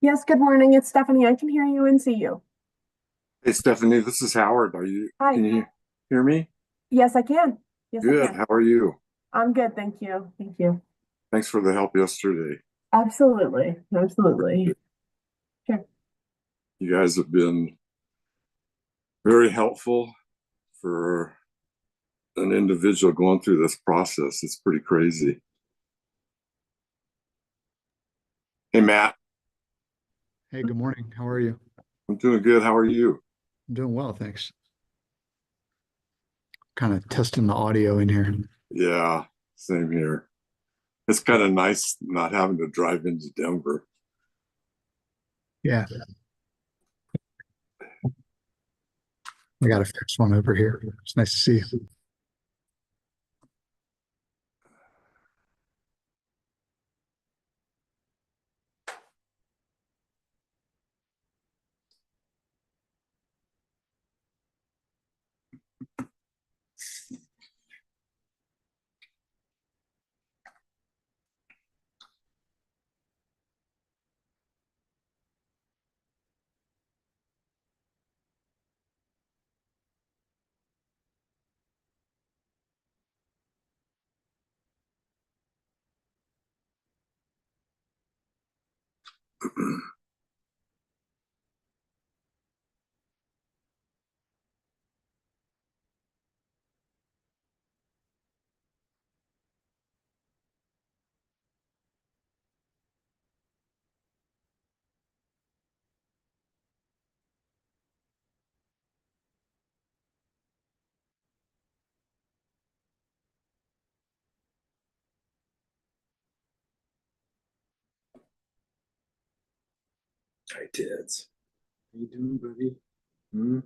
Yes, good morning. It's Stephanie. I can hear you and see you. Hey Stephanie, this is Howard. Hi. Can you hear me? Yes, I can. Yes, I Good. can. How are you? I'm good. Thank you. Thank you. Thanks for the help yesterday. Absolutely. Absolutely. Sure. You guys have been very helpful for an individual going through this process. It's pretty crazy. Hey Matt, Hey, good morning. How are you? I'm doing good. How are you? I'm doing well, thanks. Kind of testing the audio in here. Yeah, same here. It's kind of nice not having to drive into Denver. Yeah, I got a fixed one over here. It's nice to see you. Hi, Tids. How you doing, buddy? Hmm?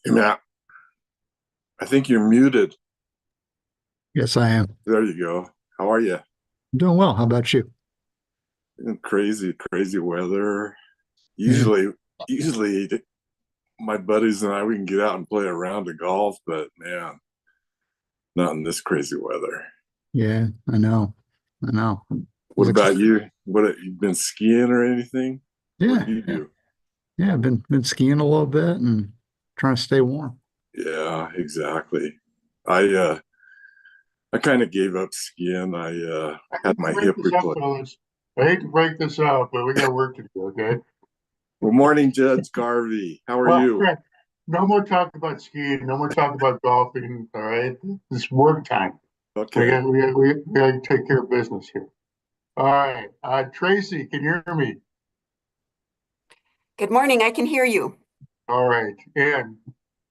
Hey, Matt, I think you're muted. Yes, I am. There you go. How are you? I'm doing well. How about you? Crazy, crazy weather. Yeah. Usually my buddies and I, we can get out and play a round of golf, but man, not in this crazy weather. Yeah, I know. I know. What Was about ex- you? What, you been skiing or anything? What yeah, do you yeah, do? yeah. I've been skiing a little bit and trying to stay warm. Yeah, exactly. I kind of gave up skiing. I I had hate to my break hip this up, replaced. fellas. I hate to break this up, but we got work to do, okay? Well, morning, Judge Garvey. How are Well, you? Fred, no more talk about skiing, no more talk about golfing, all right? It's work time. Okay. We got to take care of business here. All right, Tracy, can you hear me? Good morning, I can hear you. All right, and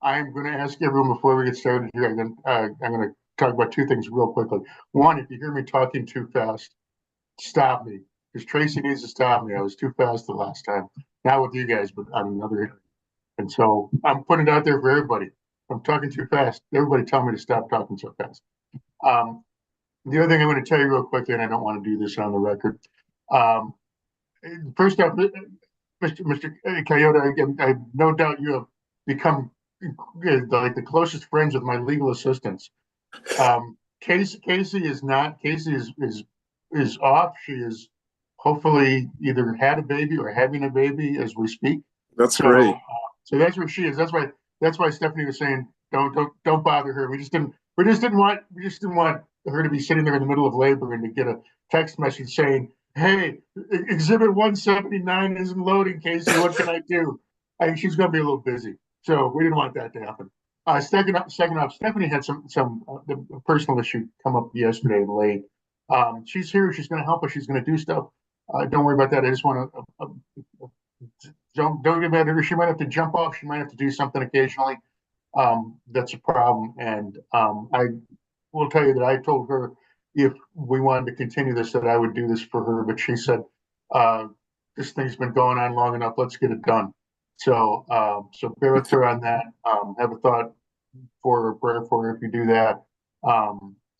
I'm going to ask everyone before we get started here, I'm going to talk about two things real quickly. One, if you hear me talking too fast, stop me, because Tracy needs to stop me. I was too fast the last time. Not with you guys, but on another. And so I'm putting it out there for everybody. If I'm talking too fast, everybody tell me to stop talking so fast. Um, the other thing I'm going to tell you real quickly, and I don't want to do this on the record. Um, First off, Mr. Kiyota, I have no doubt you have become like the closest friends with my legal assistants. Casey is not. Casey is off. She is hopefully either had a baby or having a baby as we speak. That's So, great. so that's where she is. That's why Stephanie was saying don't bother her. We just didn't want her to be sitting there in the middle of labor and to get a text message saying, "Hey, Exhibit 179 isn't loading, Casey. What can I do?" She's going to be a little busy, so we didn't want that to happen. Second off, Stephanie had some personal issue come up yesterday late. She's here. She's going to help us. She's going to do stuff. Don't worry about that. I just want to don't get mad at her. She might have to jump off. She might have to do something occasionally. That's a problem. And I will tell you that I told her if we wanted to continue this, that I would do this for her. But she said, this thing's been going on long enough. Let's get it done. So bear with her on that. Have a thought for her, prayer for her if you do that. I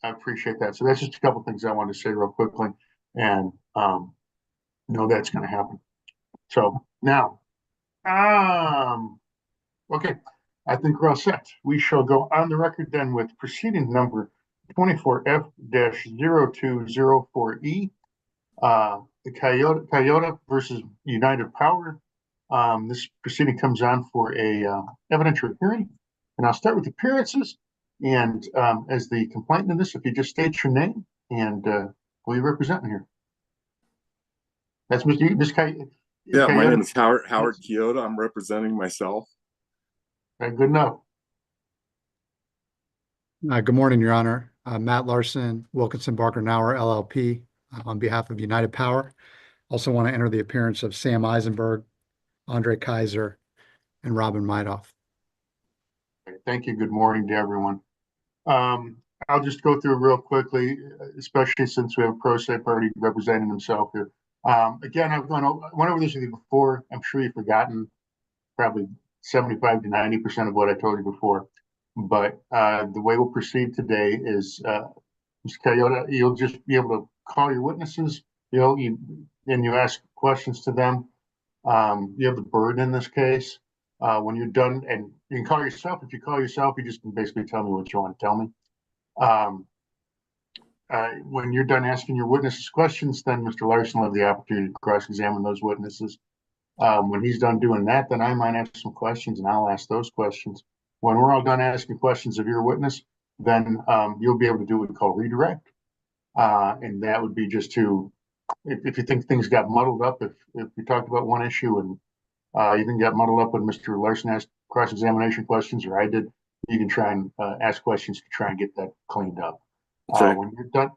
appreciate that. So that's just a couple things I wanted to say real quickly, and know that's going to happen. So now, okay, I think we're all set. We shall go on the record then with proceeding number 24F-0204E, the Kiyota versus United Power. This proceeding comes on for a evidentiary hearing, and I'll start with appearances. And as the complainant in this, if you just state your name and who you're representing here. That's Mr. Yeah, my name is Howard Yes. Kiyota. I'm representing myself. Good enough. Good morning, Your Honor. Matt Larson, Wilkinson Barker Nauer, LLP, on behalf of United Power. Also want to enter the appearance of Sam Eisenberg, Andre Kaiser, and Robin Meidoff. Thank you. Good morning to everyone. I'll just go through real quickly, especially since we have a pro se party representing himself here. Again, went over this with you before. I'm sure you've forgotten probably 75 to 90% of what I told you before. But the way we'll proceed today is, Mr. Kiyota, you'll just be able to call your witnesses, and you ask questions to them. You have the burden in this case. When you're done, and you can call yourself. If you call yourself, you just can basically tell me what you want to tell me. When you're done asking your witnesses questions, then Mr. Larson will have the opportunity to cross-examine those witnesses. When he's done doing that, then I might ask some questions and I'll ask those questions. When we're all done asking questions of your witness, then you'll be able to do what we call redirect. And that would be just to, if you think things got muddled up, if you talked about one issue and you think got muddled up when Mr. Larson asked cross-examination questions, or I did, you can try and ask questions to try and get that cleaned up. Okay. When you're done,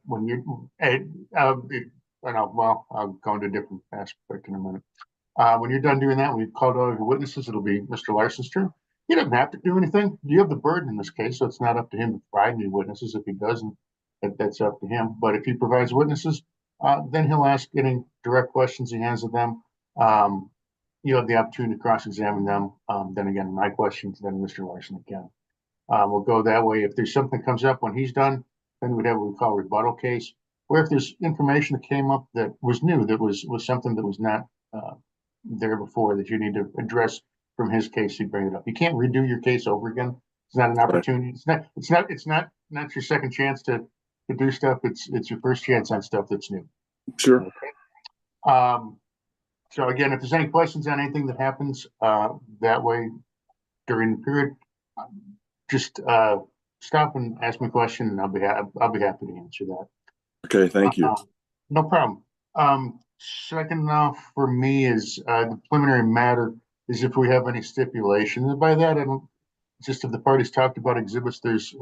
I'll go into a different aspect in a minute. When you're done doing that, when you've called all your witnesses, it'll be Mr. Larson's turn. He doesn't have to do anything. You have the burden in this case, so it's not up to him to provide any witnesses. If he doesn't, that's up to him. But if he provides witnesses, then he'll ask any direct questions he has of them. you'll have the opportunity to cross-examine them. Then again, my questions, then Mr. Larson again. We'll go that way. If there's something that comes up when he's done, then we'd have what we call a rebuttal case. Or if there's information that came up that was new, that was something that was not there before that you need to address from his case, you bring it up. You can't redo your case over again. It's not an opportunity. It's not your second chance to do stuff. It's your first chance on stuff that's new. Sure. Okay. So again, if there's any questions on anything that happens that way during the period, just stop and ask me a question, and I'll be happy to answer that. Okay, thank you. No problem. Second off for me is the preliminary matter is if we have any stipulation. And by that, I don't just if the parties talked about exhibits, there's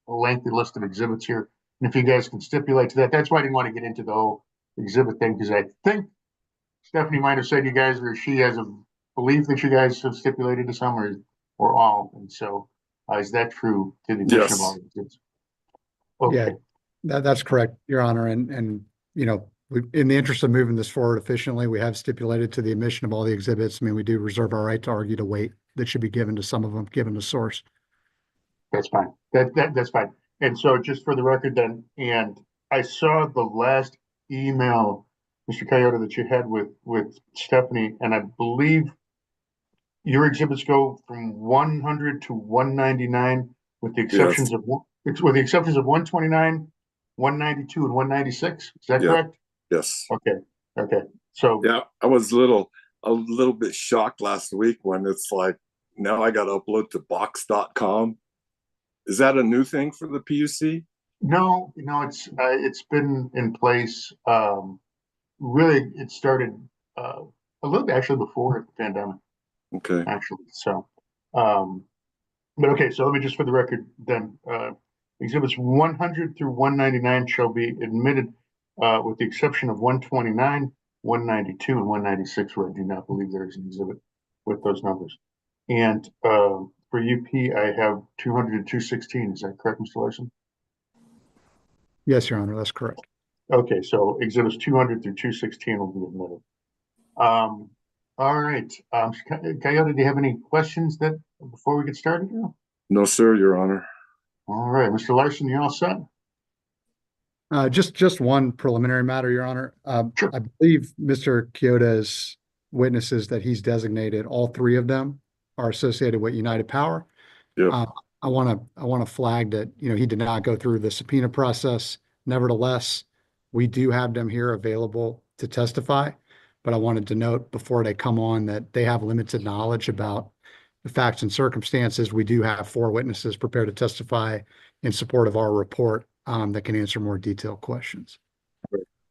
a lengthy list of exhibits here. And if you guys can stipulate to that, that's why I didn't want to get into the whole exhibit thing, because I think Stephanie might have said you guys, or she has a belief that you guys have stipulated to some or all. And so is that true to the addition of all the exhibits? Okay. Yeah, that's correct, Your Honor. And you know, in the interest of moving this forward efficiently, we have stipulated to the omission of all the exhibits. I mean, we do reserve our right to argue to weight that should be given to some of them, given the source. That's fine. That's fine. And so just for the record then, and I saw the last email, Mr. Kiyota, that you had with Stephanie, and I believe your exhibits go from 100 to 199 with the exceptions of 129, 192, and 196. Is that correct? Yes. Okay. So yeah, I was a little bit shocked last week when it's like, now I got to upload to box.com. Is that a new thing for the PUC? No, it's been in place. Really, it started a little bit actually before the pandemic. Okay. Actually, so, but okay. So let me just for the record then, exhibits 100 through 199 shall be admitted, with the exception of 129, 192, and 196, where I do not believe there is an exhibit with those numbers. And for UP, I have 200 and 216. Is that correct, Mr. Larson? Yes, Your Honor, that's correct. Okay, so exhibits 200 through 216 will be admitted. All right. Kiyota, do you have any questions that before we get started here? No, sir, Your Honor. All right, Mr. Larson, you all set? Just one preliminary matter, Your Honor. Sure. I believe Mr. Kiyota's witnesses that he's designated, all three of them are associated with United Power. Yeah. I want to flag that, you know, he did not go through the subpoena process. Nevertheless, we do have them here available to testify, but I wanted to note before they come on that they have limited knowledge about the facts and circumstances. We do have 4 witnesses prepared to testify in support of our report that can answer more detailed questions.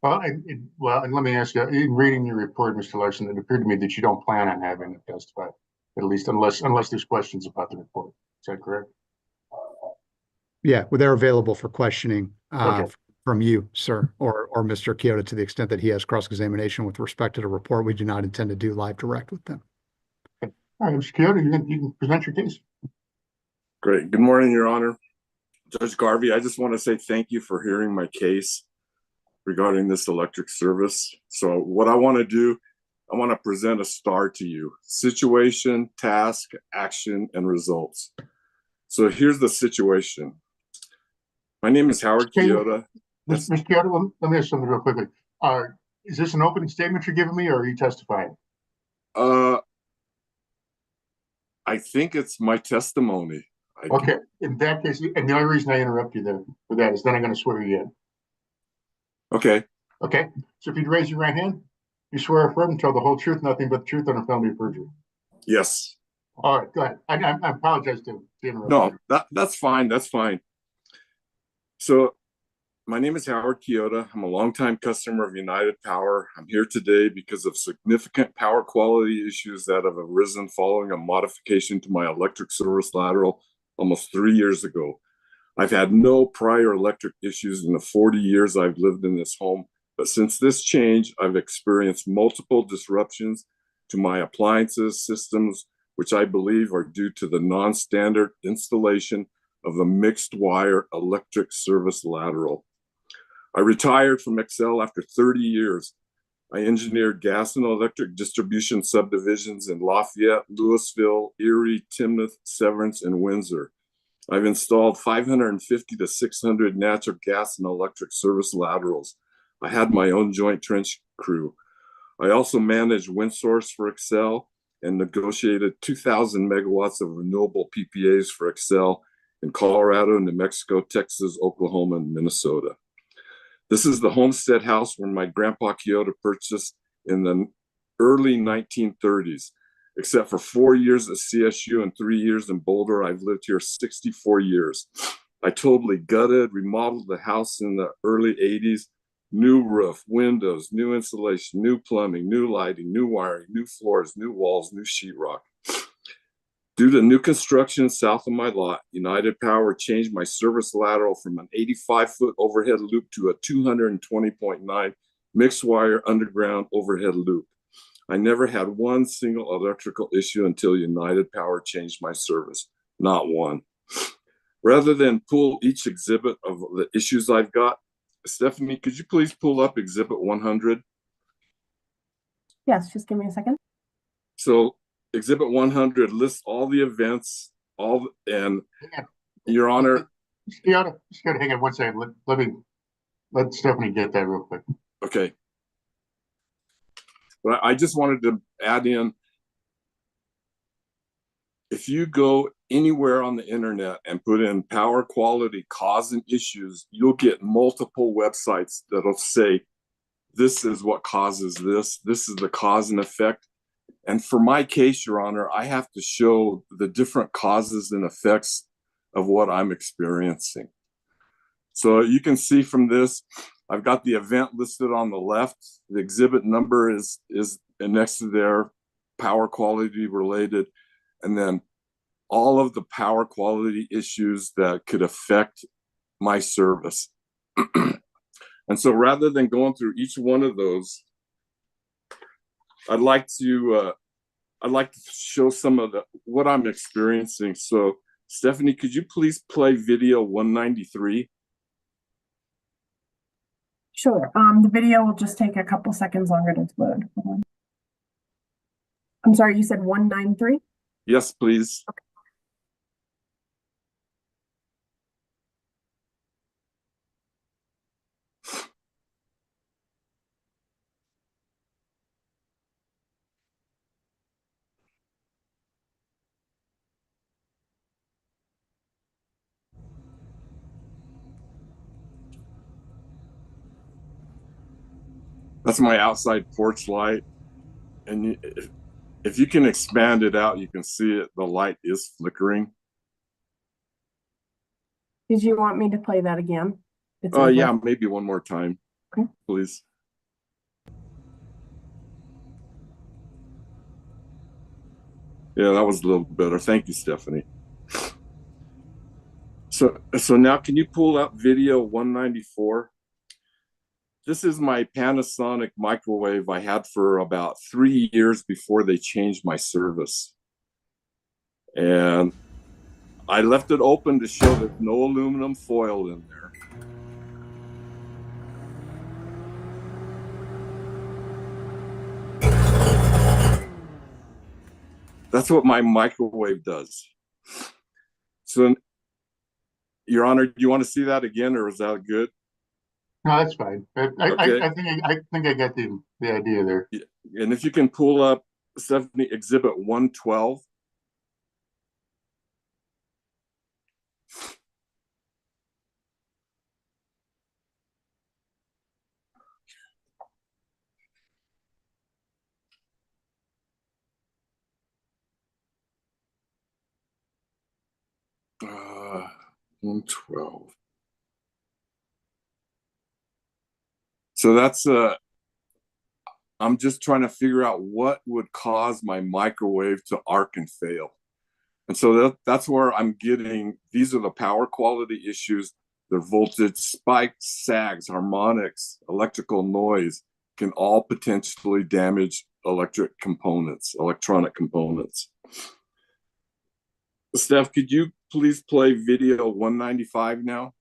Well, and let me ask you, in reading your report, Mr. Larson, it appeared to me that you don't plan on having it testify, at least unless there's questions about the report. Is that correct? Yeah, well, they're available for questioning Okay. from you, sir, or Mr. Kiyota, to the extent that he has cross-examination with respect to the report. We do not intend to do live direct with them. All right, Mr. Kiyota, you can present your case. Great. Good morning, Your Honor. Judge Garvey, I just want to say thank you for hearing my case regarding this electric service. So what I want to do, I want to present a STAR to you: situation, task, action, and results. So here's the situation. My name is Howard Kiyota. Mr. Kiyota, let me ask something real quickly. Is this an opening statement you're giving me, or are you testifying? I think it's my testimony. Okay, in that case, and the only reason I interrupt you there for that is then I'm going to swear you in. Okay. Okay, so if you'd raise your right hand, you swear affirm and tell the whole truth, nothing but the truth, on a felony of perjury. Yes. All right, go ahead. I apologize to interrupt. No, that's fine. That's fine. So my name is Howard Kiyota. I'm a longtime customer of United Power. I'm here today because of significant power quality issues that have arisen following a modification to my electric service lateral almost 3 years ago. I've had no prior electric issues in the 40 years I've lived in this home, but since this change, I've experienced multiple disruptions to my appliances systems, which I believe are due to the non-standard installation of the mixed wire electric service lateral. I retired from Excel after 30 years, I engineered gas and electric distribution subdivisions in Lafayette, Louisville, Erie, Timnath, Severance, and Windsor. I've installed 550 to 600 natural gas and electric service laterals. I had my own joint trench crew. I also managed wind source for Excel and negotiated 2,000 megawatts of renewable PPAs for Excel in Colorado, New Mexico, Texas, Oklahoma, and Minnesota. This is the homestead house where my grandpa Kiyota purchased in the early 1930s. Except for 4 years at CSU and 3 years in Boulder, I've lived here 64 years. I totally gutted, remodeled the house in the early 80s. New roof, windows, new insulation, new plumbing, new lighting, new wiring, new floors, new walls, new sheetrock. Due to new construction south of my lot, United Power changed my service lateral from an 85-foot overhead loop to a 220.9 mixed wire underground overhead loop. I never had one single electrical issue until United Power changed my service. Not one. Rather than pull each exhibit of the issues I've got, Stephanie, could you please pull up exhibit 100? Yes, just give me a second. So exhibit 100 lists all the events, and Your Honor. Kiyota, just gotta hang on one second. Let Stephanie get that real quick. Okay. But I just wanted to add in, if you go anywhere on the internet and put in power quality cause and issues, you'll get multiple websites that'll say, this is what causes this. This is the cause and effect. And for my case, Your Honor, I have to show the different causes and effects of what I'm experiencing. So you can see from this, I've got the event listed on the left. The exhibit number is next to there, power quality related, and then all of the power quality issues that could affect my service. And so rather than going through each one of those, I'd like to show some of what I'm experiencing. So Stephanie, could you please play video 193? Sure. The video will just take a couple seconds longer to load. Hold on. I'm sorry, you said 193? Yes, please. Okay. That's my outside porch light. And if you can expand it out, you can see it. The light is flickering. Did you want me to play that again? Yeah, maybe one more time, okay, please. Yeah, that was a little better. Thank you, Stephanie. So now can you pull up video 194? This is my Panasonic microwave I had for about 3 years before they changed my service. And I left it open to show there's no aluminum foil in there. That's what my microwave does. So, Your Honor, do you want to see that again, or is that good? No, that's fine. I think I got the idea there. And if you can pull up, Stephanie, exhibit 112. Uh, 112. So that's I'm just trying to figure out what would cause my microwave to arc and fail. And so that's where I'm getting, these are the power quality issues. The voltage spikes, sags, harmonics, electrical noise can all potentially damage electronic components. Steph, could you please play video 195 now?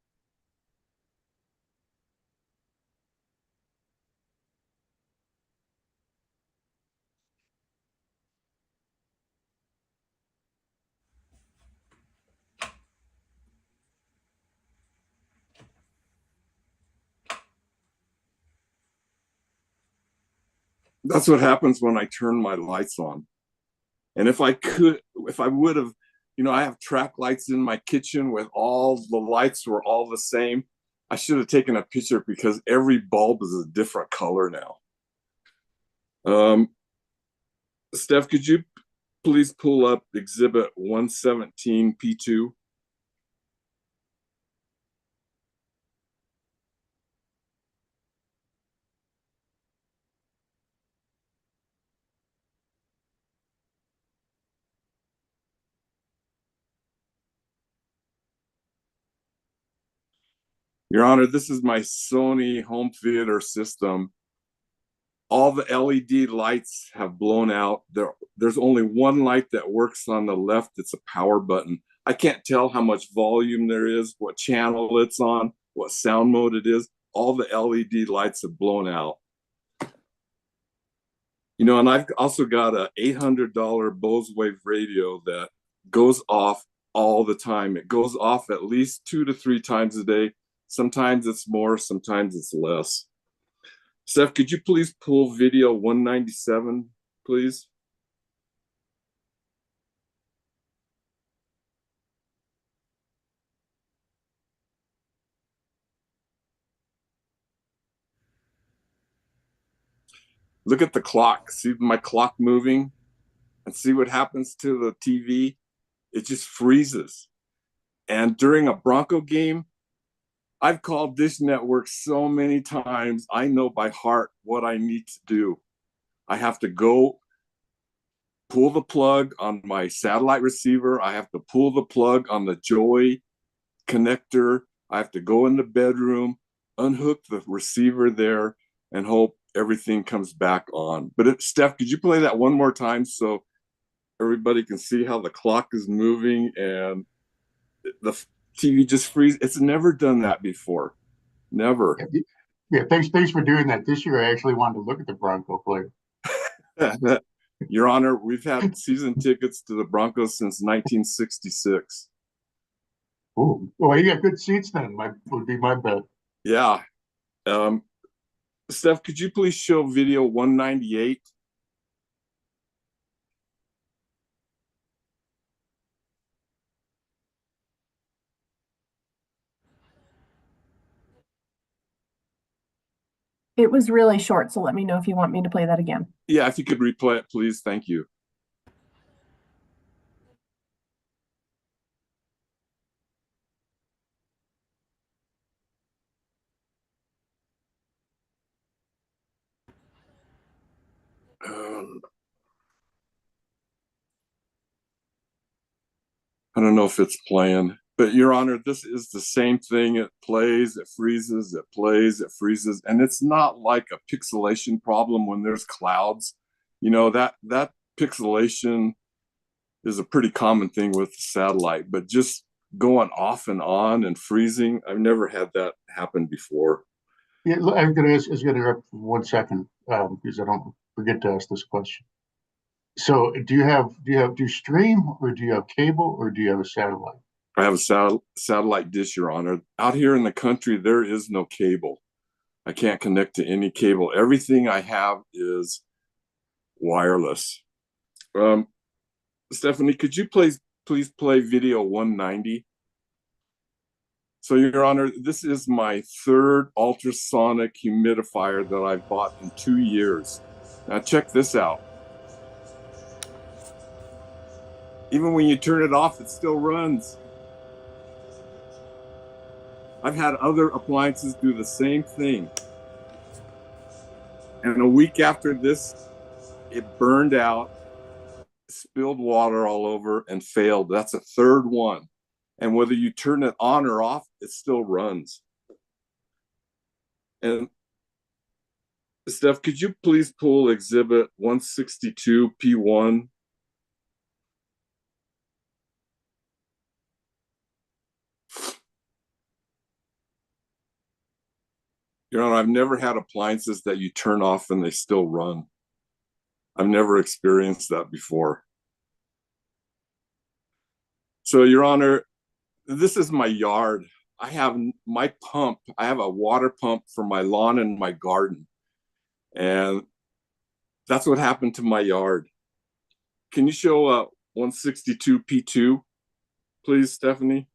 That's what happens when I turn my lights on. And if I would have, I have track lights in my kitchen with all the lights were all the same. I should have taken a picture because every bulb is a different color now. Steph, could you please pull up exhibit 117P2? Your Honor, this is my Sony home theater system. All the LED lights have blown out. There's only one light that works on the left. It's a power button. I can't tell how much volume there is, what channel it's on, what sound mode it is. All the LED lights have blown out. And I've also got a $800 Bose Wave radio that goes off all the time. It goes off at least 2 to 3 times a day. Sometimes it's more, sometimes it's less. Steph, could you please pull video 197, please? Look at the clock. See my clock moving? And see what happens to the TV? It just freezes. And during a Bronco game, I've called Dish Network so many times. I know by heart what I need to do. I have to go pull the plug on my satellite receiver. I have to pull the plug on the Joy connector. I have to go in the bedroom, unhook the receiver there, and hope everything comes back on. But Steph, could you play that one more time so everybody can see how the clock is moving and the TV just freezes? It's never done that before. Never. Yeah, thanks for doing that. This year I actually wanted to look at the Bronco play. Your Honor, we've had season tickets to the Broncos since 1966. Oh, well, you got good seats then. Would be my bet. Yeah. Steph, could you please show video 198? It was really short, so let me know if you want me to play that again. Yeah, if you could replay it, please. Thank you. I don't know if it's playing, but Your Honor, this is the same thing. It plays, it freezes, it plays, it freezes, and it's not like a pixelation problem when there's clouds. That pixelation is a pretty common thing with the satellite, but just going off and on and freezing, I've never had that happen before. Yeah, I'm gonna interrupt for 1 second because I don't forget to ask this question. So, do you stream, or do you have cable, or do you have a satellite? I have a satellite dish, Your Honor. Out here in the country, there is no cable. I can't connect to any cable. Everything I have is wireless. Stephanie, could you please play video 190? So, Your Honor, this is my third ultrasonic humidifier that I've bought in 2 years. Now, check this out. Even when you turn it off, it still runs. I've had other appliances do the same thing. And a week after this, it burned out, spilled water all over, and failed. That's a third one. And whether you turn it on or off, it still runs. And Steph, could you please pull exhibit 162P1? Your Honor, I've never had appliances that you turn off and they still run. I've never experienced that before. So, Your Honor, this is my yard. I have my pump. I have a water pump for my lawn and my garden. And That's what happened to my yard. Can you show 162P2, please, Stephanie?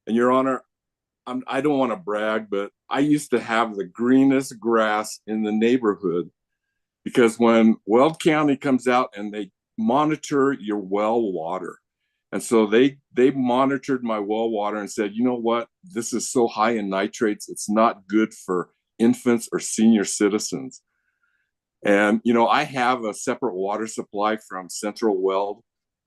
And Your Honor, I don't want to brag, but I used to have the greenest grass in the neighborhood, because when Weld County comes out and they monitor your well water, and so they monitored my well water and said, you know what, this is so high in nitrates, it's not good for infants or senior citizens. And I have a separate water supply from Central Weld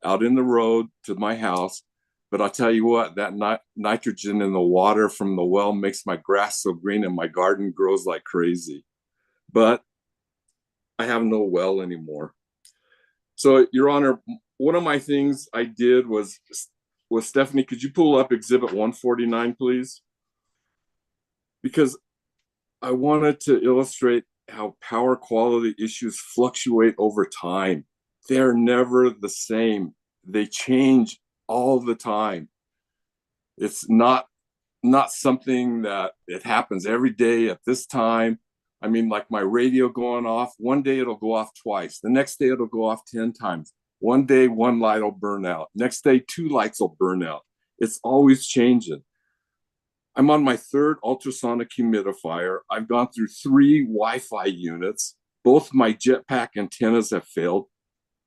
out in the road to my house. But I'll tell you what, that nitrogen in the water from the well makes my grass so green and my garden grows like crazy. But I have no well anymore. So, Your Honor, one of my things I did was Stephanie, could you pull up Exhibit 149, please? Because I wanted to illustrate how power quality issues fluctuate over time. They're never the same. They change all the time. It's not something that it happens every day at this time. I mean, like my radio going off, one day it'll go off twice. The next day it'll go off 10 times. One day, one light will burn out. Next day, 2 lights will burn out. It's always changing. I'm on my 3rd ultrasonic humidifier. I've gone through 3 Wi-Fi units. Both my jetpack antennas have failed.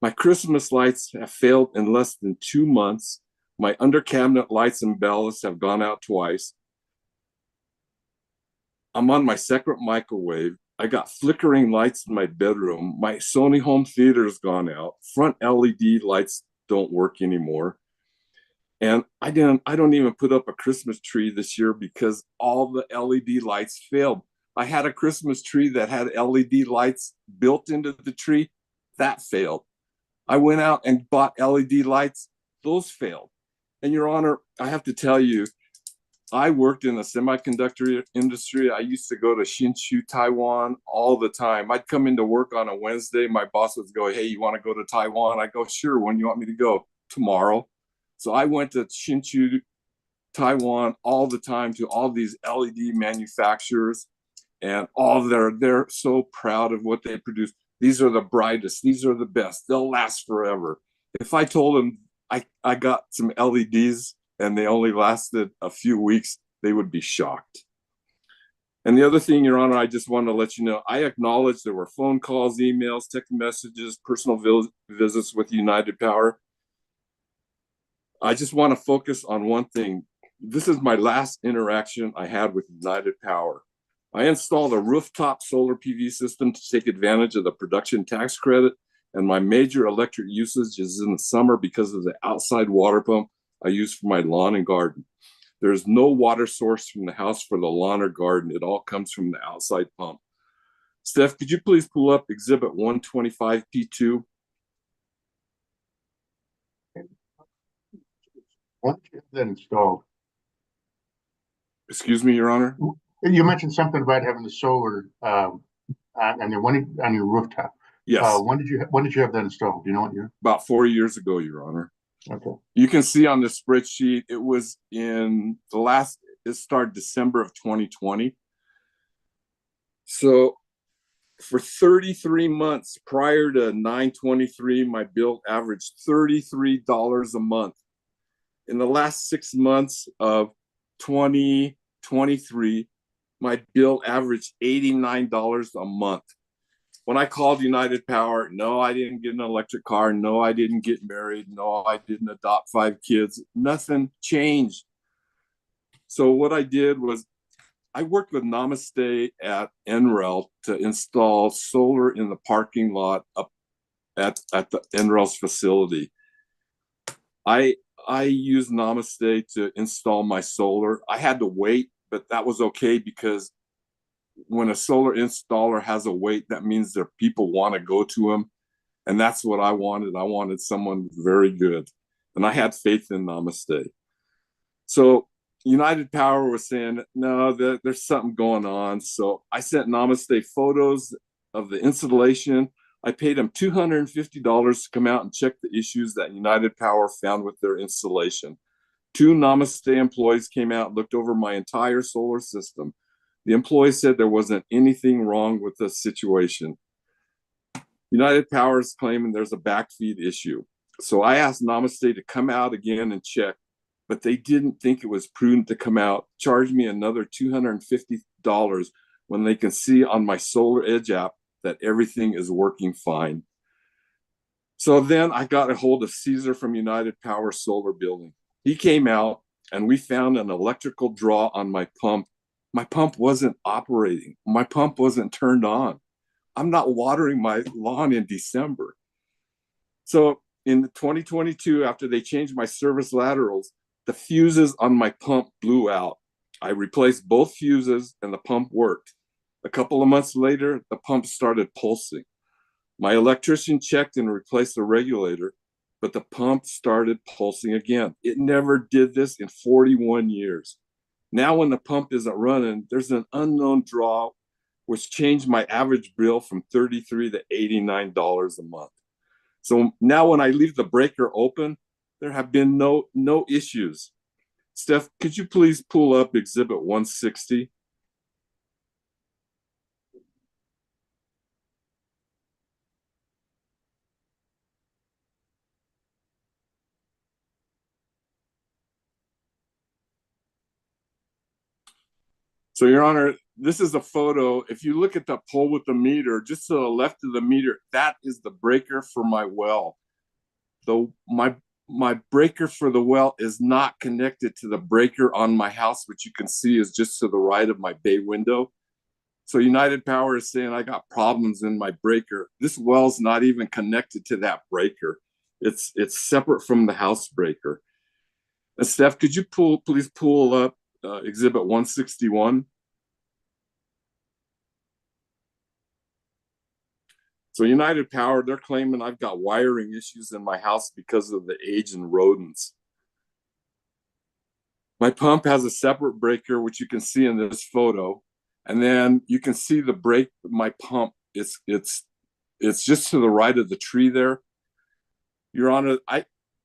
My Christmas lights have failed in less than 2 months. My under cabinet lights and ballasts have gone out twice. I'm on my 2nd microwave. I got flickering lights in my bedroom. My Sony home theater's gone out. Front LED lights don't work anymore. And I don't even put up a Christmas tree this year because all the LED lights failed. I had a Christmas tree that had LED lights built into the tree. That failed. I went out and bought LED lights. Those failed. And Your Honor, I have to tell you, I worked in the semiconductor industry. I used to go to Hsinchu, Taiwan all the time. I'd come into work on a Wednesday. My boss would go, hey, you want to go to Taiwan? I go, sure. When you want me to go? Tomorrow. So I went to Hsinchu, Taiwan all the time to all these LED manufacturers, and they're so proud of what they produce. These are the brightest. These are the best. They'll last forever. If I told them I got some LEDs and they only lasted a few weeks, they would be shocked. And the other thing, Your Honor, I just want to let you know, I acknowledge there were phone calls, emails, text messages, personal visits with United Power. I just want to focus on one thing. This is my last interaction I had with United Power. I installed a rooftop solar PV system to take advantage of the production tax credit, and my major electric usage is in the summer because of the outside water pump I use for my lawn and garden. There's no water source from the house for the lawn or garden. It all comes from the outside pump. Steph, could you please pull up Exhibit 125P2? When did you have that installed? Excuse me, Your Honor? You mentioned something about having the solar on your rooftop. Yes. When did you have that installed? Do you know what year? About 4 years ago, Your Honor. Okay. You can see on the spreadsheet, it was in it started December of 2020. So for 33 months prior to 9/23, my bill averaged $33 a month. In the last 6 months of 2023, my bill averaged $89 a month. When I called United Power, no, I didn't get an electric car. No, I didn't get married. No, I didn't adopt 5 kids. Nothing changed. So what I did was I worked with Namaste at NREL to install solar in the parking lot up at the NREL's facility. I used Namaste to install my solar. I had to wait, but that was okay because when a solar installer has a wait, that means their people want to go to him. And that's what I wanted. I wanted someone very good. And I had faith in Namaste. So United Power was saying, no, there's something going on. So I sent Namaste photos of the installation. I paid them $250 to come out and check the issues that United Power found with their installation. 2 Namaste employees came out and looked over my entire solar system. The employee said there wasn't anything wrong with the situation. United Power is claiming there's a backfeed issue. So I asked Namaste to come out again and check, but they didn't think it was prudent to come out, charge me another $250 when they can see on my Solar Edge app that everything is working fine. So then I got a hold of Caesar from United Power Solar Building. He came out and we found an electrical draw on my pump. My pump wasn't operating. My pump wasn't turned on. I'm not watering my lawn in December. So in 2022, after they changed my service laterals, the fuses on my pump blew out. I replaced both fuses and the pump worked. A couple of months later, the pump started pulsing. My electrician checked and replaced the regulator, but the pump started pulsing again. It never did this in 41 years. Now when the pump isn't running, there's an unknown draw, which changed my average bill from $33 to $89 a month. So now when I leave the breaker open, there have been no issues. Steph, could you please pull up Exhibit 160? So, Your Honor, this is a photo. If you look at the pole with the meter, just to the left of the meter, that is the breaker for my well. Though my breaker for the well is not connected to the breaker on my house, which you can see is just to the right of my bay window. So United Power is saying I got problems in my breaker. This well's not even connected to that breaker. It's separate from the house breaker. And Steph, could you please pull up Exhibit 161? So United Power, they're claiming I've got wiring issues in my house because of the age and rodents. My pump has a separate breaker, which you can see in this photo. And then you can see the break, my pump, it's just to the right of the tree there. Your Honor,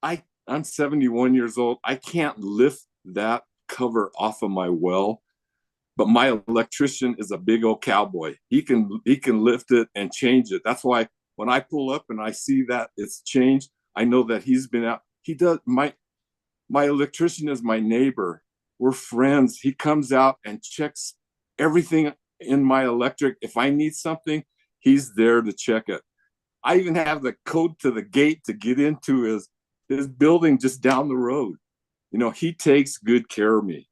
I'm 71 years old. I can't lift that cover off of my well, but my electrician is a big old cowboy. He can lift it and change it. That's why when I pull up and I see that it's changed, I know that he's been out. He does. My electrician is my neighbor. We're friends. He comes out and checks everything in my electric. If I need something, he's there to check it. I even have the code to the gate to get into his building just down the road. You know, he takes good care of me.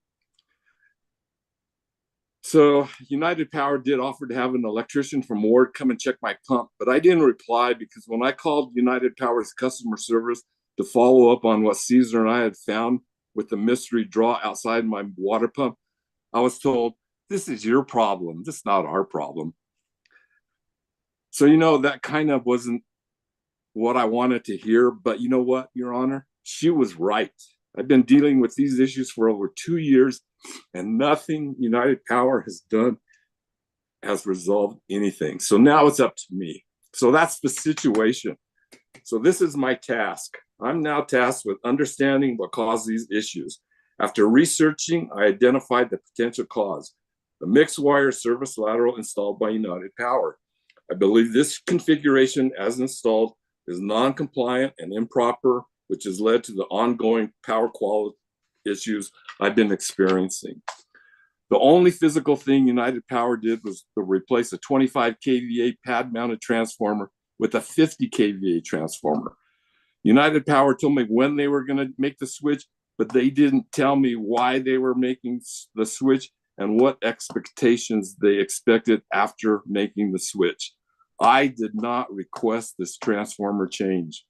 So United Power did offer to have an electrician from Ward come and check my pump, but I didn't reply because when I called United Power's customer service to follow up on what Caesar and I had found with the mystery draw outside my water pump, I was told, this is your problem. This is not our problem. So, you know, that kind of wasn't what I wanted to hear. But you know what, Your Honor? She was right. I've been dealing with these issues for over 2 years, and nothing United Power has done has resolved anything. So now it's up to me. So that's the situation. So this is my task. I'm now tasked with understanding what caused these issues. After researching, I identified the potential cause, the mixed wire service lateral installed by United Power. I believe this configuration as installed is non-compliant and improper, which has led to the ongoing power quality issues I've been experiencing. The only physical thing United Power did was to replace a 25 kVA pad-mounted transformer with a 50 kVA transformer. United Power told me when they were going to make the switch, but they didn't tell me why they were making the switch and what expectations they expected after making the switch. I did not request this transformer change.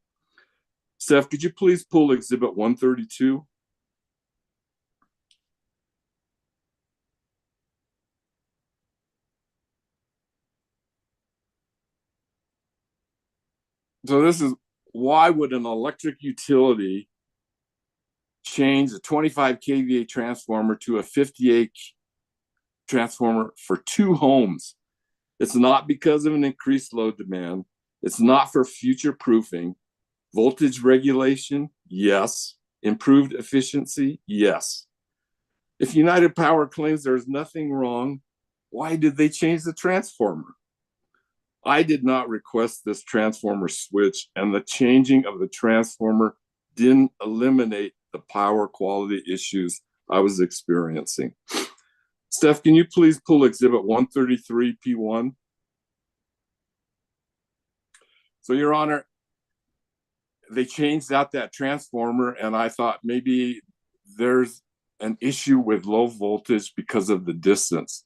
Steph, could you please pull Exhibit 132? So this is, why would an electric utility change a 25 kVA transformer to a 58 transformer for 2 homes? It's not because of an increased load demand. It's not for future proofing. Voltage regulation, yes. Improved efficiency, yes. If United Power claims there's nothing wrong, why did they change the transformer? I did not request this transformer switch, and the changing of the transformer didn't eliminate the power quality issues I was experiencing. Steph, can you please pull exhibit 133P1? So, Your Honor, they changed out that transformer, and I thought maybe there's an issue with low voltage because of the distance.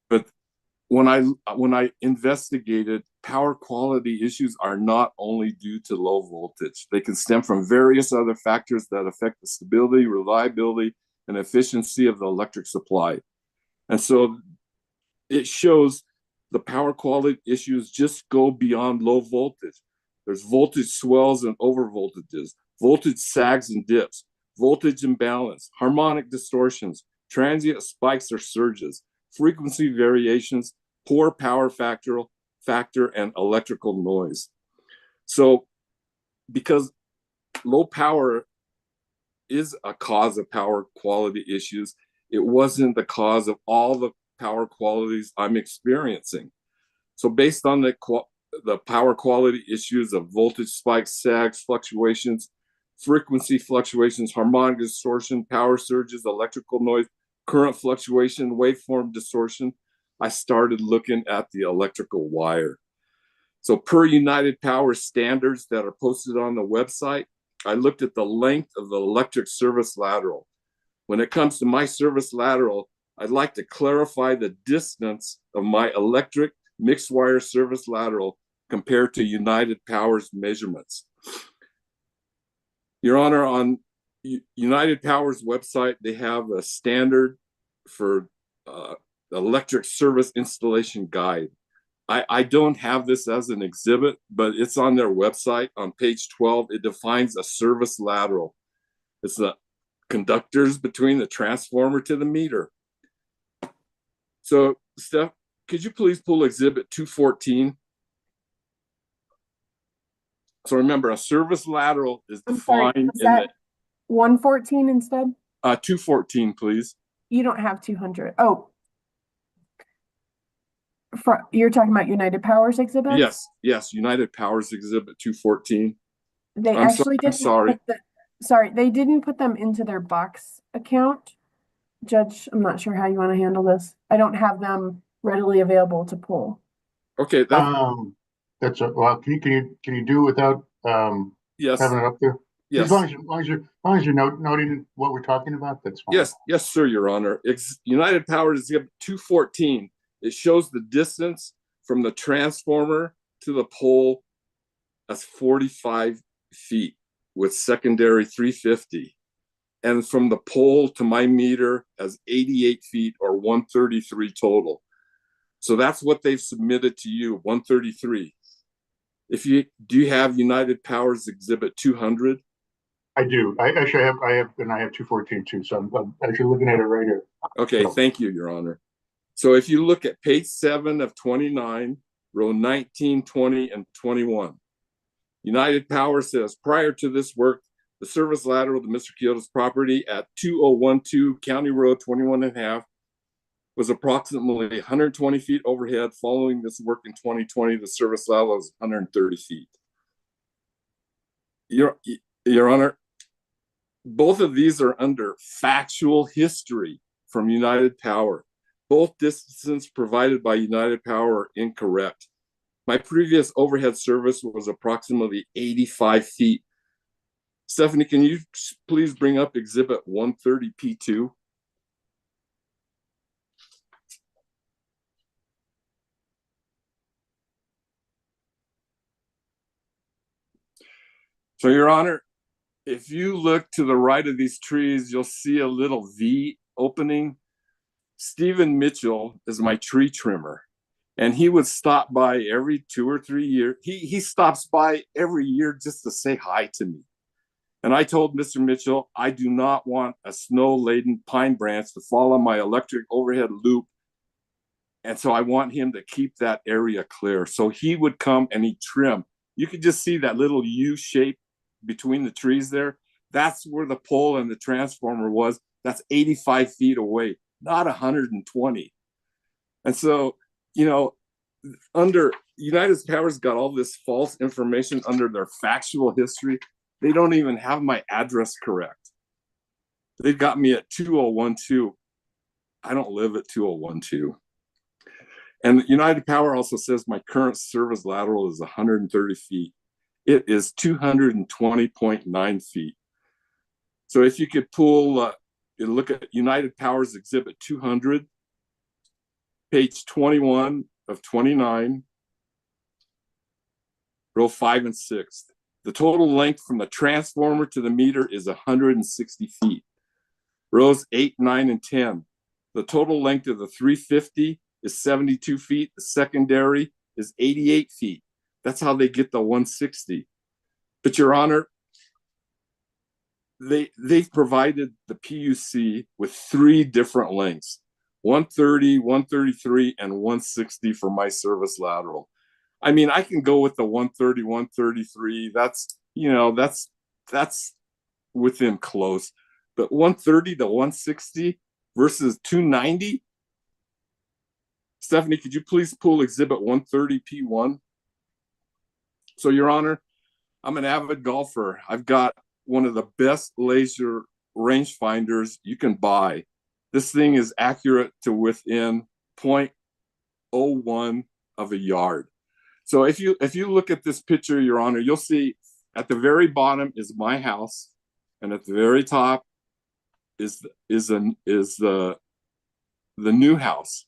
But when I investigated, power quality issues are not only due to low voltage. They can stem from various other factors that affect the stability, reliability, and efficiency of the electric supply. And so it shows the power quality issues just go beyond low voltage. There's voltage swells and over voltages, voltage sags and dips, voltage imbalance, harmonic distortions, transient spikes or surges, frequency variations, poor power factor, and electrical noise. So because low power is a cause of power quality issues, it wasn't the cause of all the power qualities I'm experiencing. So based on the power quality issues of voltage spikes, sags, fluctuations, frequency fluctuations, harmonic distortion, power surges, electrical noise, current fluctuation, waveform distortion, I started looking at the electrical wire. So per United Power standards that are posted on the website, I looked at the length of the electric service lateral. When it comes to my service lateral, I'd like to clarify the distance of my electric mixed wire service lateral compared to United Power's measurements. Your Honor, on United Power's website, they have a standard for electric service installation guide. I don't have this as an exhibit, but it's on their website. On page 12, it defines a service lateral. It's the conductors between the transformer to the meter. So, Steph, could you please pull exhibit 214? So remember, a service lateral is defined in the 114 instead? 214, please. You don't have 200. Oh, you're talking about United Power's exhibit? Yes, United Power's exhibit 214. They actually didn't. Sorry, they didn't put them into their box account. Judge, I'm not sure how you want to handle this. I don't have them readily available to pull. Okay, that's well. Can you do without yes, having it up there? Yes. As long as you're noting what we're talking about, that's fine. Yes, sir, Your Honor. United Power is 214. It shows the distance from the transformer to the pole as 45 feet with secondary 350. And from the pole to my meter as 88 feet or 133 total. So that's what they've submitted to you, 133. Do you have United Power's exhibit 200? I do. I have 214 too. So I'm actually looking at it right here. Okay, thank you, Your Honor. So if you look at page 7 of 29, row 19, 20, and 21, United Power says, prior to this work, the service lateral to Mr. Kiyota's property at 2012 County Road 21.5 was approximately 120 feet overhead. Following this work in 2020, the service lateral was 130 feet. Your Honor, both of these are under factual history from United Power. Both distances provided by United Power are incorrect. My previous overhead service was approximately 85 feet. Stephanie, can you please bring up exhibit 130P2? So, Your Honor, if you look to the right of these trees, you'll see a little V opening. Stephen Mitchell is my tree trimmer, and he would stop by every 2 or 3 years. He stops by every year just to say hi to me. And I told Mr. Mitchell, I do not want a snow-laden pine branch to fall on my electric overhead loop. And so I want him to keep that area clear. So he would come and he'd trim. You could just see that little U shape between the trees there. That's where the pole and the transformer was. That's 85 feet away, not 120. And so, you know, under United Power's got all this false information under their factual history. They don't even have my address correct. They've got me at 2012. I don't live at 2012. And United Power also says my current service lateral is 130 feet. It is 220.9 feet. So if you could pull, look at United Power's Exhibit 200, page 21 of 29, row 5 and 6. The total length from the transformer to the meter is 160 feet. Rows 8, 9, and 10. The total length of the 350 is 72 feet. The secondary is 88 feet. That's how they get the 160. But Your Honor, they've provided the PUC with 3 different lengths: 130, 133, and 160 for my service lateral. I mean, I can go with the 130, 133. That's, you know, that's within close. But 130 to 160 versus 290. Stephanie, could you please pull Exhibit 130P1? So, Your Honor, I'm an avid golfer. I've got one of the best laser rangefinders you can buy. This thing is accurate to within 0.01 of a yard. So if you look at this picture, Your Honor, you'll see at the very bottom is my house, and at the very top is the new house.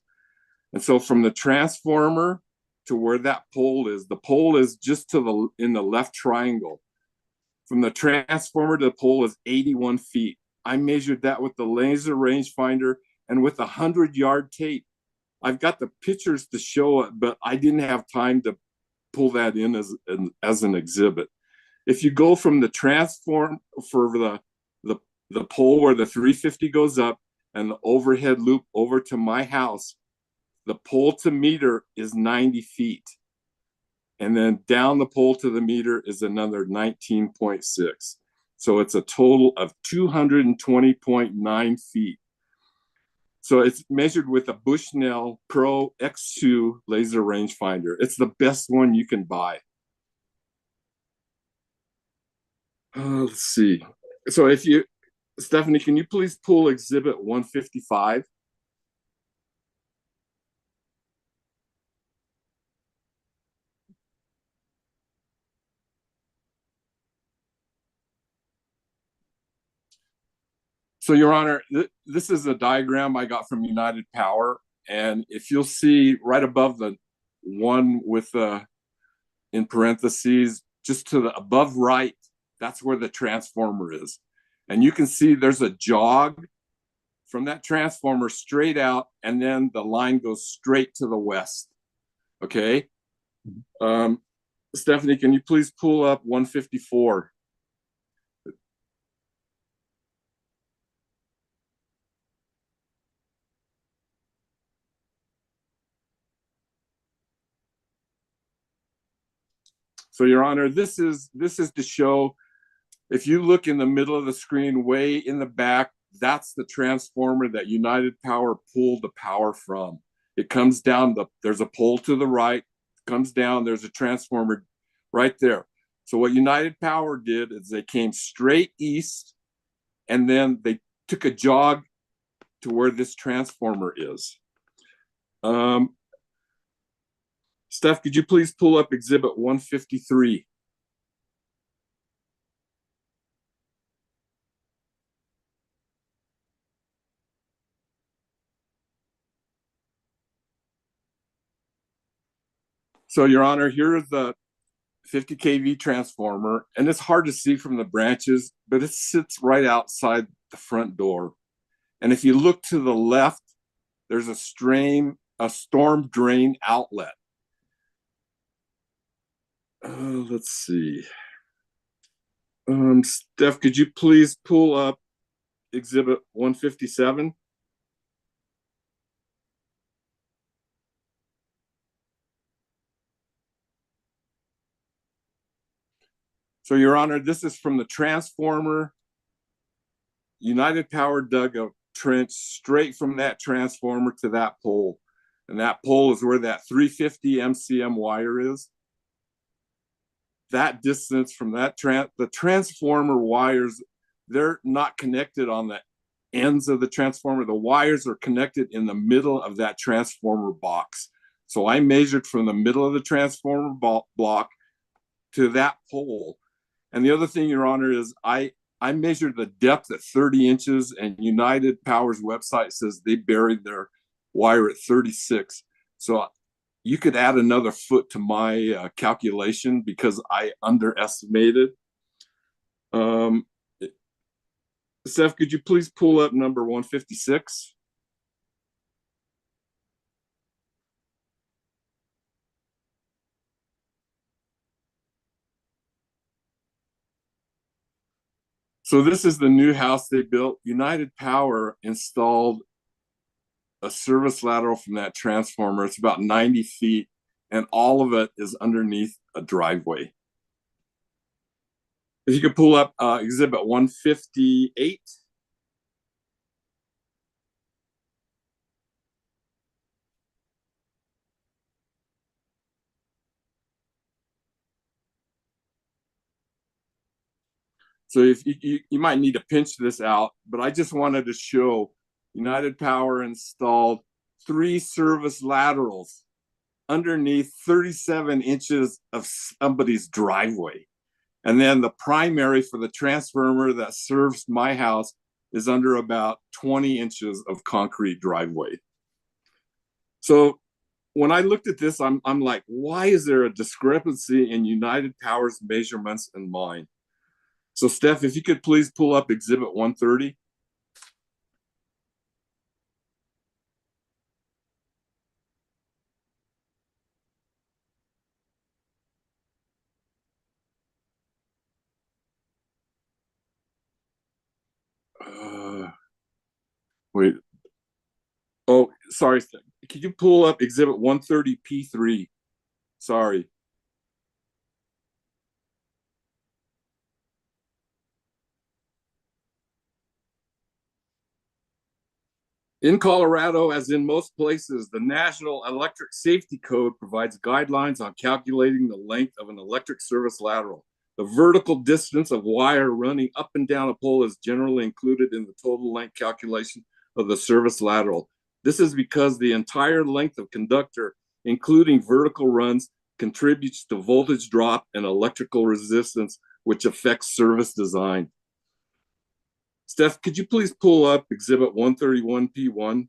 And so from the transformer to where that pole is, the pole is just in the left triangle. From the transformer to the pole is 81 feet. I measured that with the laser rangefinder and with 100-yard tape. I've got the pictures to show it, but I didn't have time to pull that in as an exhibit. If you go from the transform for the pole where the 350 goes up and the overhead loop over to my house, the pole to meter is 90 feet. And then down the pole to the meter is another 19.6. So it's a total of 220.9 feet. So it's measured with a Bushnell Pro X2 laser rangefinder. It's the best one you can buy. Let's see. So Stephanie, can you please pull Exhibit 155? So, Your Honor, this is a diagram I got from United Power. And if you'll see right above the one with in parentheses, just to the above right, that's where the transformer is. And you can see there's a jog from that transformer straight out, and then the line goes straight to the west. Okay. Stephanie, can you please pull up 154? So, Your Honor, this is to show, if you look in the middle of the screen, way in the back, that's the transformer that United Power pulled the power from. It comes down, there's a pole to the right, comes down, there's a transformer right there. So what United Power did is they came straight east, and then they took a jog to where this transformer is. Steph, could you please pull up Exhibit 153? So, Your Honor, here is the 50 kV transformer, and it's hard to see from the branches, but it sits right outside the front door. And if you look to the left, there's a storm drain outlet. Let's see. Steph, could you please pull up Exhibit 157? So, Your Honor, this is from the transformer. United Power dug a trench straight from that transformer to that pole. and that pole is where that 350 MCM wire is. That distance from that the transformer wires, they're not connected on the ends of the transformer. The wires are connected in the middle of that transformer box. So I measured from the middle of the transformer block to that pole. And the other thing, Your Honor, is I measured the depth at 30 inches, and United Power's website says they buried their wire at 36. So you could add another foot to my calculation because I underestimated. Seth, could you please pull up number 156? So this is the new house they built. United Power installed a service lateral from that transformer. It's about 90 feet, and all of it is underneath a driveway. If you could pull up exhibit 158. So if you might need to pinch this out, but I just wanted to show United Power installed 3 service laterals underneath 37 inches of somebody's driveway. And then the primary for the transformer that serves my house is under about 20 inches of concrete driveway. So when I looked at this, I'm like, why is there a discrepancy in United Power's measurements and mine? So Steph, if you could please pull up exhibit 130. Wait. Oh, sorry. Could you pull up exhibit 130P3? Sorry. In Colorado, as in most places, the National Electric Safety Code provides guidelines on calculating the length of an electric service lateral. The vertical distance of wire running up and down a pole is generally included in the total length calculation of the service lateral. This is because the entire length of conductor, including vertical runs, contributes to voltage drop and electrical resistance, which affects service design. Steph, could you please pull up exhibit 131P1?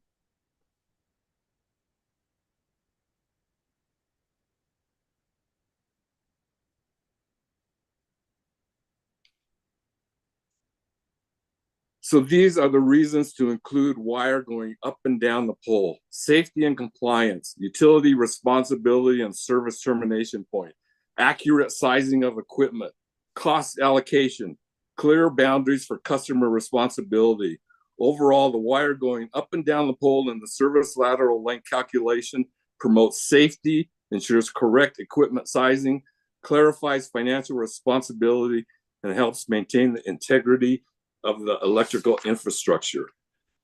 So these are the reasons to include wire going up and down the pole: safety and compliance, utility responsibility and service termination point, accurate sizing of equipment, cost allocation, clear boundaries for customer responsibility. Overall, the wire going up and down the pole in the service lateral length calculation promotes safety, ensures correct equipment sizing, clarifies financial responsibility, and helps maintain the integrity of the electrical infrastructure.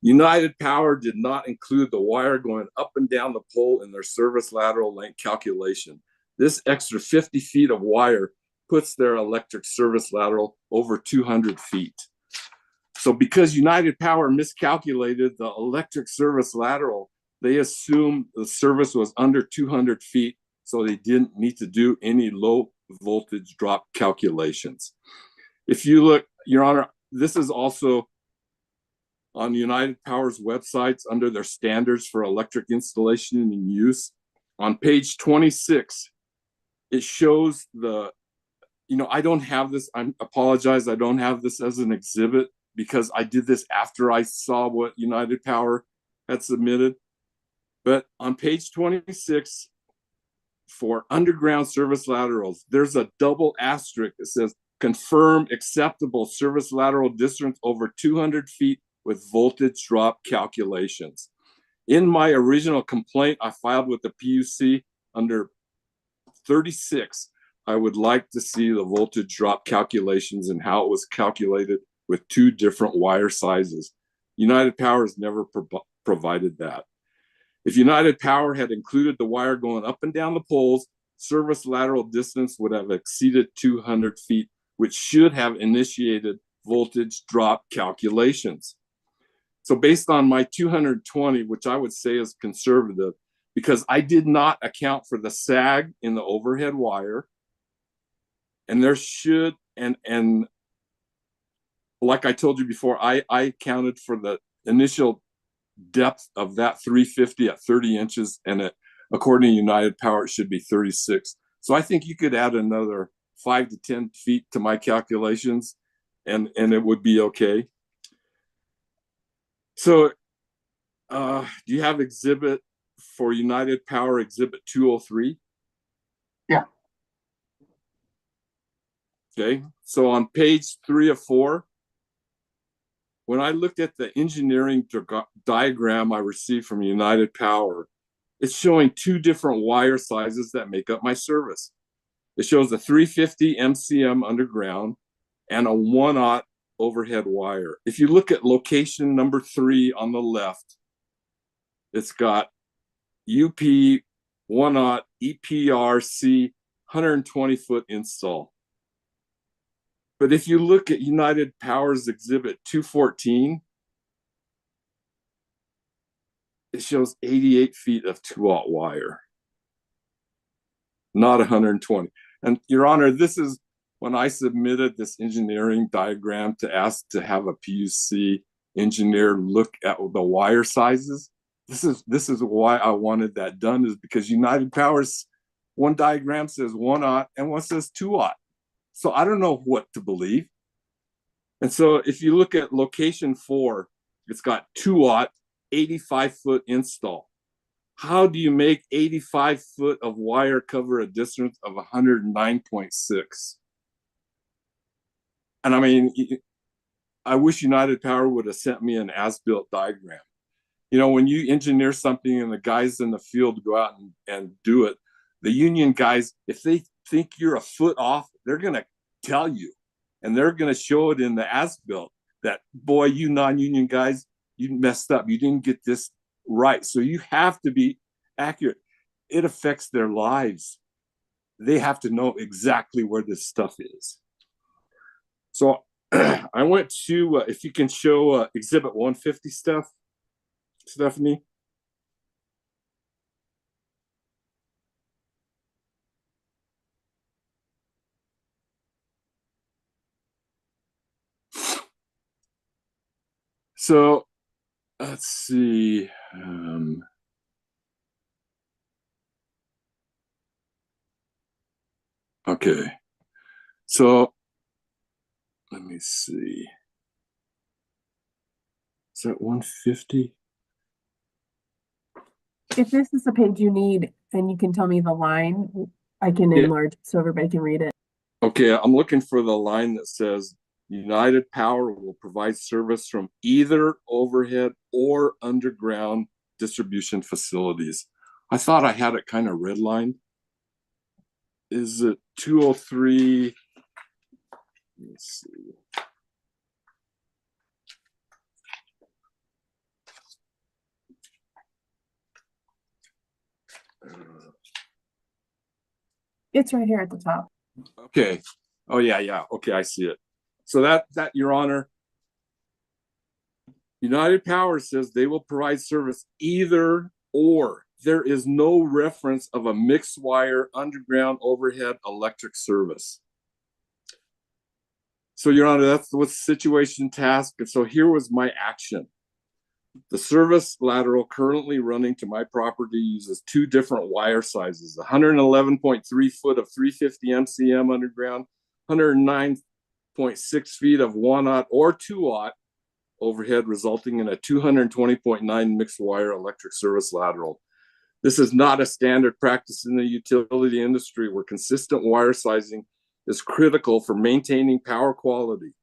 United Power did not include the wire going up and down the pole in their service lateral length calculation. This extra 50 feet of wire puts their electric service lateral over 200 feet. So because United Power miscalculated the electric service lateral, they assumed the service was under 200 feet, so they didn't need to do any low voltage drop calculations. If you look, Your Honor, this is also on United Power's websites under their standards for electric installation and use. On page 26, it shows the, I don't have this, I apologize, I don't have this as an exhibit because I did this after I saw what United Power had submitted. But on page 26, for underground service laterals, there's a double asterisk that says confirm acceptable service lateral distance over 200 feet with voltage drop calculations. In my original complaint I filed with the PUC under 36, I would like to see the voltage drop calculations and how it was calculated with 2 different wire sizes. United Power has never provided that. If United Power had included the wire going up and down the poles, service lateral distance would have exceeded 200 feet, which should have initiated voltage drop calculations. So based on my 220, which I would say is conservative, because I did not account for the sag in the overhead wire, and there should, and like I told you before, I counted for the initial depth of that 350 at 30 inches, and according to United Power, it should be 36. So I think you could add another 5 to 10 feet to my calculations, and it would be okay. So do you have exhibit for United Power, exhibit 203? Yeah. Okay, so on page 3 of 4, when I looked at the engineering diagram I received from United Power, it's showing 2 different wire sizes that make up my service. It shows a 350 MCM underground and a 1/0 overhead wire. If you look at location number 3 on the left, it's got UP 1/0 EPRC 120-foot install. But if you look at United Power's exhibit 214, it shows 88 feet of 2/0 wire, not 120. And Your Honor, this is when I submitted this engineering diagram to ask to have a PUC engineer look at the wire sizes. This is why I wanted that done, is because United Power's one diagram says 1/0 and one says 2/0. So I don't know what to believe. And so if you look at location 4, it's got 2/0, 85-foot install. How do you make 85 foot of wire cover a distance of 109.6? And I mean, I wish United Power would have sent me an as-built diagram. You know, when you engineer something and the guys in the field go out and do it, the union guys, if they think you're a foot off, they're going to tell you, and they're going to show it in the as-built that, boy, you non-union guys, you messed up. You didn't get this right. So you have to be accurate. It affects their lives. They have to know exactly where this stuff is. So I went to, if you can show exhibit 150 stuff, Stephanie. So let's see. Okay. So let me see. Is that 150? If this is the page you need and you can tell me the line, I can enlarge it so everybody can read it. Okay, I'm looking for the line that says United Power will provide service from either overhead or underground distribution facilities. I thought I had it kind of redlined. Is it 203? Let's see. It's right here at the top. Okay. Oh yeah. Okay, I see it. So that Your Honor, United Power says they will provide service either or. There is no reference of a mixed wire underground overhead electric service. So Your Honor, that's what situation task. And so here was my action. The service lateral currently running to my property uses 2 different wire sizes, 111.3 foot of 350 MCM underground, 109.6 feet of 1/0 or 2/0 overhead, resulting in a 220.9 mixed wire electric service lateral. This is not a standard practice in the utility industry, where consistent wire sizing is critical for maintaining power quality.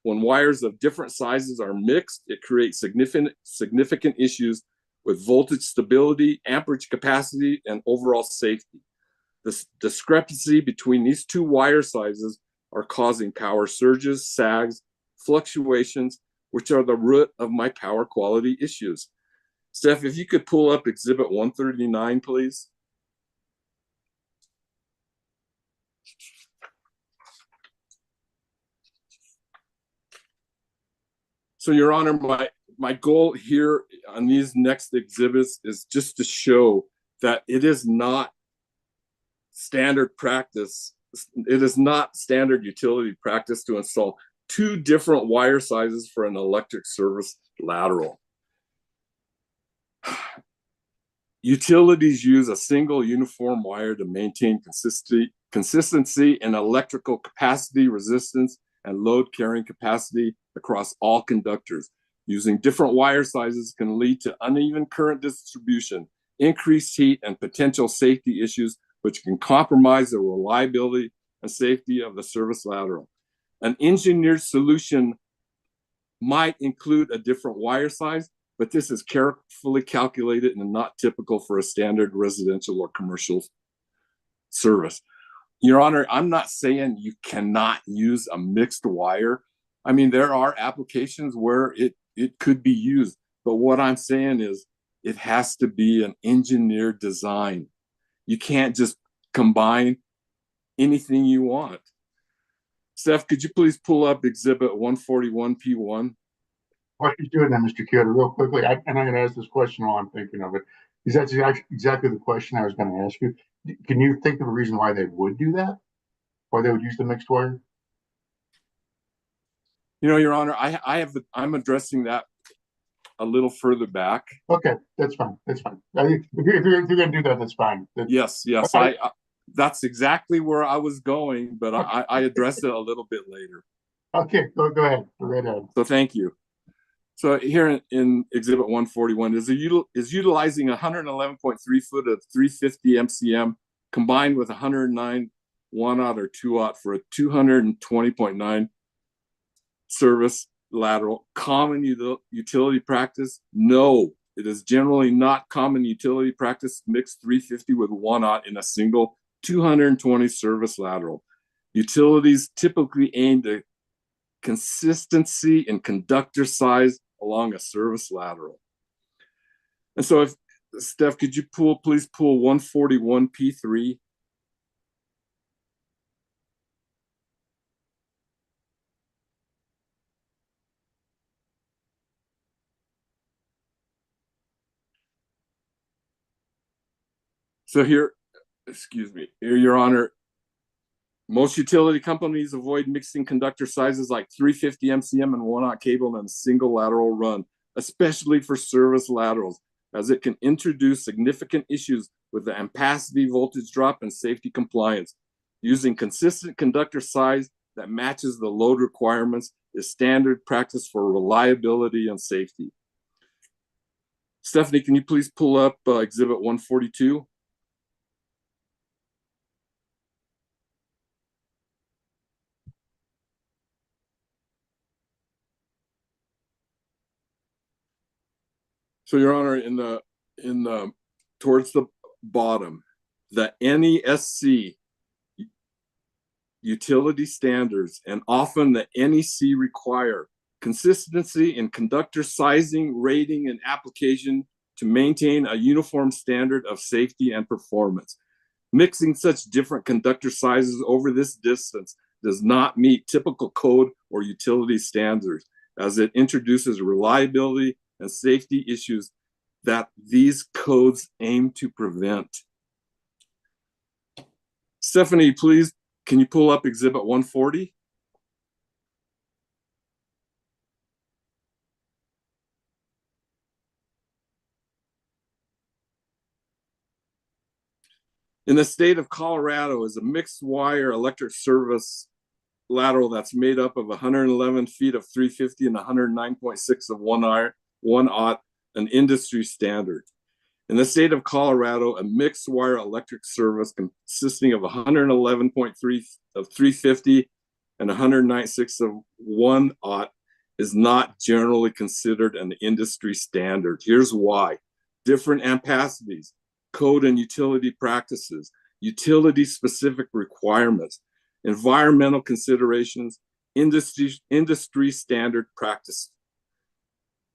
When wires of different sizes are mixed, it creates significant issues with voltage stability, amperage capacity, and overall safety. This discrepancy between these 2 wire sizes are causing power surges, sags, fluctuations, which are the root of my power quality issues. Steph, if you could pull up Exhibit 139, please. So, Your Honor, my goal here on these next exhibits is just to show that it is not standard practice. It is not standard utility practice to install two different wire sizes for an electric service lateral. Utilities use a single uniform wire to maintain consistency in electrical capacity, resistance, and load carrying capacity across all conductors. Using different wire sizes can lead to uneven current distribution, increased heat, and potential safety issues, which can compromise the reliability and safety of the service lateral. An engineered solution might include a different wire size, but this is carefully calculated and not typical for a standard residential or commercial service. Your Honor, I'm not saying you cannot use a mixed wire. I mean, there are applications where it could be used, but what I'm saying is it has to be an engineered design. You can't just combine anything you want. Steph, could you please pull up Exhibit 141P1? While she's doing that, Mr. Kiyota, real quickly, and I'm going to ask this question while I'm thinking of it, because that's exactly the question I was going to ask you. Can you think of a reason why they would do that? Why they would use the mixed wire? You know, Your Honor, I'm addressing that a little further back. Okay, that's fine. That's fine. If you're going to do that, that's fine. Yes. That's exactly where I was going, but I addressed it a little bit later. Okay, go ahead. Go right ahead. So thank you. So here in Exhibit 141 is utilizing 111.3 foot of 350 MCM combined with 109 1/0 or 2/0 for a 220.9 service lateral. Common utility practice? No, it is generally not common utility practice to mix 350 with 1/0 in a single 220 service lateral. Utilities typically aim at consistency in conductor size along a service lateral. And so if Steph, could you please pull 141P3? So here, excuse me, here, Your Honor, most utility companies avoid mixing conductor sizes like 350 MCM and 1/0 cable in a single lateral run, especially for service laterals, as it can introduce significant issues with the ampacity, voltage drop, and safety compliance. Using consistent conductor size that matches the load requirements is standard practice for reliability and safety. Stephanie, can you please pull up Exhibit 142? So, Your Honor, in the towards the bottom, the NESC utility standards and often the NEC require consistency in conductor sizing, rating, and application to maintain a uniform standard of safety and performance. Mixing such different conductor sizes over this distance does not meet typical code or utility standards, as it introduces reliability and safety issues that these codes aim to prevent. Stephanie, please, can you pull up Exhibit 140? In the state of Colorado is a mixed wire electric service lateral that's made up of 111 feet of 350 and 109.6 of 1/0, an industry standard. In the state of Colorado, a mixed wire electric service consisting of 111.3 of 350 and 196 of 1/0 is not generally considered an industry standard. Here's why. Different ampacities, code and utility practices, utility-specific requirements, environmental considerations, industry standard practice.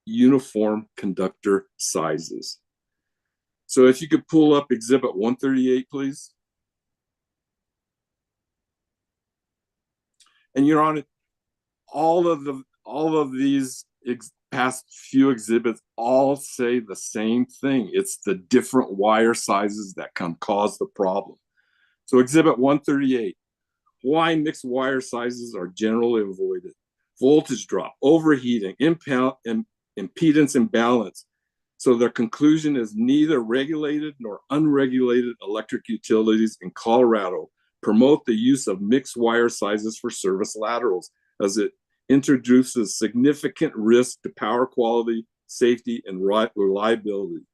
uniform conductor sizes. So if you could pull up Exhibit 138, please. And Your Honor, all of these past few exhibits all say the same thing. It's the different wire sizes that can cause the problem. So Exhibit 138, why mixed wire sizes are generally avoided. Voltage drop, overheating, impedance imbalance. So their conclusion is neither regulated nor unregulated electric utilities in Colorado promote the use of mixed wire sizes for service laterals, as it introduces significant risk to power quality, safety, and reliability.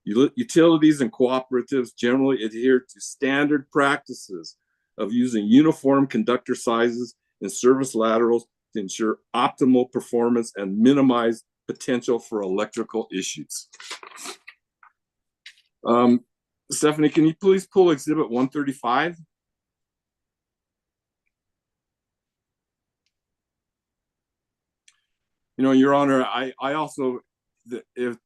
Utilities and cooperatives generally adhere to standard practices of using uniform conductor sizes in service laterals to ensure optimal performance and minimize potential for electrical issues. Stephanie, can you please pull Exhibit 135? You know, Your Honor, I also, if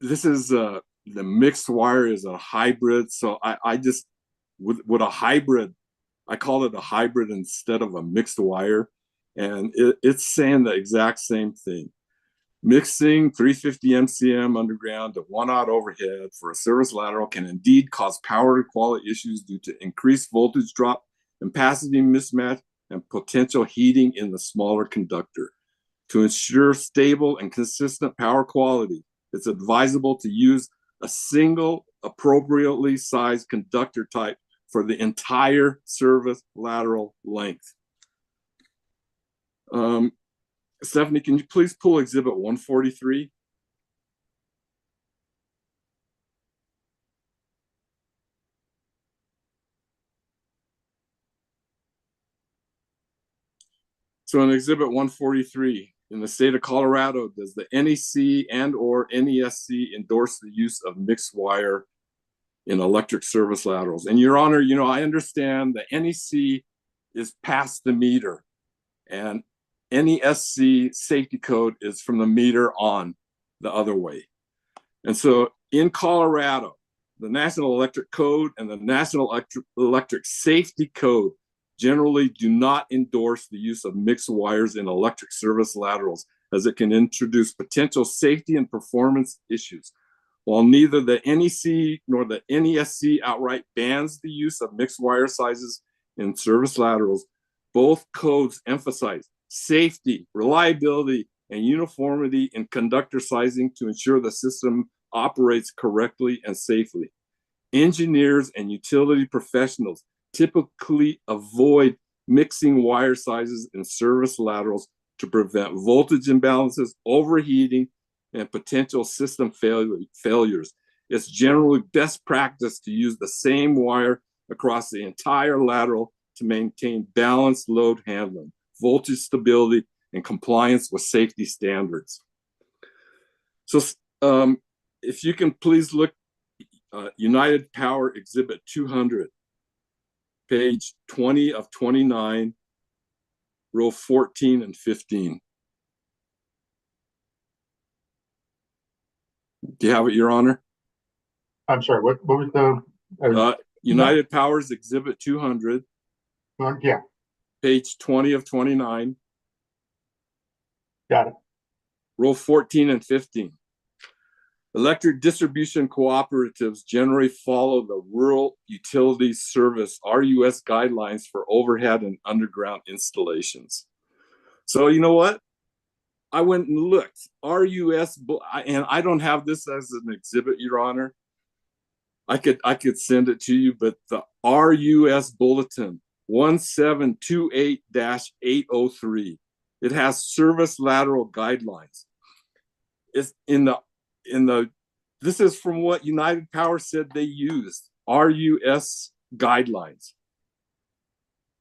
this is the mixed wire is a hybrid, so I just with a hybrid, I call it a hybrid instead of a mixed wire, and it's saying the exact same thing. Mixing 350 MCM underground to 1/0 overhead for a service lateral can indeed cause power quality issues due to increased voltage drop, capacity mismatch, and potential heating in the smaller conductor. To ensure stable and consistent power quality, it's advisable to use a single appropriately sized conductor type for the entire service lateral length. Stephanie, can you please pull Exhibit 143? So in Exhibit 143, in the state of Colorado, does the NEC and or NESC endorse the use of mixed wire in electric service laterals? And Your Honor, you know, I understand the NEC is past the meter, and NESC safety code is from the meter on the other way. And so in Colorado, the National Electric Code and the National Electric Safety Code generally do not endorse the use of mixed wires in electric service laterals, as it can introduce potential safety and performance issues. While neither the NEC nor the NESC outright bans the use of mixed wire sizes in service laterals, both codes emphasize safety, reliability, and uniformity in conductor sizing to ensure the system operates correctly and safely. Engineers and utility professionals typically avoid mixing wire sizes in service laterals to prevent voltage imbalances, overheating, and potential system failures. It's generally best practice to use the same wire across the entire lateral to maintain balanced load handling, voltage stability, and compliance with safety standards. So if you can please look United Power Exhibit 200, page 20 of 29, row 14 and 15. Do you have it, Your Honor? I'm sorry, what was the? United Power's Exhibit 200. Yeah. Page 20 of 29. Got it. Row 14 and 15. Electric distribution cooperatives generally follow the Rural Utilities Service RUS guidelines for overhead and underground installations. So you know what? I went and looked. RUS, and I don't have this as an exhibit, Your Honor. I could send it to you, but the RUS bulletin 1728-803. It has service lateral guidelines. It's this is from what United Power said they used, RUS guidelines.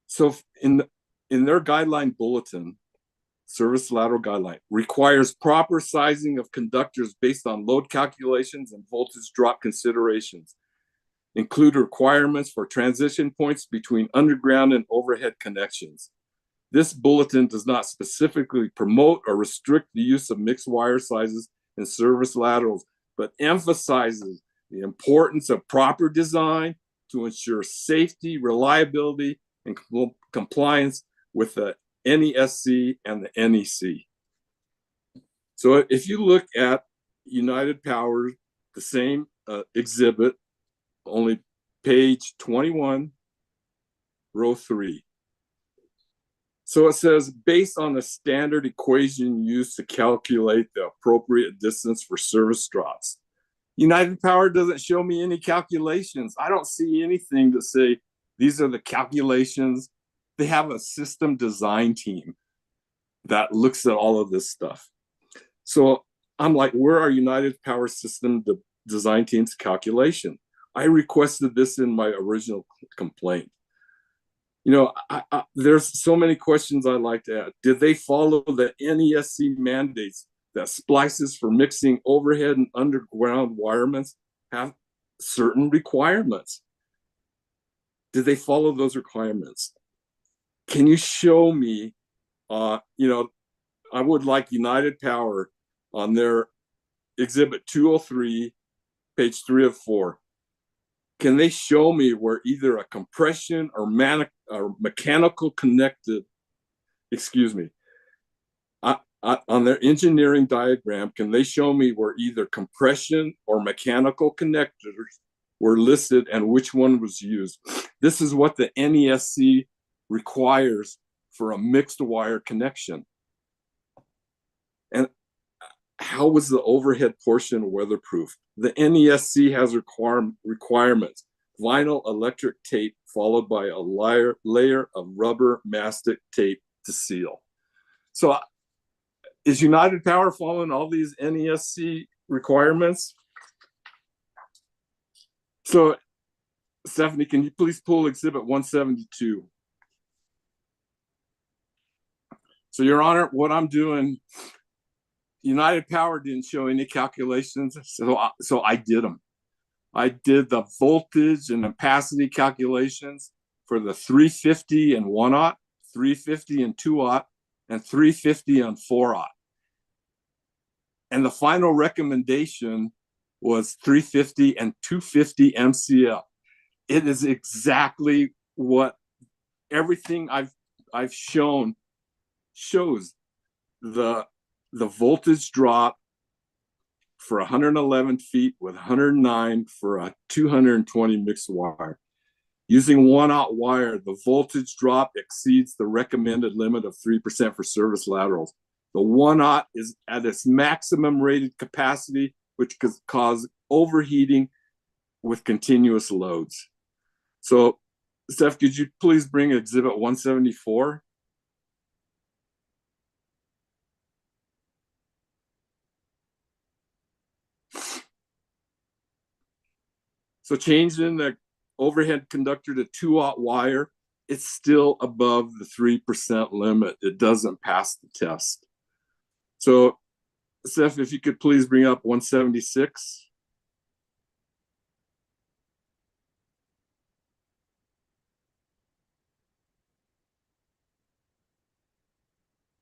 So in their guideline bulletin, service lateral guideline requires proper sizing of conductors based on load calculations and voltage drop considerations. Include requirements for transition points between underground and overhead connections. This bulletin does not specifically promote or restrict the use of mixed wire sizes in service laterals, but emphasizes the importance of proper design to ensure safety, reliability, and compliance with the NESC and the NEC. So if you look at United Power, the same exhibit, only page 21, row 3. So it says, based on the standard equation used to calculate the appropriate distance for service drops. United Power doesn't show me any calculations. I don't see anything to say these are the calculations. They have a system design team that looks at all of this stuff. So I'm like, where are United Power system design team's calculation? I requested this in my original complaint. You know, there's so many questions I'd like to add. Did they follow the NESC mandates that splices for mixing overhead and underground wirements have certain requirements? Did they follow those requirements? Can you show me, you know, I would like United Power on their exhibit 203, page 3 of 4. Can they show me where either a compression or mechanical connected, on their engineering diagram, can they show me where either compression or mechanical connectors were listed and which one was used? This is what the NESC requires for a mixed wire connection. And how was the overhead portion weatherproof? The NESC has requirements: vinyl electric tape followed by a layer of rubber mastic tape to seal. So is United Power following all these NESC requirements? So Stephanie, can you please pull exhibit 172? So Your Honor, what I'm doing, United Power didn't show any calculations, so I did them. I did the voltage and ampacity calculations for the 350 and 1/0, 350 and 2/0, and 350 and 4/0. And the final recommendation was 350 and 250 MCL. It is exactly what everything I've shown shows. The voltage drop for 111 feet with 109 for a 220 mixed wire. Using 1/0 wire, the voltage drop exceeds the recommended limit of 3% for service laterals. The 1/0 is at its maximum rated capacity, which could cause overheating with continuous loads. So, Steph, could you please bring exhibit 174? So changing the overhead conductor to 2/0 wire, it's still above the 3% limit. It doesn't pass the test. So, Steph, if you could please bring up 176.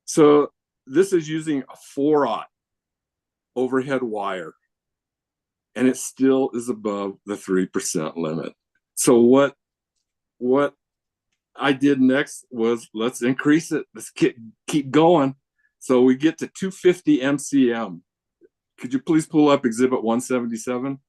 So this is using a 4/0 overhead wire, and it still is above the 3% limit. So what I did next was, let's increase it. Let's keep going. So we get to 250 MCM. Could you please pull up exhibit 177?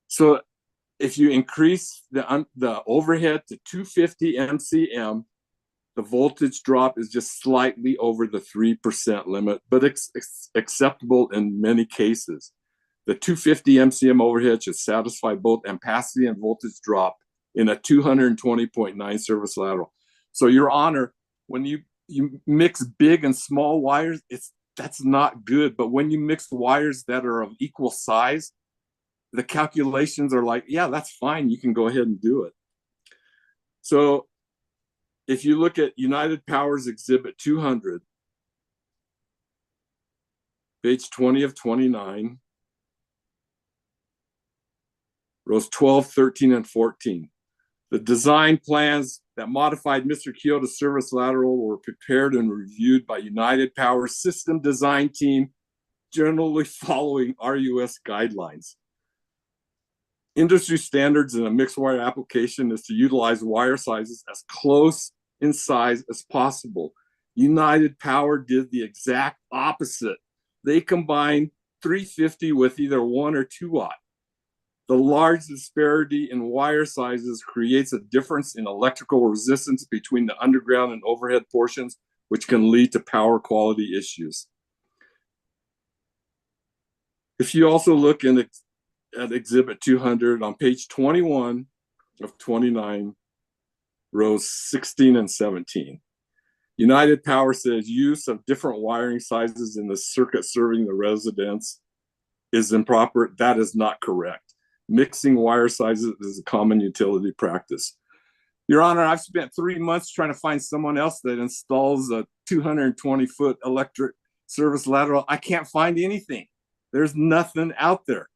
So if you increase the overhead to 250 MCM, the voltage drop is just slightly over the 3% limit, but it's acceptable in many cases. The 250 MCM overhead should satisfy both ampacity and voltage drop in a 220.9 service lateral. So, Your Honor, when you mix big and small wires, that's not good. But when you mix wires that are of equal size, the calculations are like, yeah, that's fine. You can go ahead and do it. So if you look at United Power's exhibit 200, page 20 of 29, rows 12, 13, and 14. The design plans that modified Mr. Kiyota's service lateral were prepared and reviewed by United Power System Design Team, generally following RUS guidelines. Industry standards in a mixed wire application is to utilize wire sizes as close in size as possible. United Power did the exact opposite. They combined 350 with either 1 or 2 watt. The large disparity in wire sizes creates a difference in electrical resistance between the underground and overhead portions, which can lead to power quality issues. If you also look at Exhibit 200 on page 21 of 29, rows 16 and 17. United Power says use of different wiring sizes in the circuit serving the residents is improper. That is not correct. Mixing wire sizes is a common utility practice. Your Honor, I've spent 3 months trying to find someone else that installs a 220-foot electric service lateral. I can't find anything. There's nothing out there.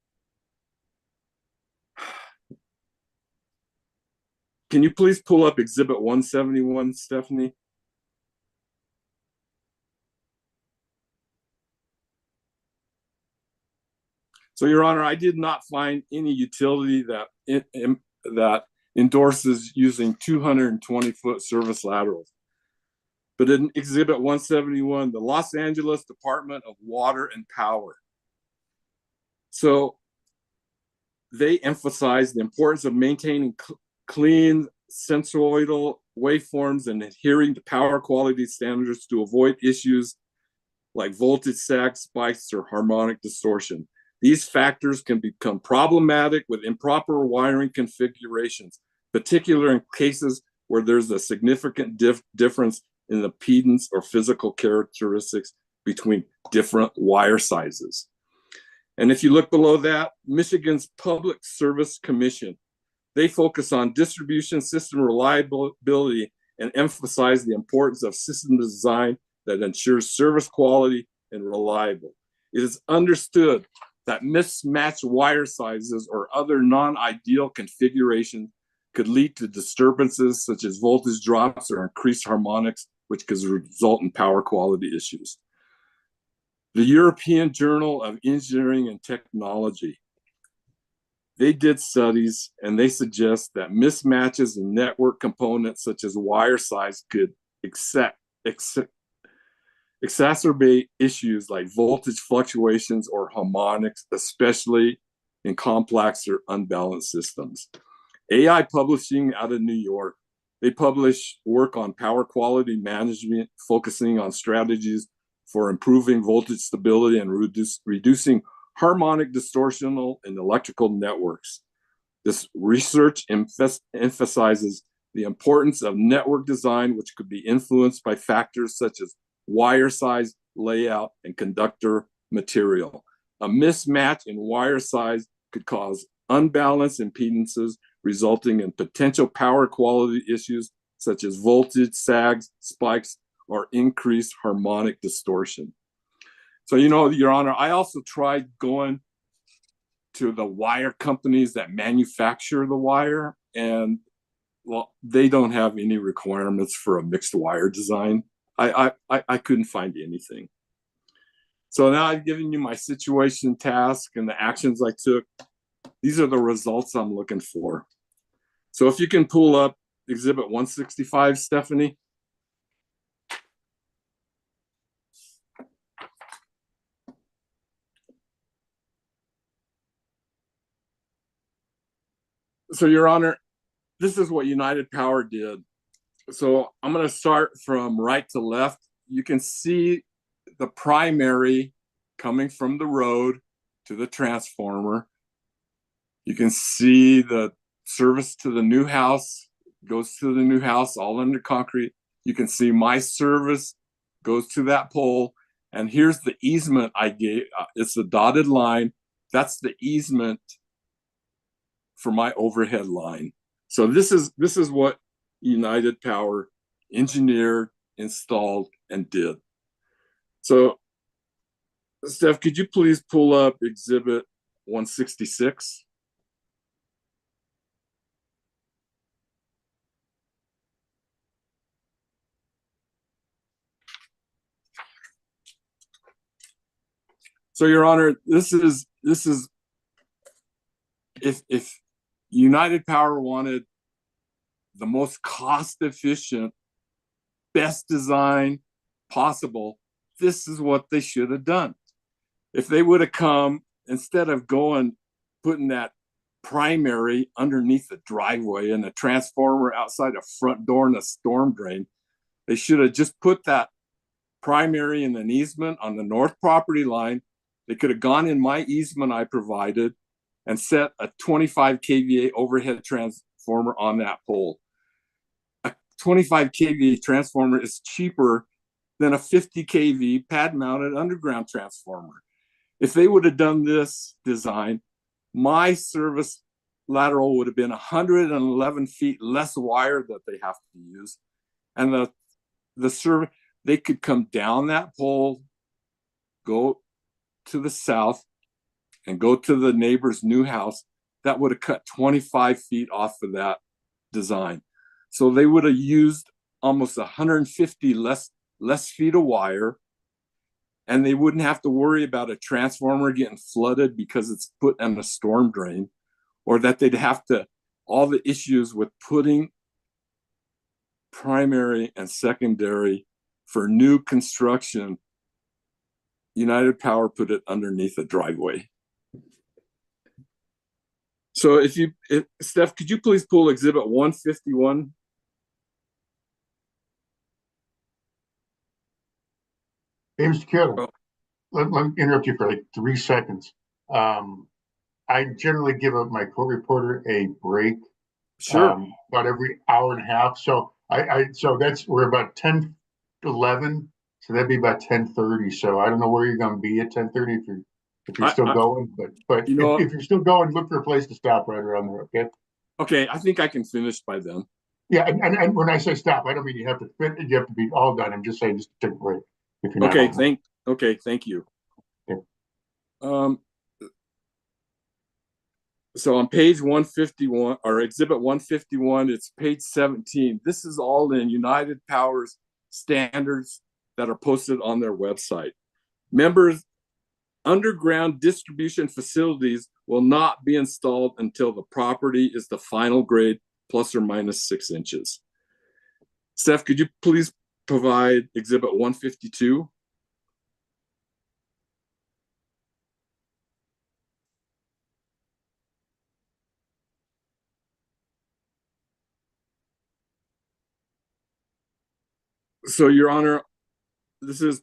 Can you please pull up Exhibit 171, Stephanie? So, Your Honor, I did not find any utility that endorses using 220-foot service laterals. But in Exhibit 171, the Los Angeles Department of Water and Power. So they emphasize the importance of maintaining clean sinusoidal waveforms and adhering to power quality standards to avoid issues like voltage sag, spikes, or harmonic distortion. These factors can become problematic with improper wiring configurations, particularly in cases where there's a significant difference in the impedance or physical characteristics between different wire sizes. And if you look below that, Michigan's Public Service Commission, they focus on distribution system reliability and emphasize the importance of system design that ensures service quality and reliable. It is understood that mismatched wire sizes or other non-ideal configurations could lead to disturbances such as voltage drops or increased harmonics, which could result in power quality issues. The European Journal of Engineering and Technology, they did studies and they suggest that mismatches in network components such as wire size could exacerbate issues like voltage fluctuations or harmonics, especially in complex or unbalanced systems. AI Publishing out of New York, they publish work on power quality management, focusing on strategies for improving voltage stability and reducing harmonic distortion in electrical networks. This research emphasizes the importance of network design, which could be influenced by factors such as wire size, layout, and conductor material. A mismatch in wire size could cause unbalanced impedances, resulting in potential power quality issues such as voltage sags, spikes, or increased harmonic distortion. So, you know, Your Honor, I also tried going to the wire companies that manufacture the wire, and well, they don't have any requirements for a mixed wire design. I couldn't find anything. So now I've given you my situation task and the actions I took. These are the results I'm looking for. So if you can pull up Exhibit 165, Stephanie. So, Your Honor, this is what United Power did. So I'm going to start from right to left. You can see the primary coming from the road to the transformer. You can see the service to the new house, goes to the new house, all under concrete. You can see my service goes to that pole. And here's the easement I gave. It's the dotted line. That's the easement for my overhead line. So this is what United Power engineered, installed, and did. So Steph, could you please pull up Exhibit 166? So, Your Honor, this is if United Power wanted the most cost efficient, best design possible, this is what they should have done. If they would have come, instead of putting that primary underneath the driveway and a transformer outside a front door and a storm drain, they should have just put that primary in an easement on the north property line. They could have gone in my easement I provided and set a 25 kVA overhead transformer on that pole. A 25 kVA transformer is cheaper than a 50 kV pad mounted underground transformer. If they would have done this design, my service lateral would have been 111 feet less wire that they have to use. And they could come down that pole, go to the south, and go to the neighbor's new house. That would have cut 25 feet off of that design. So they would have used almost 150 less feet of wire, and they wouldn't have to worry about a transformer getting flooded because it's put in a storm drain, or that they'd have to, all the issues with putting primary and secondary for new construction. United Power put it underneath a driveway. So Steph, could you please pull Exhibit 151? Hey, Mr. Kiyota, let me interrupt you for like 3 seconds. I generally give my court reporter a break. Sure. About every hour and a half. So we're about 10:11. So that'd be about 10:30. So I don't know where you're going to be at 10:30 if you're still going, but if you're still going, look for a place to stop right around there. Okay. Okay, I think I can finish by then. Yeah, and when I say stop, I don't mean you have to be all done. I'm just saying just take a break if you're not. Okay, thank you. Okay. So on page 151 or Exhibit 151, it's page 17. This is all in United Power's standards that are posted on their website. Members, underground distribution facilities will not be installed until the property is the final grade plus or minus 6 inches. Steph, could you please provide Exhibit 152? So, Your Honor, this is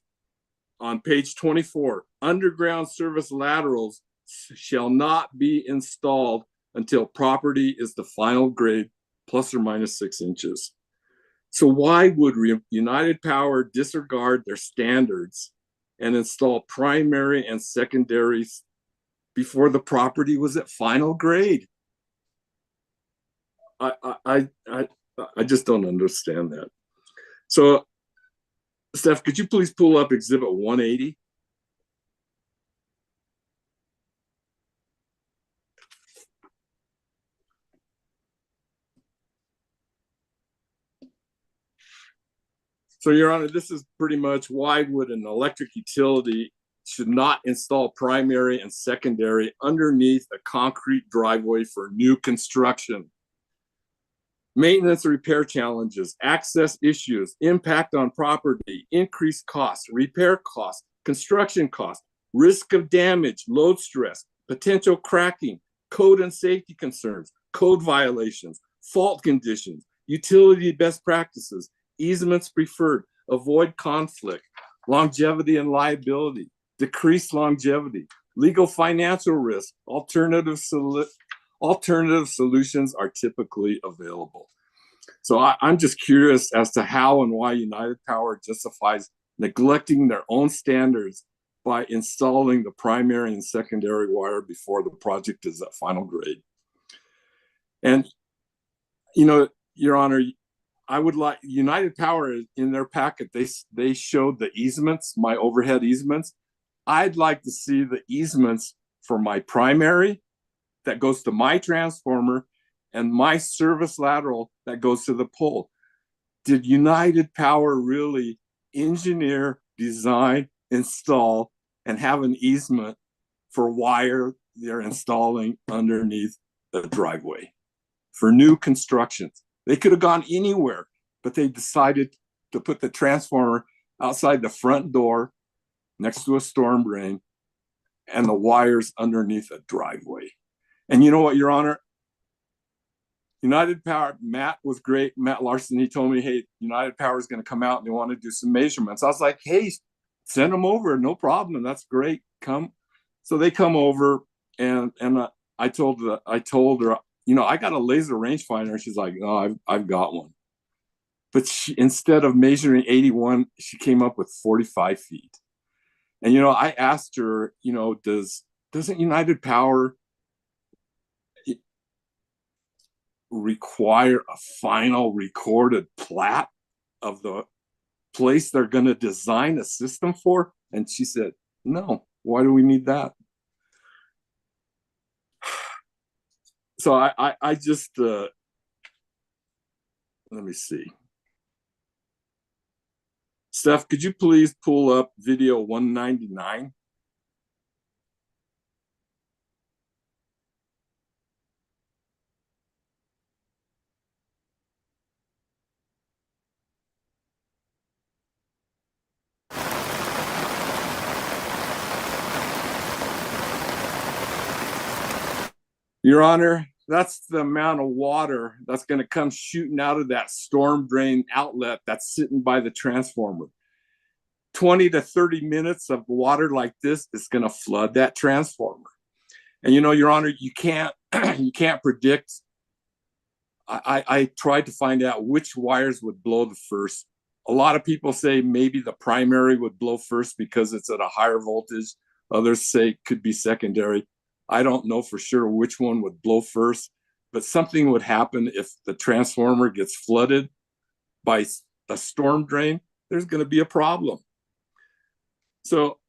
on page 24. Underground service laterals shall not be installed until property is the final grade plus or minus 6 inches. So why would United Power disregard their standards and install primary and secondaries before the property was at final grade? I just don't understand that. So, Steph, could you please pull up Exhibit 180? So, Your Honor, this is pretty much why would an electric utility should not install primary and secondary underneath a concrete driveway for new construction. Maintenance and repair challenges, access issues, impact on property, increased costs, repair costs, construction costs, risk of damage, load stress, potential cracking, code and safety concerns, code violations, fault conditions, utility best practices, easements preferred, avoid conflict, longevity and liability, decreased longevity, legal financial risk, alternative solutions are typically available. So I'm just curious as to how and why United Power justifies neglecting their own standards by installing the primary and secondary wire before the project is at final grade. And, you know, Your Honor, I would like United Power in their packet, they showed the easements, my overhead easements. I'd like to see the easements for my primary that goes to my transformer and my service lateral that goes to the pole. Did United Power really engineer, design, install, and have an easement for wire they're installing underneath the driveway for new constructions? They could have gone anywhere, but they decided to put the transformer outside the front door next to a storm drain and the wires underneath a driveway. And you know what, Your Honor? United Power, Matt was great. Matt Larson, he told me, hey, United Power is going to come out and they want to do some measurements. I was like, hey, send them over. No problem. That's great. Come. So they come over and I told her, you know, I got a laser rangefinder. And she's like, oh, I've got one. But she, instead of measuring 81, she came up with 45 feet. And, you know, I asked her, you know, doesn't United Power require a final recorded plat of the place they're going to design a system for? And she said, no, why do we need that? So I just, let me see. Steph, could you please pull up video 199? Your Honor, that's the amount of water that's going to come shooting out of that storm drain outlet that's sitting by the transformer. 20 to 30 minutes of water like this is going to flood that transformer. And you know, Your Honor, you can't predict. I tried to find out which wires would blow the first. A lot of people say maybe the primary would blow first because it's at a higher voltage. Others say it could be secondary. I don't know for sure which one would blow first, but something would happen if the transformer gets flooded by a storm drain. There's going to be a problem. So,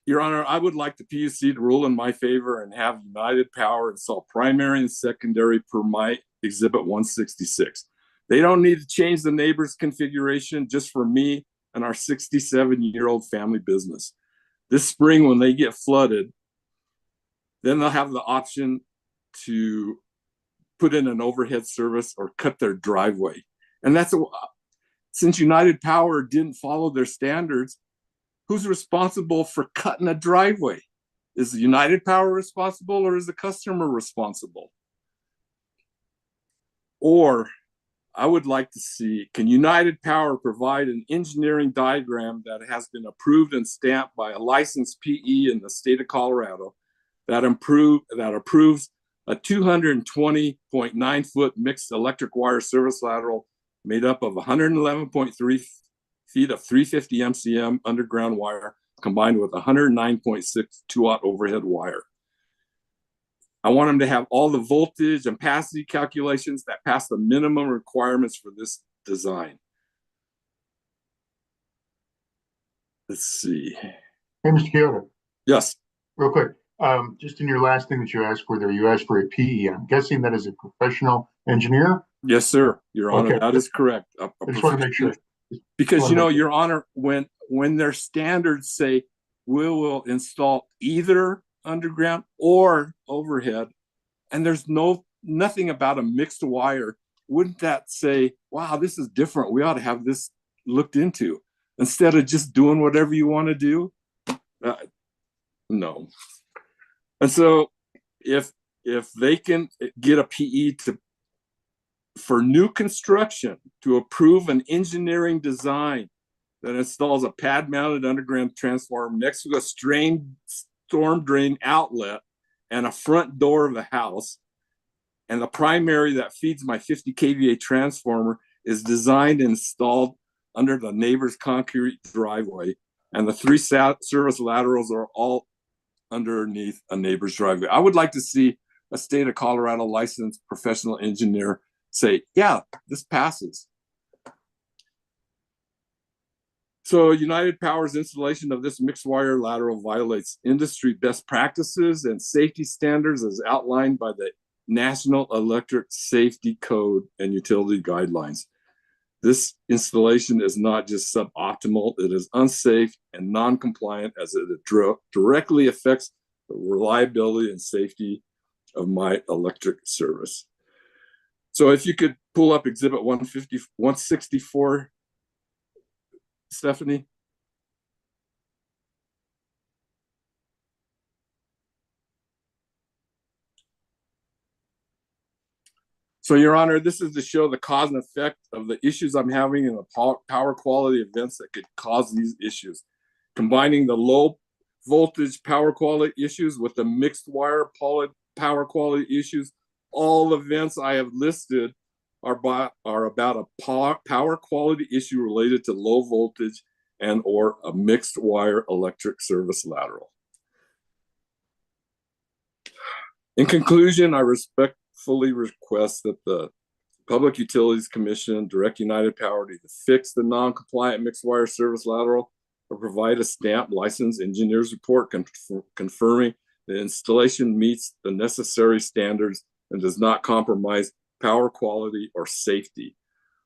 Your Honor, I would like the PUC to rule in my favor and have United Power install primary and secondary per my Exhibit 166. They don't need to change the neighbor's configuration just for me and our 67-year-old family business. This spring, when they get flooded, then they'll have the option to put in an overhead service or cut their driveway. And since United Power didn't follow their standards, who's responsible for cutting a driveway? Is United Power responsible or is the customer responsible? Or I would like to see, can United Power provide an engineering diagram that has been approved and stamped by a licensed PE in the state of Colorado that approves a 220.9 foot mixed electric wire service lateral made up of 111.3 feet of 350 MCM underground wire combined with 109.6 2-aught overhead wire. I want them to have all the voltage and capacity calculations that pass the minimum requirements for this design. Let's see. Hey, Mr. Kiyota. Yes. Real quick, just in your last thing that you asked for there, you asked for a PE. I'm guessing that is a professional engineer? Yes, sir. Your Honor, okay. That is correct. I just want to make sure. Because, you know, Your Honor, when their standards say we will install either underground or overhead, and there's nothing about a mixed wire, wouldn't that say, wow, this is different, we ought to have this looked into, instead of just doing whatever you want to do? No. And so if they can get a PE for new construction to approve an engineering design that installs a pad mounted underground transformer next to a storm drain outlet and a front door of the house, and the primary that feeds my 50 kVA transformer is designed and installed under the neighbor's concrete driveway, and the 3 service laterals are all underneath a neighbor's driveway. I would like to see a state of Colorado licensed professional engineer say, yeah, this passes. So United Power's installation of this mixed wire lateral violates industry best practices and safety standards as outlined by the National Electric Safety Code and utility guidelines. This installation is not just suboptimal, it is unsafe and non-compliant as it directly affects the reliability and safety of my electric service. So if you could pull up exhibit 164, Stephanie. So, Your Honor, this is to show the cause and effect of the issues I'm having in the power quality events that could cause these issues. Combining the low voltage power quality issues with the mixed wire power quality issues, all events I have listed are about a power quality issue related to low voltage and or a mixed wire electric service lateral. In conclusion, I respectfully request that the Public Utilities Commission direct United Power to fix the non-compliant mixed wire service lateral or provide a stamped licensed engineer's report confirming the installation meets the necessary standards and does not compromise power quality or safety.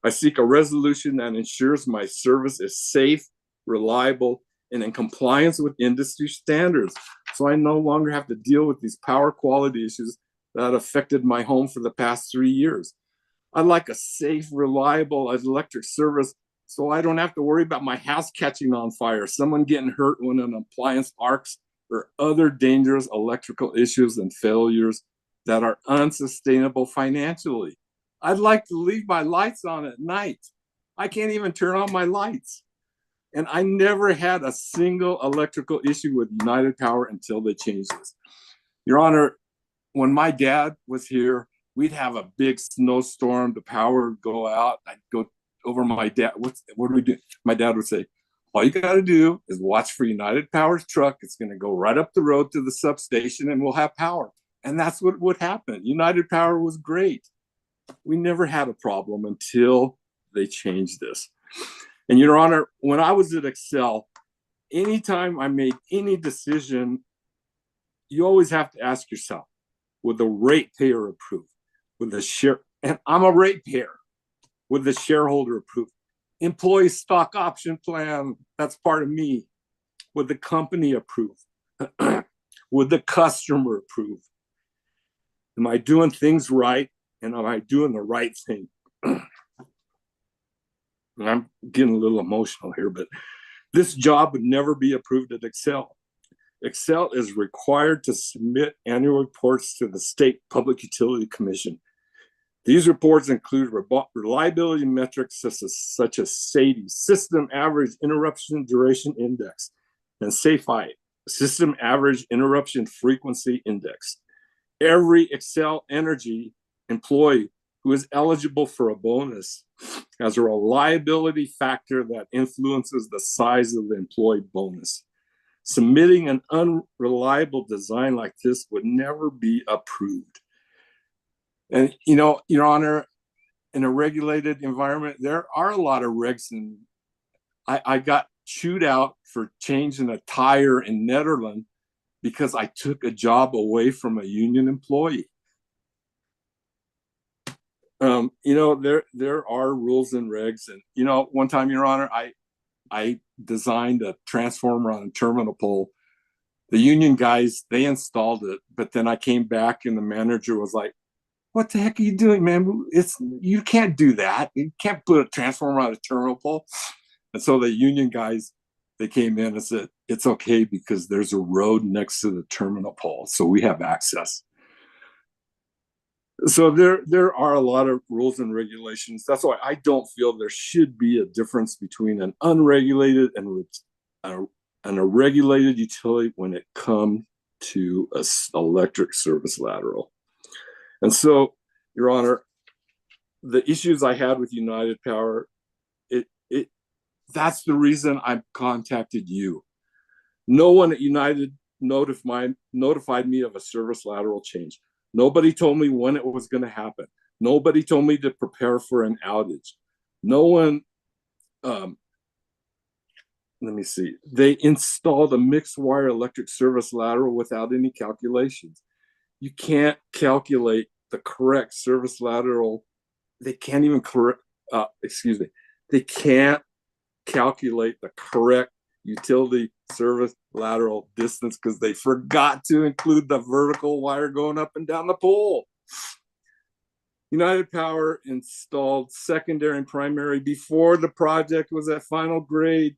I seek a resolution that ensures my service is safe, reliable, and in compliance with industry standards, so I no longer have to deal with these power quality issues that affected my home for the past 3 years. I'd like a safe, reliable electric service so I don't have to worry about my house catching on fire, someone getting hurt when an appliance arcs, or other dangerous electrical issues and failures that are unsustainable financially. I'd like to leave my lights on at night. I can't even turn on my lights. And I never had a single electrical issue with United Power until they changed this. Your Honor, when my dad was here, we'd have a big snowstorm, the power would go out. I'd go over my dad. What do we do? My dad would say, all you got to do is watch for United Power's truck. It's going to go right up the road to the substation and we'll have power. And that's what would happen. United Power was great. We never had a problem until they changed this. And Your Honor, when I was at Excel, anytime I made any decision, you always have to ask yourself, would the ratepayer approve? Would the share, and I'm a ratepayer, would the shareholder approve? Employee stock option plan, that's part of me. Would the company approve? Would the customer approve? Am I doing things right? And am I doing the right thing? I'm getting a little emotional here, but this job would never be approved at Excel. Excel is required to submit annual reports to the State Public Utility Commission. These reports include reliability metrics such as SAIDI, System Average Interruption Duration Index, and SAFI, System Average Interruption Frequency Index. Every Excel Energy employee who is eligible for a bonus has a reliability factor that influences the size of the employee bonus. Submitting an unreliable design like this would never be approved. And, you know, Your Honor, in a regulated environment, there are a lot of regs. And I got chewed out for changing a tire in Netherlands because I took a job away from a union employee. You know, there are rules and regs. And, you know, one time, Your Honor, I designed a transformer on a terminal pole. The union guys, they installed it, but then I came back and the manager was like, what the heck are you doing, man? You can't do that. You can't put a transformer on a terminal pole. And so the union guys, they came in and said, it's okay because there's a road next to the terminal pole, so we have access. So there are a lot of rules and regulations. That's why I don't feel there should be a difference between an unregulated and a regulated utility when it comes to an electric service lateral. And so, Your Honor, the issues I had with United Power, that's the reason I contacted you. No one at United notified me of a service lateral change. Nobody told me when it was going to happen. Nobody told me to prepare for an outage. No one let me see. They installed a mixed wire electric service lateral without any calculations. You can't calculate the correct service lateral. They can't even they can't calculate the correct utility service lateral distance because they forgot to include the vertical wire going up and down the pole. United Power installed secondary and primary before the project was at final grade.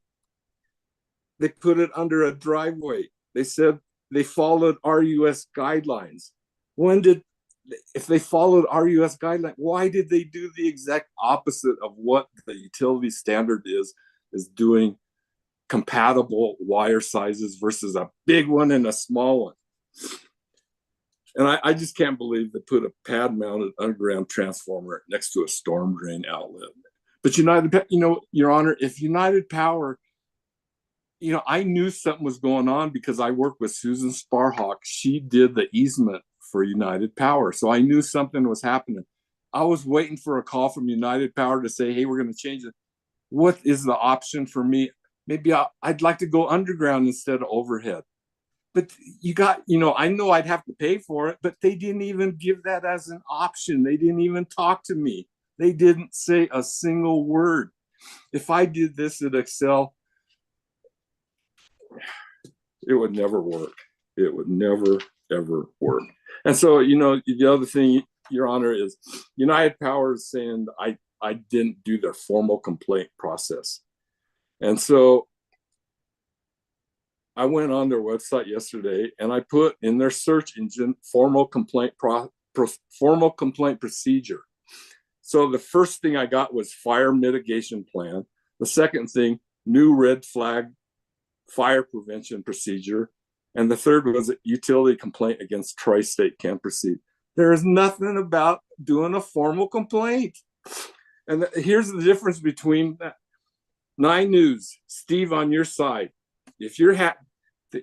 They put it under a driveway. They said they followed RUS guidelines. If they followed RUS guidelines, why did they do the exact opposite of what the utility standard is doing compatible wire sizes versus a big one and a small one? And I just can't believe they put a pad-mounted underground transformer next to a storm drain outlet. But Your Honor, if United Power, I knew something was going on because I worked with Susan Sparhawk. She did the easement for United Power. So I knew something was happening. I was waiting for a call from United Power to say, hey, we're going to change it. What is the option for me? Maybe I'd like to go underground instead of overhead. But I know I'd have to pay for it, but they didn't even give that as an option. They didn't even talk to me. They didn't say a single word. If I did this at Excel, it would never work. It would never, ever work. And so, the other thing, Your Honor, is United Power is saying I didn't do their formal complaint process. And so I went on their website yesterday and I put in their search engine formal complaint procedure. So the first thing I got was fire mitigation plan. The second thing, new red flag fire prevention procedure. And the third was a utility complaint against Tri-State can proceed. There is nothing about doing a formal complaint. And here's the difference between 9 News, Steve on your side. If you're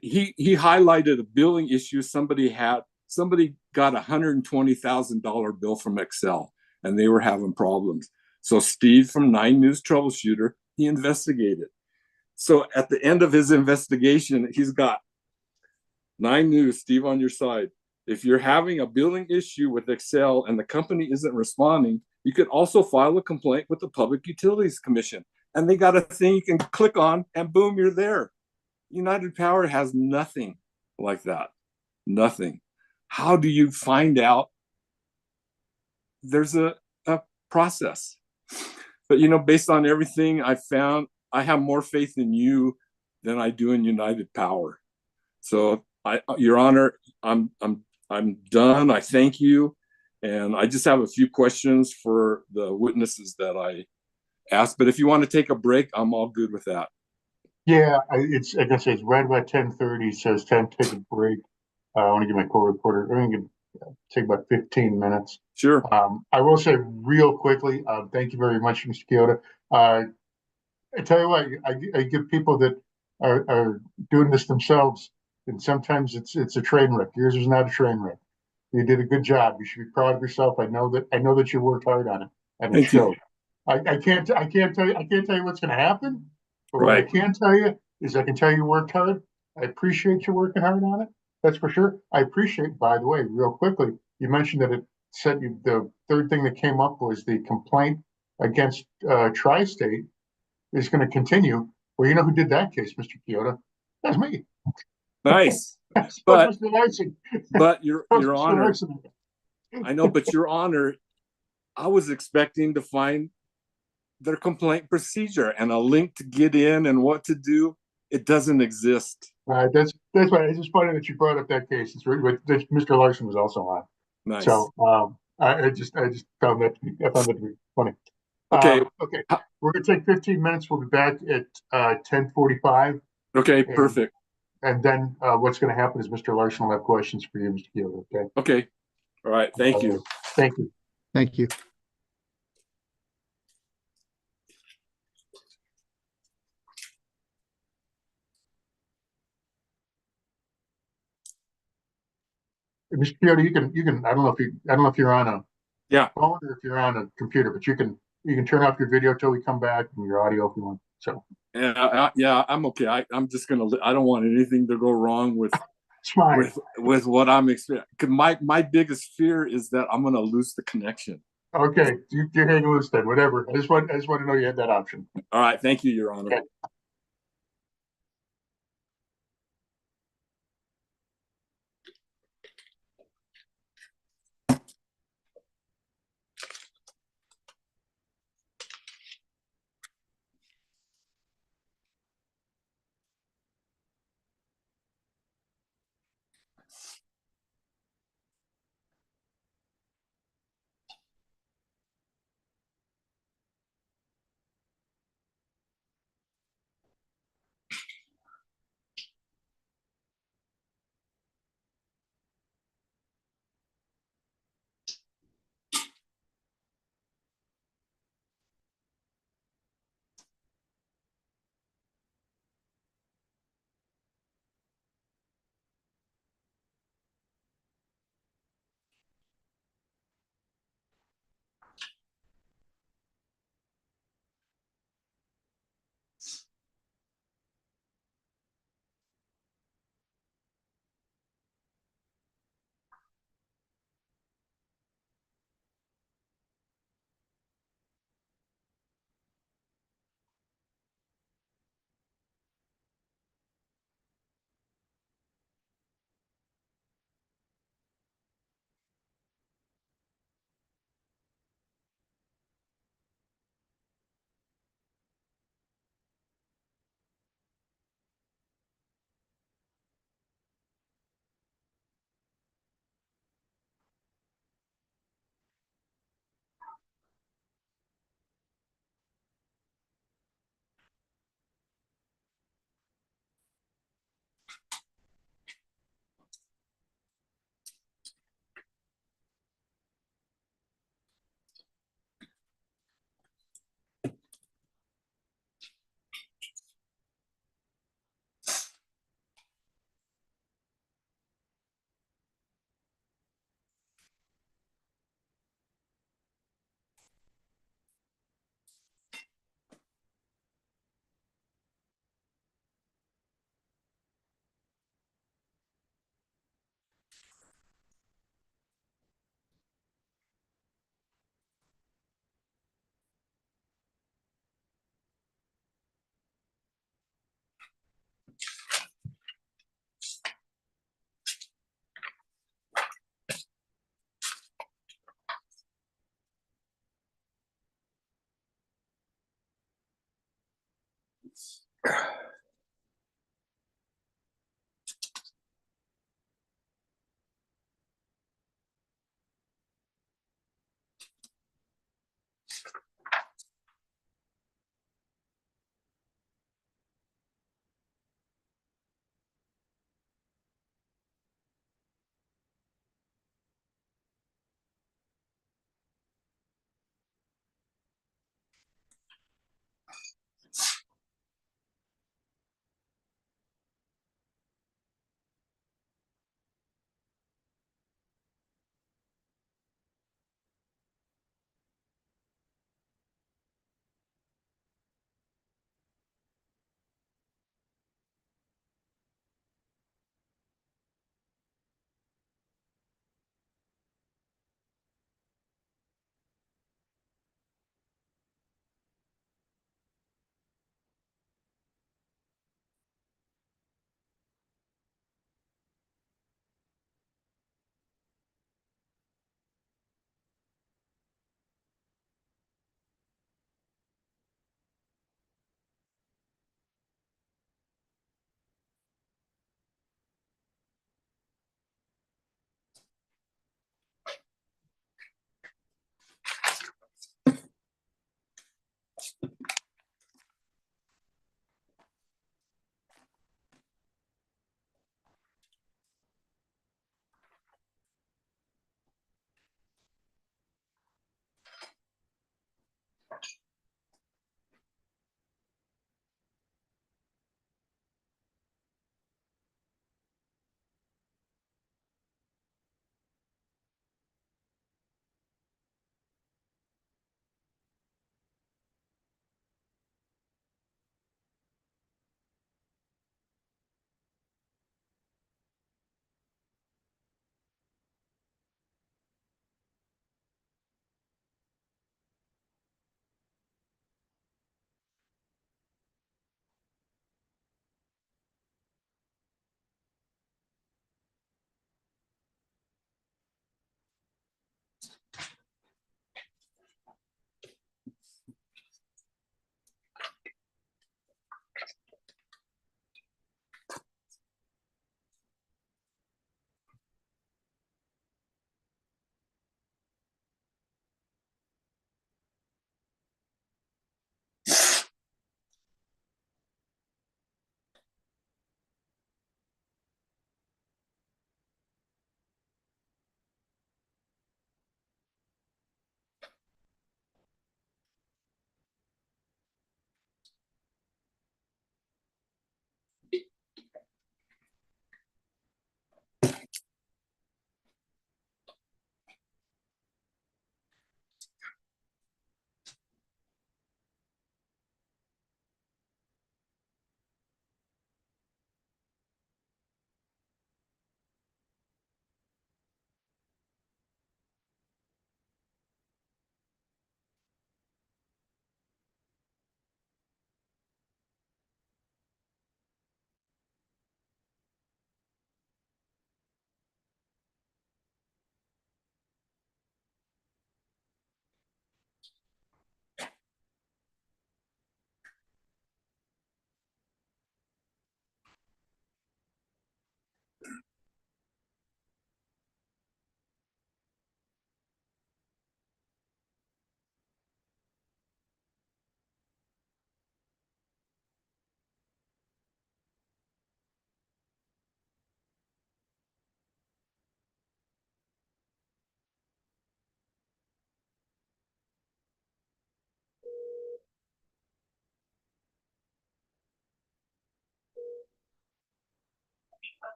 he highlighted a billing issue somebody got a $120,000 bill from Excel and they were having problems. So Steve from 9 News troubleshooter, he investigated. So at the end of his investigation, he's got 9 News, Steve on your side. If you're having a billing issue with Excel and the company isn't responding, you could also file a complaint with the Public Utilities Commission. And they got a thing you can click on and boom, you're there. United Power has nothing like that. Nothing. How do you find out there's a process? But, based on everything I found, I have more faith in you than I do in United Power. So, Your Honor, I'm done. I thank you. And I just have a few questions for the witnesses that I asked. But if you want to take a break, I'm all good with that. Yeah, it's like I say, it's right about 10:30. Says 10, take a break. I want to give my co-reporter. I think it'll take about 15 minutes. Sure. I will say real quickly, thank you very much, Mr. Kiyota. I tell you what, I give people that are doing this themselves, and sometimes it's a train wreck. Yours is not a train wreck. You did a good job. You should be proud of yourself. I know that you worked hard on it, and it showed. I can't tell you what's going to happen. But what I can tell you is I can tell you worked hard. I appreciate you working hard on it. That's for sure. I appreciate, by the way, real quickly, you mentioned that it said the third thing that came up was the complaint against Tri-State is going to continue. Well, you know who did that case, Mr. Kiyota? That's me. Nice. but Mr. Larson. But Your Honor, I know, but Your Honor, I was expecting to find their complaint procedure and a link to get in and what to do. It doesn't exist. That's why it's just funny that you brought up that case. It's really, that Mr. Larson was also on. Nice. So I just found that to be funny. Okay. Okay. We're gonna take 15 minutes. We'll be back at 10:45. Okay. Perfect. And then what's going to happen is Mr. Larson will have questions for you, Mr. Kiyota. Okay. Okay. All right. Thank you. Thank you. Thank you. Mr. Kiyota, you can. I don't know if you're on a phone or if you're on a computer, but you can turn off your video till we come back and your audio if you want. So Yeah, I'm okay. I'm just gonna. I don't want anything to go wrong it's fine. with what I'm experiencing. My biggest fear is that I'm gonna lose the connection. Okay, you hang loose then, whatever. I just want to know you had that option. All right, thank you, Your Honor. Okay.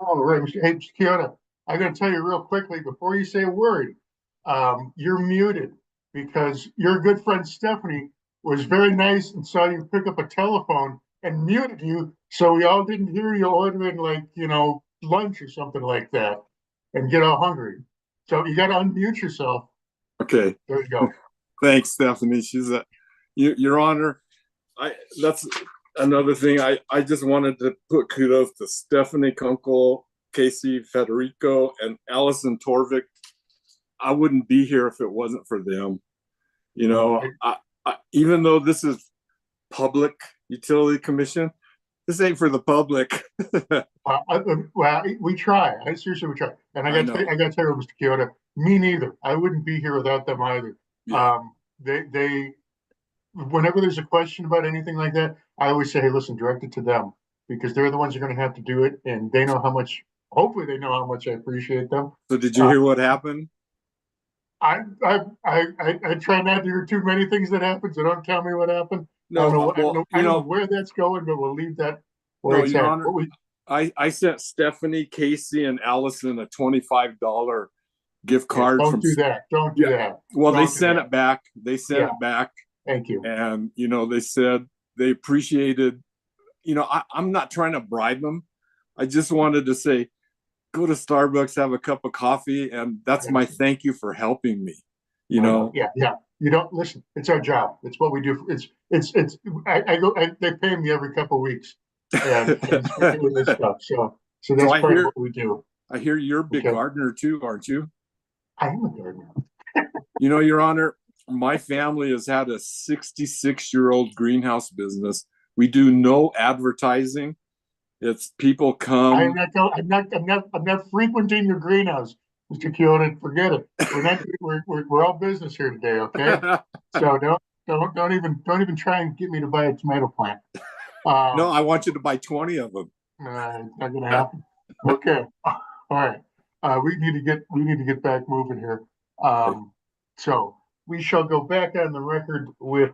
Oh, right. Hey, Mr. Kiyota, I gotta tell you real quickly before you say a word, you're muted because your good friend Stephanie was very nice and saw you pick up a telephone and muted you, so we all didn't hear you ordering like, lunch or something like that and get all hungry. So you gotta unmute yourself. Okay. There you go. Thanks, Stephanie. Your Honor. That's another thing. I just wanted to put kudos to Stephanie Kunkel, Casey Federico, and Allison Torvik. I wouldn't be here if it wasn't for them. Even though this is public utility commission, this ain't for the public. Well, we try. Seriously, we try. And I got to tell you, Mr. Kiyota, me neither. I wouldn't be here without them either. Yeah. They whenever there's a question about anything like that, I always say, hey, listen, direct it to them because they're the ones who are going to have to do it, and they know how much. Hopefully, they know how much I appreciate them. So, did you hear what happened? I try not to hear too many things that happen, so don't tell me what happened. No, I don't know where that's going, but we'll leave that where it's Your at. Honor, I sent Stephanie, Casey, and Allison a $25 gift card. Don't do that. Don't do that. Well, they sent it back. They sent it back. Thank you. And they said they appreciated. I'm not trying to bribe them. I just wanted to say, go to Starbucks, have a cup of coffee, and that's my thank you for helping me. Yeah. You don't listen. It's our job. It's what we do. They pay me every couple of weeks, and we're doing this stuff. So that's part of what we do. I hear you're a big gardener too, aren't you? I am a gardener. Your Honor, my family has had a 66-year-old greenhouse business. We do no advertising. It's people come. I'm not frequenting your greenhouse, Mr. Kiyota. Forget it. We're all business here today, okay? So don't even try and get me to buy a tomato plant. No, I want you to buy 20 of them. It's not going to happen. Okay. All right. We need to get back moving here. So we shall go back on the record with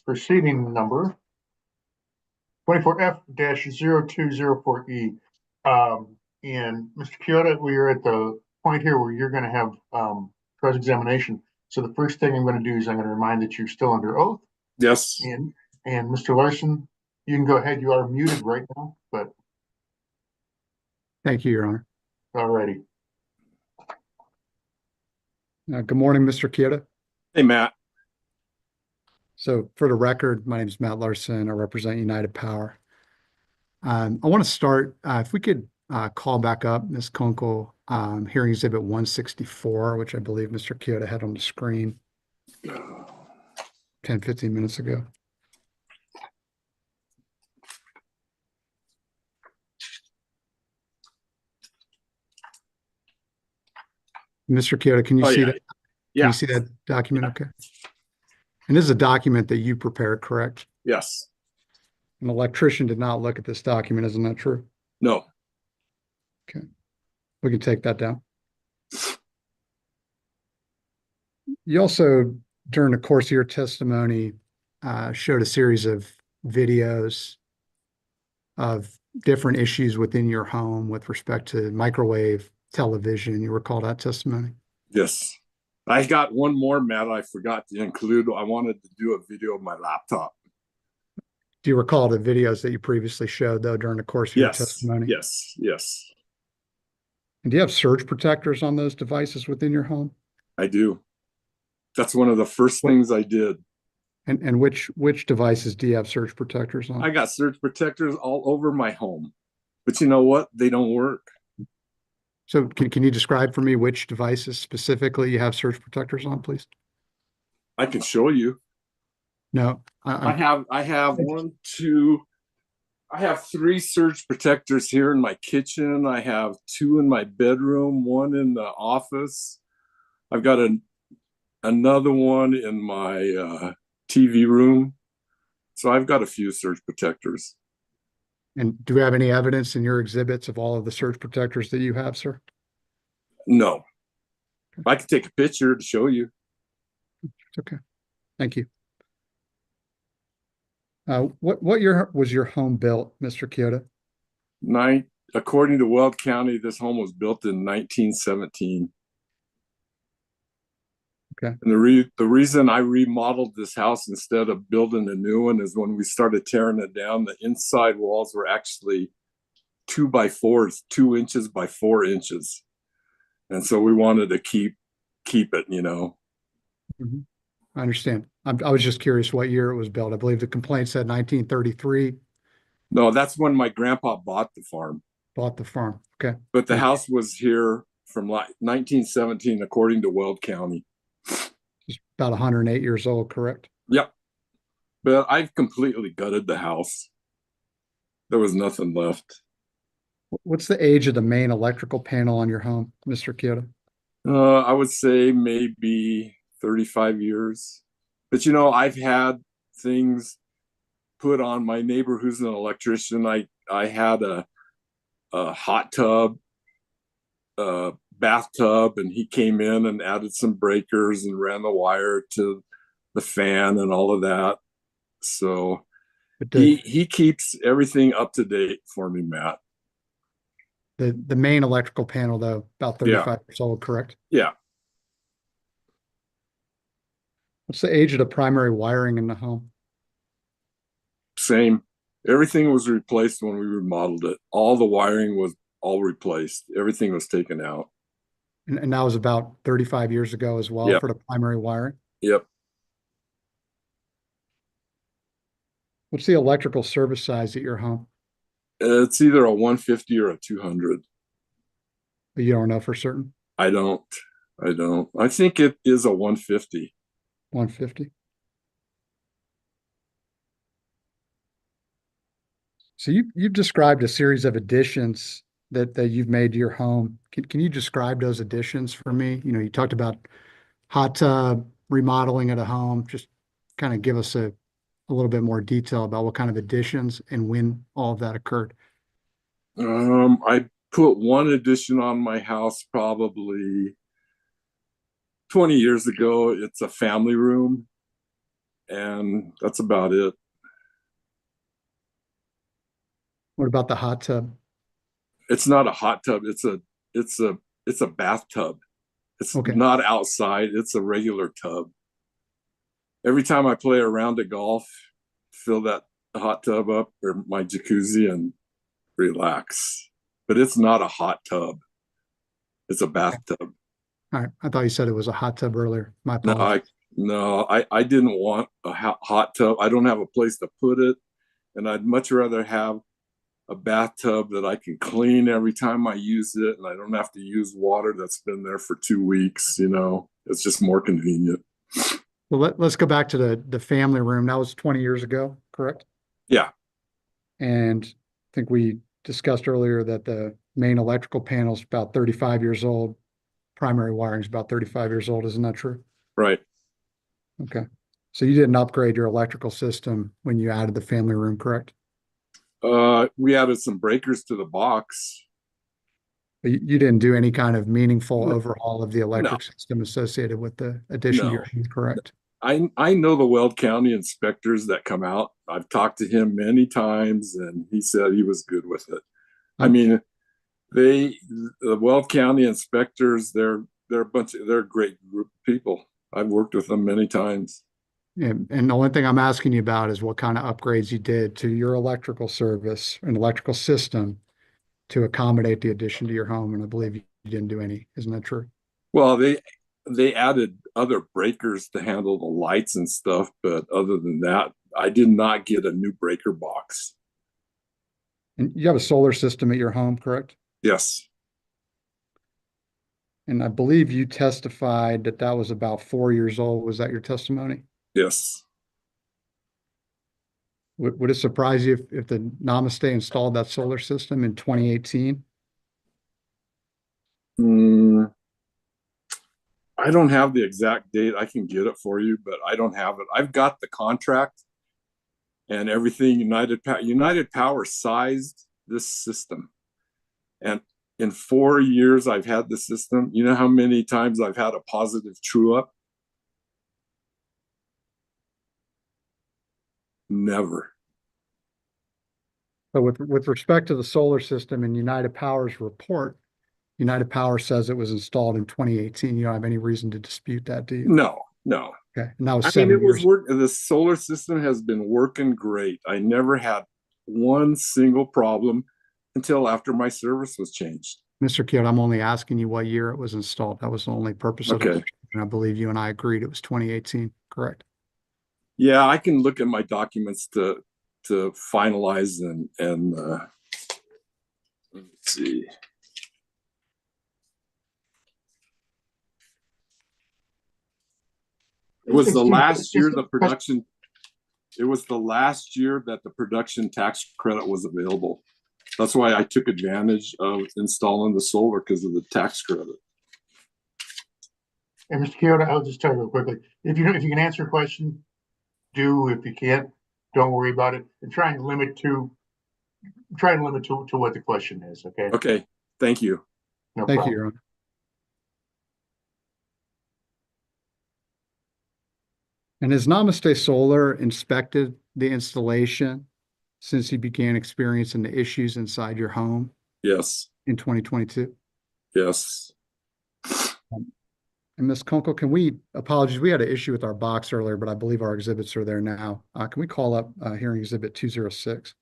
proceeding number 24F-0204E. And Mr. Kiyota, we are at the point here where you're going to have cross-examination. So the first thing I'm going to do is I'm going to remind that you're still under oath. Yes. And Mr. Larson, you can go ahead. You are muted right now, but. Thank you, Your Honor. All righty. Good morning, Mr. Kiyota. Hey, Matt. So for the record, my name is Matt Larson. I represent United Power. I want to start, if we could call back up Ms. Kunkel, hearing exhibit 164, which I believe Mr. Kiyota had on the screen 10, 15 minutes ago. Mr. Kiyota, can you see that? Yeah. Can you see that document? Okay. And this is a document that you prepared, correct? Yes. An electrician did not look at this document, isn't that true? No. Okay. We can take that down. You also, during the course of your testimony, showed a series of videos of different issues within your home with respect to microwave, television. You recall that testimony? Yes. I got one more, Matt, I forgot to include. I wanted to do a video of my laptop. Do you recall the videos that you previously showed, though, during the course of your testimony? Yes. And do you have surge protectors on those devices within your home? I do. That's one of the first things I did. And which devices do you have surge protectors on? I got surge protectors all over my home. But you know what? They don't work. So can you describe for me which devices specifically you have surge protectors on, please? I can show you. No. I have three surge protectors here in my kitchen. I have two in my bedroom, one in the office. I've got another one in my TV room. So I've got a few surge protectors. And do we have any evidence in your exhibits of all of the surge protectors that you have, sir? No. I can take a picture to show you. Okay. Thank you. What year was your home built, Mr. Kiyota? According to Weld County, this home was built in 1917. Okay. And the reason I remodeled this house instead of building a new one is when we started tearing it down, the inside walls were actually 2x4s, 2 inches by 4 inches. And so we wanted to keep it, you know. Mhm. I understand. I was just curious what year it was built. I believe the complaint said 1933, No, that's when my grandpa bought the farm. bought the farm. Okay. But the house was here from like 1917, according to Weld County. It's about 108 years old, correct? Yep. But I've completely gutted the house. There was nothing left. What's the age of the main electrical panel on your home, Mr. Kiyota? I would say maybe 35 years. But you know, I've had things put on. My neighbor who's an electrician, I had a hot tub, a bathtub, and he came in and added some breakers and ran the wire to the fan and all of that. So he keeps everything up to date for me, Matt. The main electrical panel, though, about 35 years old, correct? Yeah. What's the age of the primary wiring in the home? Same. Everything was replaced when we remodeled it. All the wiring was all replaced. Everything was taken out. And that was about 35 years ago as well for the primary wiring? Yep. What's the electrical service size at your home? It's either a 150 or a 200. But you don't know for certain? I don't. I think it is a 150. 150. So you've described a series of additions that you've made to your home. Can you describe those additions for me? You know, you talked about hot tub, remodeling at a home. Just kind of give us a little bit more detail about what kind of additions and when all of that occurred. I put one addition on my house probably 20 years ago. It's a family room, and that's about it. What about the hot tub? It's not a hot tub. It's a bathtub. It's not outside. It's a regular tub. Every time I play a round of golf, fill that hot tub up or my jacuzzi and relax. But it's not a hot tub. It's a bathtub. All right. I thought you said it was a hot tub earlier. My apologies. I didn't want a hot tub. I don't have a place to put it. And I'd much rather have a bathtub that I can clean every time I use it, and I don't have to use water that's been there for 2 weeks. You know, it's just more convenient. Well, let's go back to the family room. That was 20 years ago, correct? Yeah. And I think we discussed earlier that the main electrical panel is about 35 years old. Primary wiring is about 35 years old. Isn't that true? Right. Okay. So you didn't upgrade your electrical system when you added the family room, correct? We added some breakers to the box. But you didn't do any kind of meaningful overhaul of the electric system associated with the addition to your home, correct? I know the Weld County inspectors that come out. I've talked to him many times, and he said he was good with it. I mean, the Weld County inspectors, they're a great group of people. I've worked with them many times. Yeah, and the only thing I'm asking you about is what kind of upgrades you did to your electrical service and electrical system to accommodate the addition to your home. And I believe you didn't do any. Isn't that true? Well, they added other breakers to handle the lights and stuff, but other than that, I did not get a new breaker box. And you have a solar system at your home, correct? Yes. And I believe you testified that that was about 4 years old. Was that your testimony? Yes. Would it surprise you if the Namaste installed that solar system in 2018? I don't have the exact date. I can get it for you, but I don't have it. I've got the contract and everything. United Power sized this system. And in 4 years I've had the system, you know how many times I've had a positive true up? Never. So with respect to the solar system in United Power's report, United Power says it was installed in 2018. You don't have any reason to dispute that, do you? No. Okay, and that was I mean, 7 it was years. working. The solar system has been working great. I never had one single problem until after my service was changed. Mr. Kiyota, I'm only asking you what year it was installed. That was the only purpose of the Okay. question. And I believe you and I agreed it was 2018, correct? Yeah, I can look at my documents to finalize and let's see. It was the last year the production. It was the last year that the production tax credit was available. That's why I took advantage of installing the solar, because of the tax credit. And Mr. Kiyota, I'll just tell you real quickly, if you can answer a question, do. If you can't, don't worry about it, and try and limit to what the question is, okay? Okay, thank you. No Thank problem. you, Your Honor. And has Namaste Solar inspected the installation since you began experiencing the issues inside your home Yes, in 2022? yes. And Ms. Kunkel, apologies, we had an issue with our box earlier, but I believe our exhibits are there now. Can we call up hearing exhibit 206?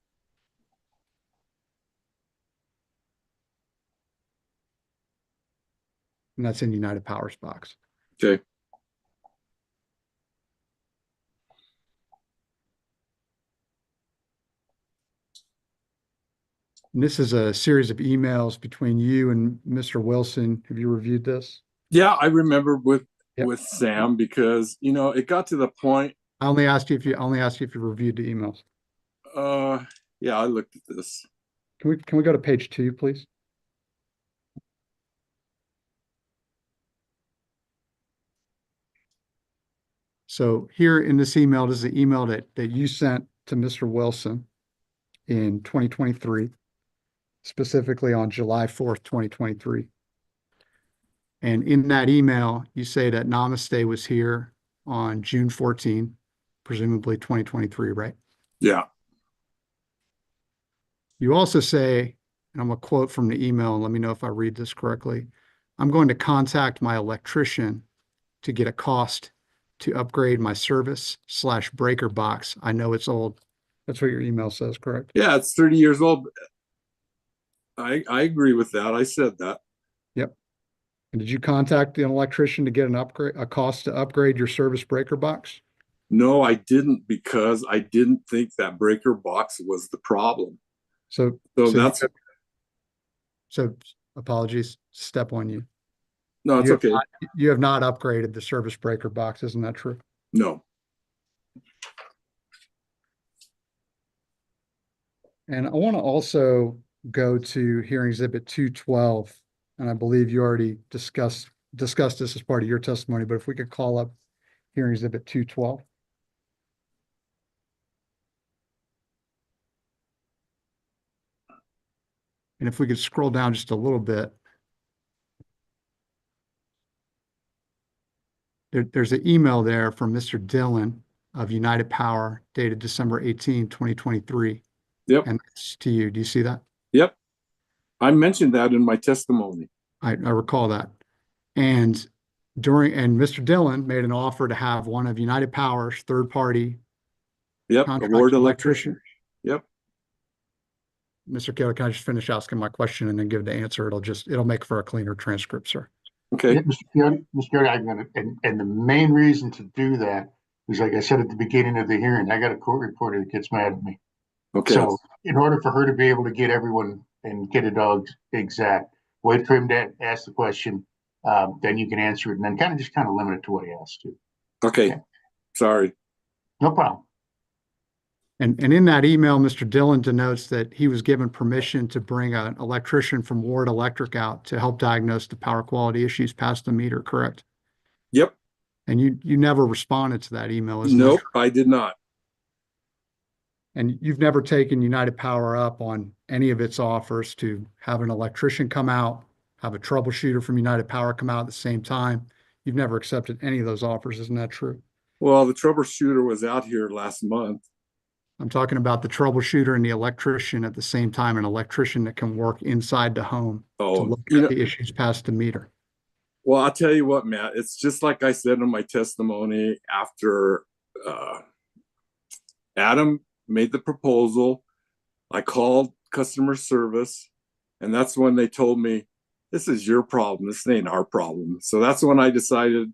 And that's in United Power's box. Okay. And this is a series of emails between you and Mr. Wilson. Have you reviewed this? Yeah, I remember with Yep. Sam, because it got to the point. I only asked you if you reviewed the emails. Yeah, I looked at this. Can we go to page 2, please? So here in this email, this is the email that you sent to Mr. Wilson in 2023, specifically on July 4th, 2023. And in that email, you say that Namaste was here on June 14, presumably 2023, right? Yeah. You also say, and I'm going to quote from the email, and let me know if I read this correctly, I'm going to contact my electrician to get a cost to upgrade my service/breaker box. I know it's old. That's what your email says, correct? Yeah, it's 30 years old. I agree with that. I said that. Yep. And did you contact an electrician to get a cost to upgrade your service breaker box? No, I didn't, because I didn't think that breaker box was the problem. So apologies, step on you. No, it's okay. You have not upgraded the service breaker box, isn't that true? No. And I want to also go to hearing exhibit 212, and I believe you already discussed this as part of your testimony, but if we could call up hearing exhibit 212. And if we could scroll down just a little bit. There's an email there from Mr. Dillon of United Power dated December 18, 2023. Yep. And it's to you. Do you see that? Yep. I mentioned that in my testimony. I recall that. And Mr. Dillon made an offer to have one of United Power's third-party award electrician. Yep. Mr. Kiyota, can I just finish asking my question and then give the answer? It'll make for a cleaner transcript, sir. Okay. Yeah, Mr. Kiyota, and the main reason to do that is, like I said at the beginning of the hearing, I got a court reporter that gets mad at me. Okay. So in order for her to be able to get everyone and get it all exact, wait for him to ask the question, then you can answer it, and then kind of limit it to what he asked to. Okay. Sorry. No problem. And in that email, Mr. Dillon denotes that he was given permission to bring an electrician from Ward Electric out to help diagnose the power quality issues past the meter, correct? Yep. And you never responded to that email, isn't Nope, that true? I did not. And you've never taken United Power up on any of its offers to have an electrician come out, have a troubleshooter from United Power come out at the same time. You've never accepted any of those offers, isn't that true? Well, the troubleshooter was out here last month. I'm talking about the troubleshooter and the electrician at the same time, an electrician that can work inside the home to Oh, look you at know, the issues past the meter. well, I'll tell you what, Matt, it's just like I said in my testimony after Adam made the proposal. I called customer service, and that's when they told me, this is your problem. This ain't our problem. So that's when I decided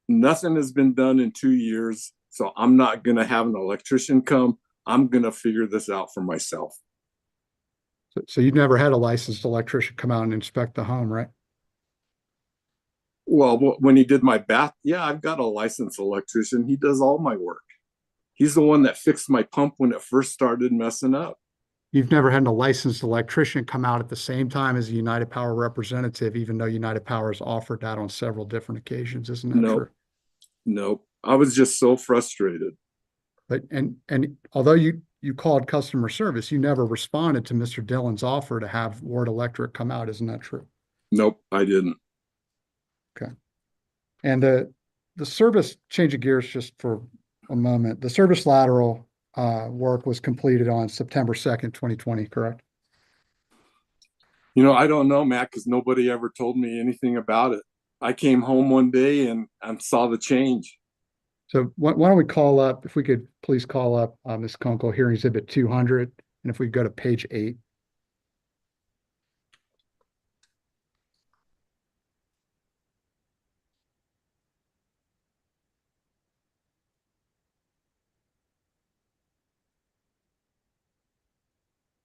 nothing has been done in 2 years. So I'm not going to have an electrician come. I'm going to figure this out for myself. So you've never had a licensed electrician come out and inspect the home, right? Well, when he did my bath, yeah, I've got a licensed electrician. He does all my work. He's the one that fixed my pump when it first started messing up. You've never had a licensed electrician come out at the same time as a United Power representative, even though United Power has offered that on several different occasions, isn't that Nope. true? Nope. I was just so frustrated. But and although you called customer service, you never responded to Mr. Dillon's offer to have Ward Electric come out, isn't that true? Nope, I didn't. Okay. And the service, change of gears just for a moment, the service lateral work was completed on September 2nd, 2020, correct? You know, I don't know, Matt, because nobody ever told me anything about it. I came home one day and saw the change. So why don't we call up, if we could please call up Ms. Kunkel, hearing exhibit 200, and if we go to page 8.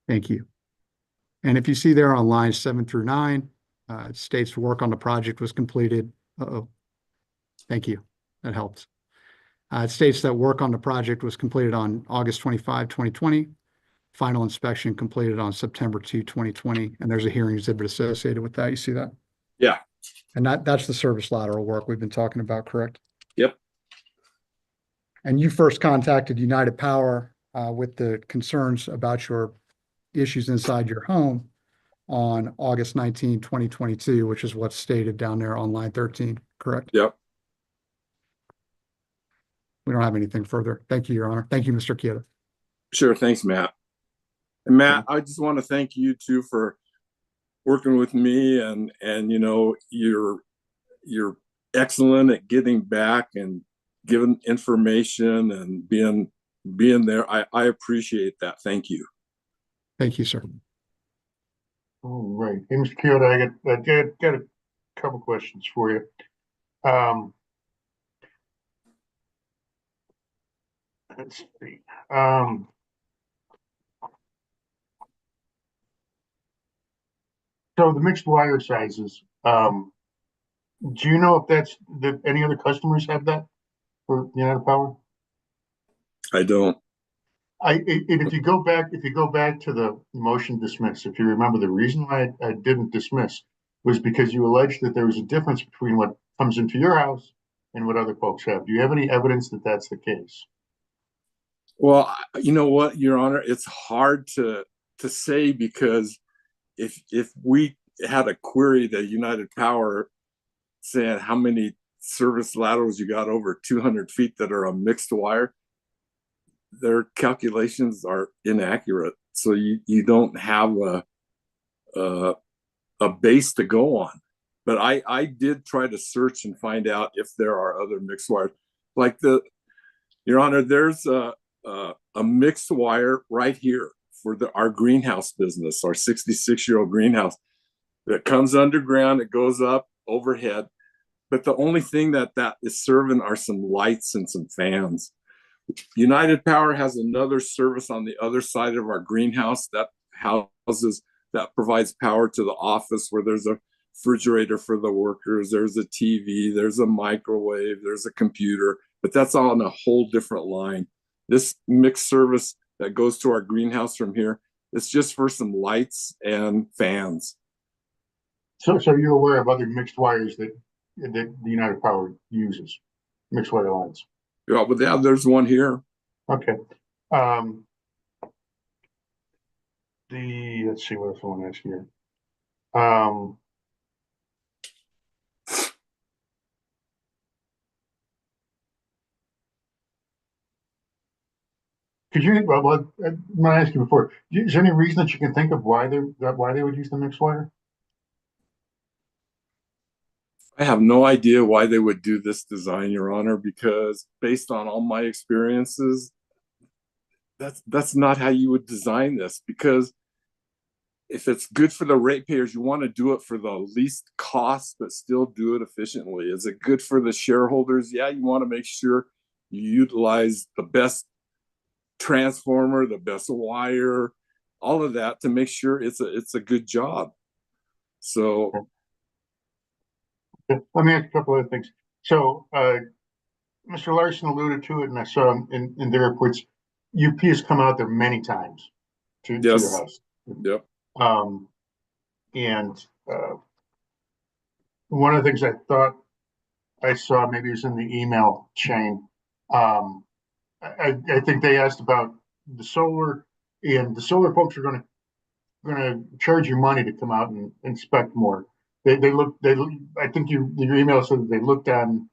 Thank you. And if you see there on lines 7 through 9, it states work on the project was completed. Uh-oh. Thank you. That helps. It states that work on the project was completed on August 25, 2020. Final inspection completed on September 2, 2020. And there's a hearing exhibit associated with that. You see that? Yeah. And that's the service lateral work we've been talking about, correct? Yep. And you first contacted United Power with the concerns about your issues inside your home on August 19, 2022, which is what's stated down there on line 13, correct? Yep. We don't have anything further. Thank you, Your Honor. Thank you, Mr. Kiyota. Sure. Thanks, Matt. And Matt, I just want to thank you too for working with me, and you know, you're excellent at getting back and giving information and being there. I appreciate that. Thank you. Thank you, sir. All right. Hey, Mr. Kiyota, I got a couple questions for you. Let's see. So the mixed wire sizes, do you know if that's any other customers have that for United Power? I don't. And if you go back to the motion dismiss, if you remember, the reason why I didn't dismiss was because you alleged that there was a difference between what comes into your house and what other folks have. Do you have any evidence that that's the case? Well, you know what, Your Honor, it's hard to say, because if we had a query to United Power saying how many service laterals you got over 200 feet that are a mixed wire, their calculations are inaccurate. So you don't have a base to go on. But I did try to search and find out if there are other mixed wires. Like Your Honor, there's a mixed wire right here for our greenhouse business, our 66-year-old greenhouse that comes underground. It goes up overhead. But the only thing that is serving are some lights and some fans. United Power has another service on the other side of our greenhouse that provides power to the office, where there's a refrigerator for the workers, there's a TV, there's a microwave, there's a computer, but that's all on a whole different line. This mixed service that goes to our greenhouse from here, it's just for some lights and fans. So you're aware of other mixed wires that the United Power uses, mixed wire lines? Yeah, but yeah, there's one here. Okay. Let's see what else I want to ask here. Could you, I'm gonna ask you before, is there any reason that you can think of why they would use the mixed wire? I have no idea why they would do this design, Your Honor, because based on all my experiences, that's not how you would design this. Because if it's good for the ratepayers, you want to do it for the least cost, but still do it efficiently. Is it good for the shareholders? Yeah, you want to make sure you utilize the best transformer, the best wire, all of that to make sure it's a good job. So let me ask a couple other things. So Mr. Larson alluded to it, and I saw in their reports, UP has come out there many times to your house. Yep. And one of the things I thought I saw, maybe it was in the email chain, I think they asked about the solar, and the solar folks are going to charge you money to come out and inspect more. I think your email said that they looked on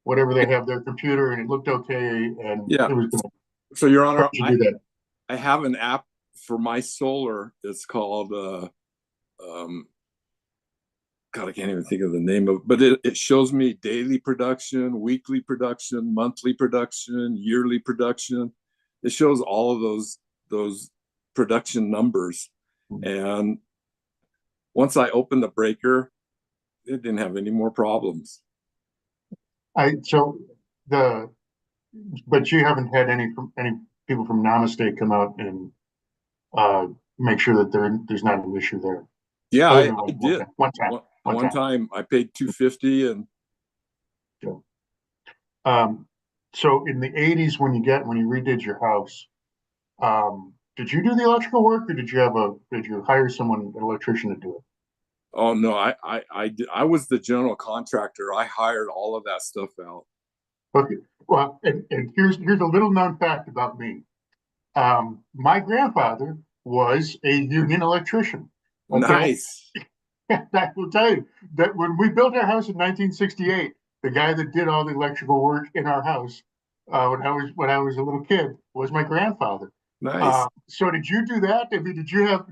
whatever they have their computer and it looked okay, and yeah. it was going to. So, Your Honor, do that. I have an app for my solar. It's called God, I can't even think of the name of it, but it shows me daily production, weekly production, monthly production, yearly production. It shows all of those production numbers. And once I opened the breaker, it didn't have any more problems. But you haven't had any people from Namaste come out and make sure that there's not an issue there. Yeah, I did. One time. One time I paid $250 and. So in the '80s, when you redid your house, did you do the electrical work, or did you hire an electrician to do it? Oh no, I was the general contractor. I hired all of that stuff out. Okay. Well, and here's a little known fact about me. My grandfather was a union electrician. Okay? Nice. I will tell you that when we built our house in 1968, the guy that did all the electrical work in our house when I was a little kid was my grandfather. Nice. So did you do that? I mean, did you have?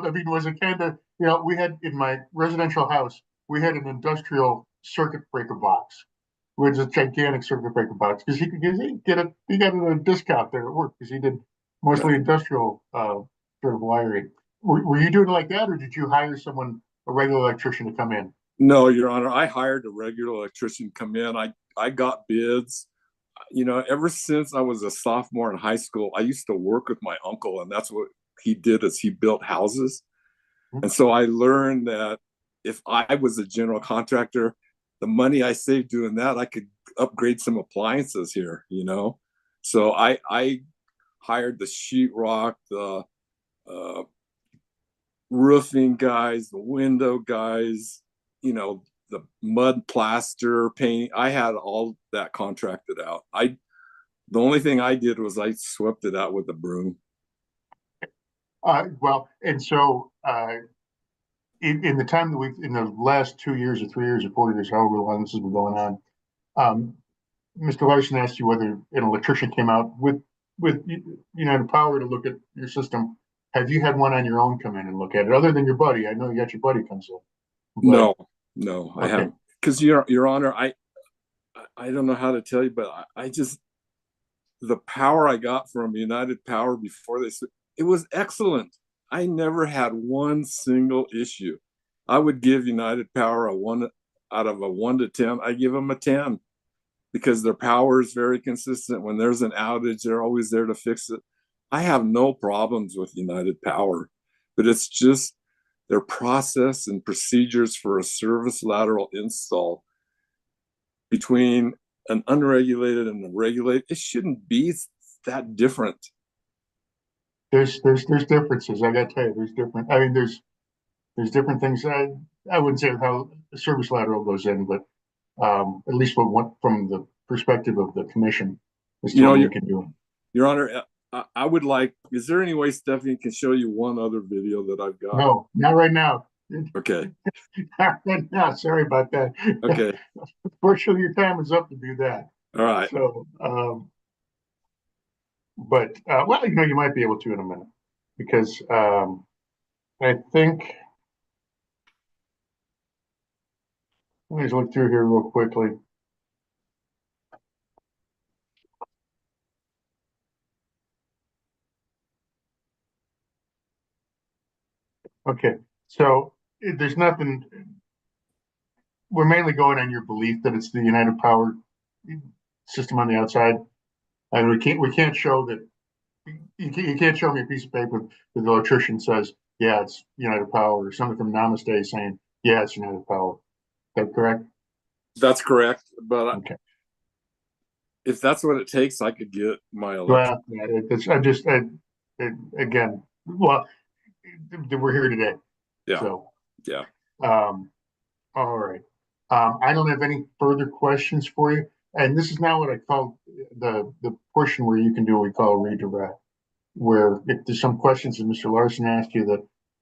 I mean, was it kind of, we had in my residential house, we had an industrial circuit breaker box, which is a gigantic circuit breaker box, because he got a discount there at work because he did mostly industrial sort of wiring. Were you doing it like that, or did you hire a regular electrician to come in? No, Your Honor, I hired a regular electrician to come in. I got bids. Ever since I was a sophomore in high school, I used to work with my uncle, and that's what he did, is he built houses. Mm-hmm. And so I learned that if I was a general contractor, the money I saved doing that, I could upgrade some appliances here, So I hired the sheetrock, the roofing guys, the window guys, the mud plaster paint. I had all that contracted out. The only thing I did was I swept it out with a broom. Well, and so in the time that in the last 2 years or 3 years or 4 years, however long this has been going on, Mr. Larson asked you whether an electrician came out with United Power to look at your system. Have you had one on your own come in and look at it, other than your buddy? I know you got your buddy comes in. No, okay. I haven't. Because Your Honor, I don't know how to tell you, but I just, the power I got from United Power before it was excellent. I never had one single issue. I would give United Power a 1 out of a 1 to 10. I give them a 10 because their power is very consistent. When there's an outage, they're always there to fix it. I have no problems with United Power, but it's just their process and procedures for a service lateral install between an unregulated and a regulated. It shouldn't be that different. There's differences. I got to tell you, there's different. I mean, there's different things. I wouldn't say how the service lateral goes in, but at least from the perspective of the commission, you can do. Your Honor, I would like. Is there any way Stephanie can show you one other video that I've got? No, not right now. Okay. Not right now. Sorry about that. Okay. Fortunately, your time is up to do that. All right. So, But, well, you might be able to in a minute, because I think, let me just look through here real quickly. Okay, so there's nothing, we're mainly going on your belief that it's the United Power system on the outside. And we can't show that, you can't show me a piece of paper that the electrician says, yeah, it's United Power, or something from Namaste saying, yeah, it's United Power. Is that correct? That's correct. But Okay. if that's what it takes, I could get my Well, yeah, again, well, we're here today. Yeah. So, Yeah. All right. I don't have any further questions for you. And this is now what I call the portion where you can do what we call redirect, where if there's some questions that Mr. Larson asked you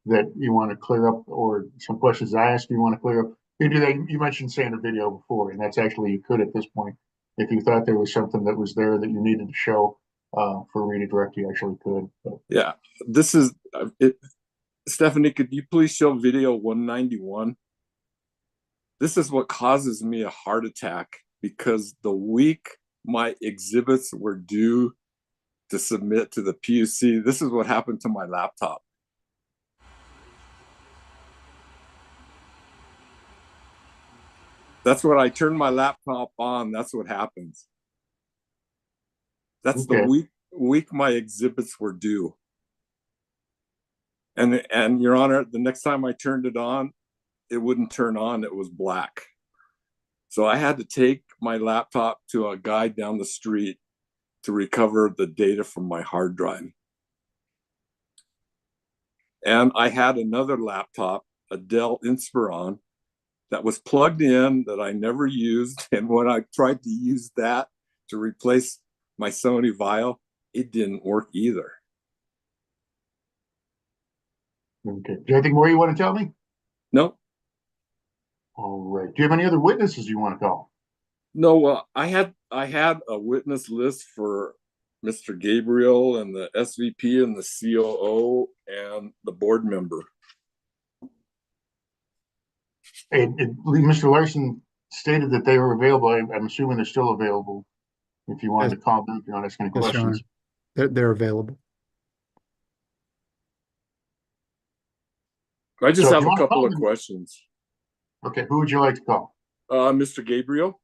that you want to clear up, or some questions I asked you want to clear up, you do that. You mentioned saying a video before, and that's actually, you could at this point, if you thought there was something that was there that you needed to show for redirect, you actually could. But, Yeah. This is it. Stephanie, could you please show video 191? This is what causes me a heart attack, because the week my exhibits were due to submit to the PUC, this is what happened to my laptop. That's what I turn my laptop on. That's what happens. That's okay. the week my exhibits were due. And Your Honor, the next time I turned it on, it wouldn't turn on. It was black. So I had to take my laptop to a guy down the street to recover the data from my hard drive. And I had another laptop, a Dell Inspiron, that was plugged in that I never used. And when I tried to use that to replace my Sony Vaio, it didn't work either. Okay. Do you have anything more you want to tell me? No. All right. Do you have any other witnesses you want to call? No, I had a witness list for Mr. Gabriel and the SVP and the COO and the board member. Mr. Larson stated that they were available. I'm assuming they're still available. If you wanted to call them, if you want to ask any questions. They're available. I just have a couple of questions. Okay, who would you like to call? Mr. Gabriel.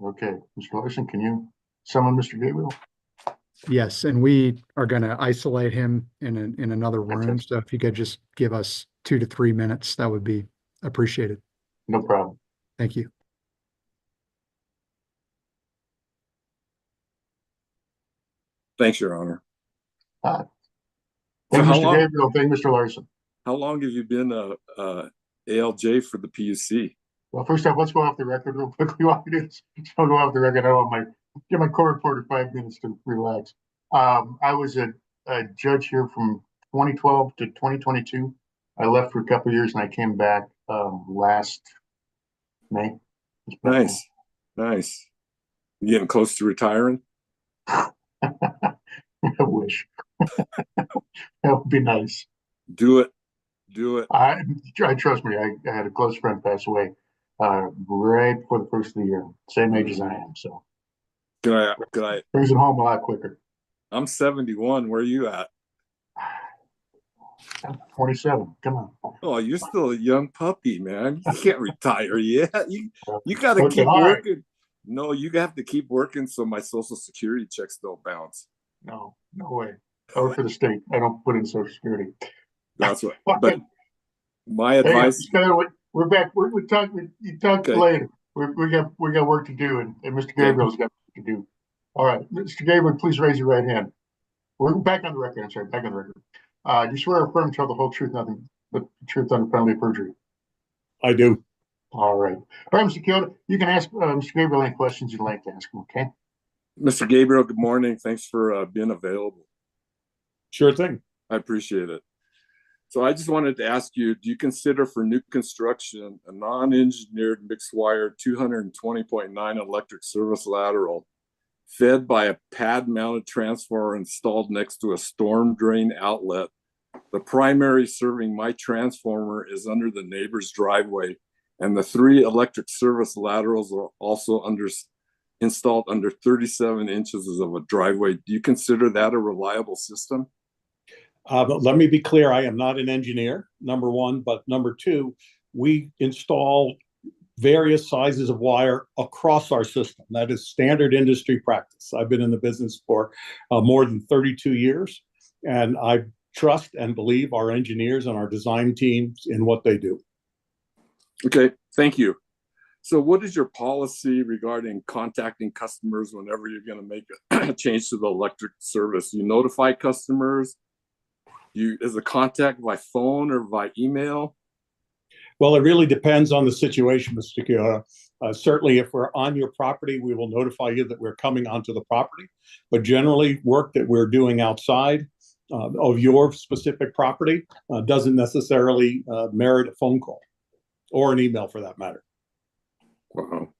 Okay, Mr. Larson, can you summon Mr. Gabriel? Yes, and we are going to isolate him in another room. So if you could just give us 2 to 3 minutes, that would be appreciated. No problem. Thank you. Thanks, Your Honor. Thank Mr. Gabriel. Thank Mr. Larson. How long have you been ALJ for the PUC? Well, first off, let's go off the record real quickly. I'll go off the record. I want give my court reporter 5 minutes to relax. I was a judge here from 2012 to 2022. I left for a couple of years and I came back last May. Nice. You getting close to retiring? I wish. That would be nice. Do it. I trust me. I had a close friend pass away right before the first of the year, same age as I am. So Can I brings it home a lot quicker. I'm 71. Where are you at? I'm 27. Come on. Oh, you're still a young puppy, man. You can't retire yet. You got to keep working. Right. No, you have to keep working so my Social Security checks don't bounce. No way. I work for the state. I don't put in Social Security. That's what. But my advice. Hey, we're back. We talk. You talk later. We got work to do, and Mr. Gabriel's got work to do. All right, Mr. Gabriel, please raise your right hand. We're back on the record. I'm sorry, back on the record. Do you swear or affirm to tell the whole truth, nothing but the truth under penalty of perjury? I do. All right. All right, Mr. Kiyota, you can ask Mr. Gabriel any questions you'd like to ask him. Okay. Mr. Gabriel, good morning. Thanks for being available. Sure thing. I appreciate it. So I just wanted to ask you, do you consider for new construction a non-engineered mixed wire 220.9 electric service lateral fed by a pad-mounted transformer installed next to a storm drain outlet. The primary serving my transformer is under the neighbor's driveway, and the 3 electric service laterals are also installed under 37 inches of a driveway. Do you consider that a reliable system? But let me be clear, I am not an engineer, number one, but number two, we install various sizes of wire across our system. That is standard industry practice. I've been in the business for more than 32 years, and I trust and believe our engineers and our design teams in what they do. Okay, thank you. So what is your policy regarding contacting customers whenever you're going to make a change to the electric service? You notify customers? Is the contact by phone or by email? Well, it really depends on the situation, Mr. Kiyota. Certainly, if we're on your property, we will notify you that we're coming onto the property. But generally, work that we're doing outside of your specific property doesn't necessarily merit a phone call or an email for that matter. Wow.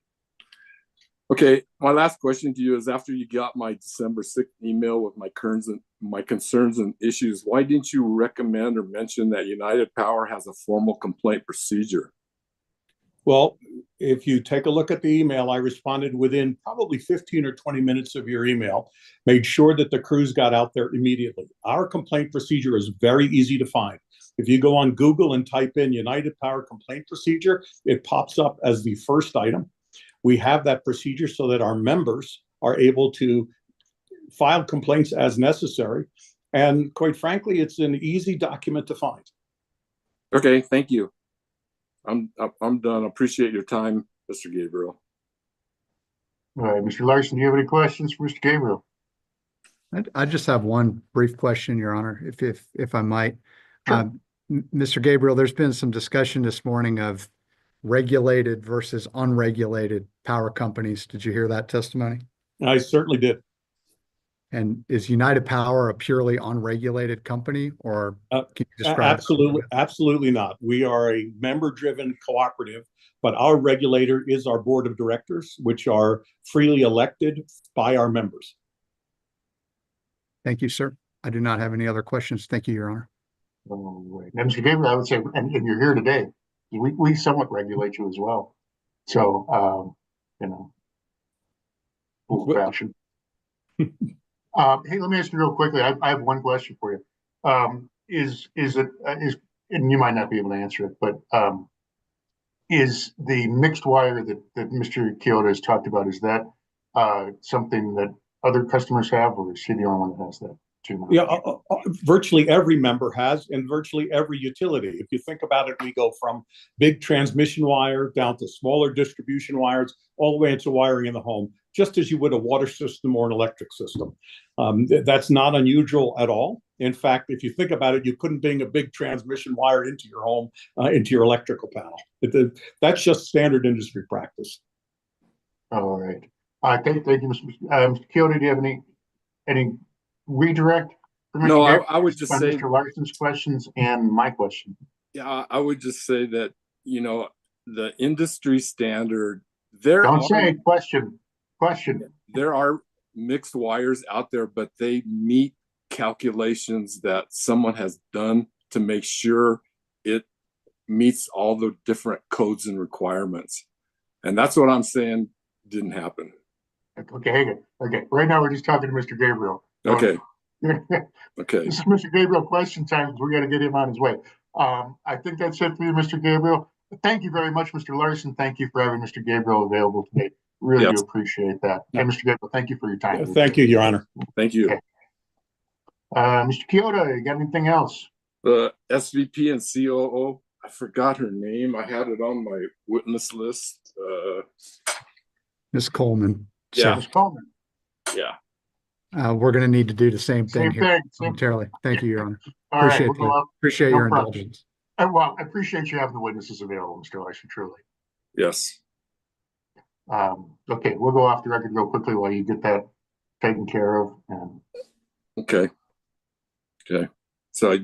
Okay, my last question to you is, after you got my December 6th email with my concerns and issues, why didn't you recommend or mention that United Power has a formal complaint procedure? Well, if you take a look at the email, I responded within probably 15 or 20 minutes of your email, made sure that the crews got out there immediately. Our complaint procedure is very easy to find. If you go on Google and type in United Power complaint procedure, it pops up as the first item. We have that procedure so that our members are able to file complaints as necessary. And quite frankly, it's an easy document to find. Okay, thank you. I'm done. Appreciate your time, Mr. Gabriel. All right, Mr. Larson, do you have any questions for Mr. Gabriel? I just have one brief question, Your Honor, if I might. Sure. Mr. Gabriel, there's been some discussion this morning of regulated versus unregulated power companies. Did you hear that testimony? I certainly did. And is United Power a purely unregulated company, or can you describe? Absolutely not. We are a member-driven cooperative, but our regulator is our board of directors, which are freely elected by our members. Thank you, sir. I do not have any other questions. Thank you, Your Honor. All right. And Mr. Gabriel, I would say, and you're here today, we somewhat regulate you as well. So, old fashioned. Hey, let me ask you real quickly. I have one question for you. Is and you might not be able to answer it, but is the mixed wire that Mr. Kiyota has talked about, is that something that other customers have, or is she the only one that has that too? Yeah, virtually every member has, and virtually every utility. If you think about it, we go from big transmission wire down to smaller distribution wires, all the way into wiring in the home, just as you would a water system or an electric system. That's not unusual at all. In fact, if you think about it, you couldn't bring a big transmission wire into your home, into your electrical panel. That's just standard industry practice. All right. Thank you, Mr. Kiyota. Do you have any redirect? No, I would just say Mr. Larson's questions and my question. Yeah, I would just say that, the industry standard, question. There are mixed wires out there, but they meet calculations that someone has done to make sure it meets all the different codes and requirements. And that's what I'm saying didn't happen. Okay. Right now we're just talking to Mr. Gabriel. Okay. Okay. This is Mr. Gabriel question time. We got to get him on his way. I think that's it for you, Mr. Gabriel. Thank you very much, Mr. Larson. Thank you for having Mr. Gabriel available today. Really do appreciate that. And Mr. Gabriel, thank you for your time. Thank you, Your Honor. Thank you. Okay. Mr. Kiyota, you got anything else? The SVP and COO, I forgot her name. I had it on my witness list. Ms. Coleman. Yeah. Ms. Coleman. Yeah. We're going to need to do the same thing here Same momentarily. Thank you, Your Honor. All right, Appreciate no your problem. indulgence. Well, I appreciate you having the witnesses available, Mr. Larson, truly. Yes. Okay, we'll go off the record real quickly while you get that taken care of. Okay. So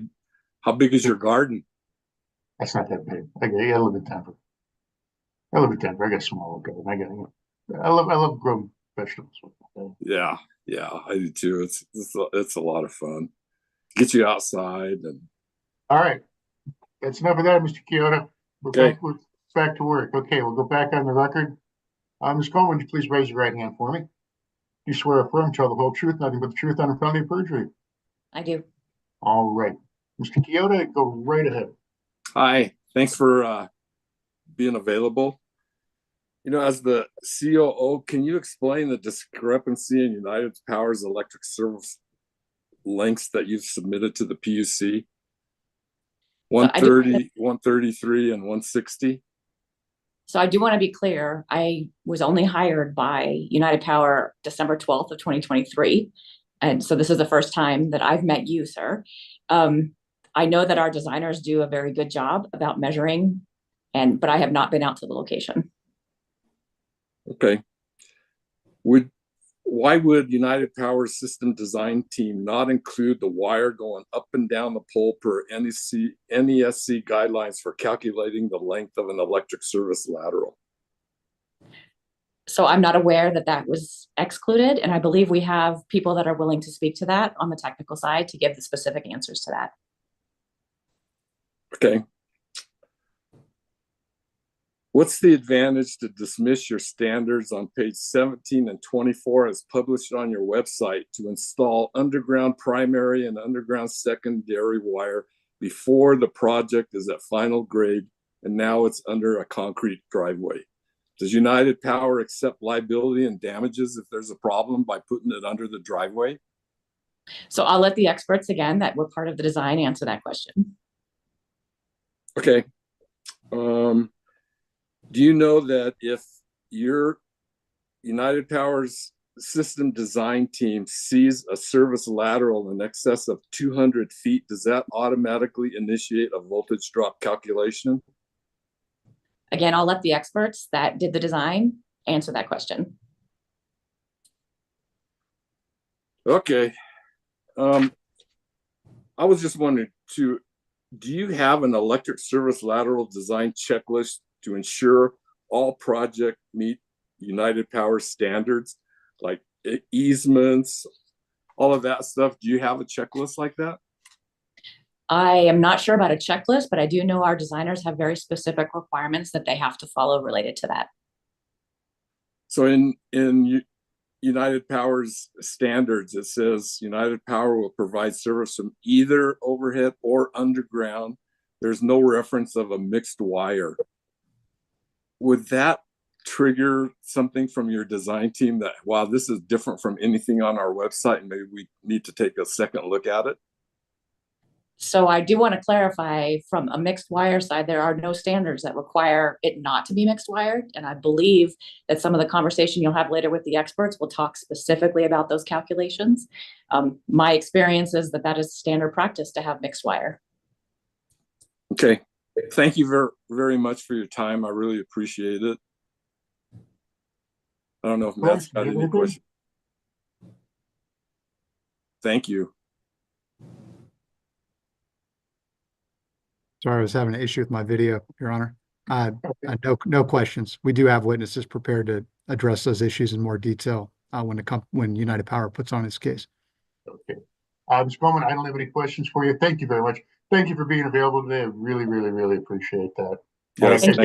how big is your garden? That's not that big. I live in Denver. I got a small garden. I love growing professionals. Okay? Yeah, I do too. It's a lot of fun. Get you outside and. All right, that's enough of that, Mr. Kiyota. Okay. We're back to work. Okay, we'll go back on the record. Ms. Coleman, would you please raise your right hand for me? Do you swear or affirm to tell the whole truth, nothing but the truth on felony of perjury? I do. All right. Mr. Kiyota, go right ahead. Hi, thanks for being available. You know, as the COO, can you explain the discrepancy in United Power's electric service links that you've submitted to the PUC? 130, 133, and 160? So I do want to be clear. I was only hired by United Power December 12th of 2023. And so this is the first time that I've met you, sir. I know that our designers do a very good job about measuring, but I have not been out to the location. Okay. Why would United Power system design team not include the wire going up and down the pole per NESC guidelines for calculating the length of an electric service lateral? So I'm not aware that that was excluded. And I believe we have people that are willing to speak to that on the technical side to give the specific answers to that. Okay. What's the advantage to dismiss your standards on page 17 and 24 as published on your website to install underground primary and underground secondary wire before the project is at final grade and now it's under a concrete driveway? Does United Power accept liability and damages if there's a problem by putting it under the driveway? So I'll let the experts, again, that were part of the design, answer that question. Okay. Do you know that if your United Power's system design team sees a service lateral in excess of 200 feet, does that automatically initiate a voltage drop calculation? Again, I'll let the experts that did the design answer that question. Okay. I was just wondering too, do you have an electric service lateral design checklist to ensure all projects meet United Power standards, like easements, all of that stuff? Do you have a checklist like that? I am not sure about a checklist, but I do know our designers have very specific requirements that they have to follow related to that. So in United Power's standards, it says United Power will provide service from either overhead or underground. There's no reference of a mixed wire. Would that trigger something from your design team that, wow, this is different from anything on our website and maybe we need to take a second look at it? So I do want to clarify, from a mixed wire side, there are no standards that require it not to be mixed wired. And I believe that some of the conversation you'll have later with the experts will talk specifically about those calculations. My experience is that that is standard practice to have mixed wire. Okay. Thank you very, very much for your time. I really appreciate it. I don't know if Matt's got any questions. Thank you. Sorry, I was having an issue with my video, Your Honor. No questions. We do have witnesses prepared to address those issues in more detail when United Power puts on its case. Okay. Ms. Coleman, I don't have any questions for you. Thank you very much. Thank you for being available today. I really, really, really appreciate that. Yes, Thank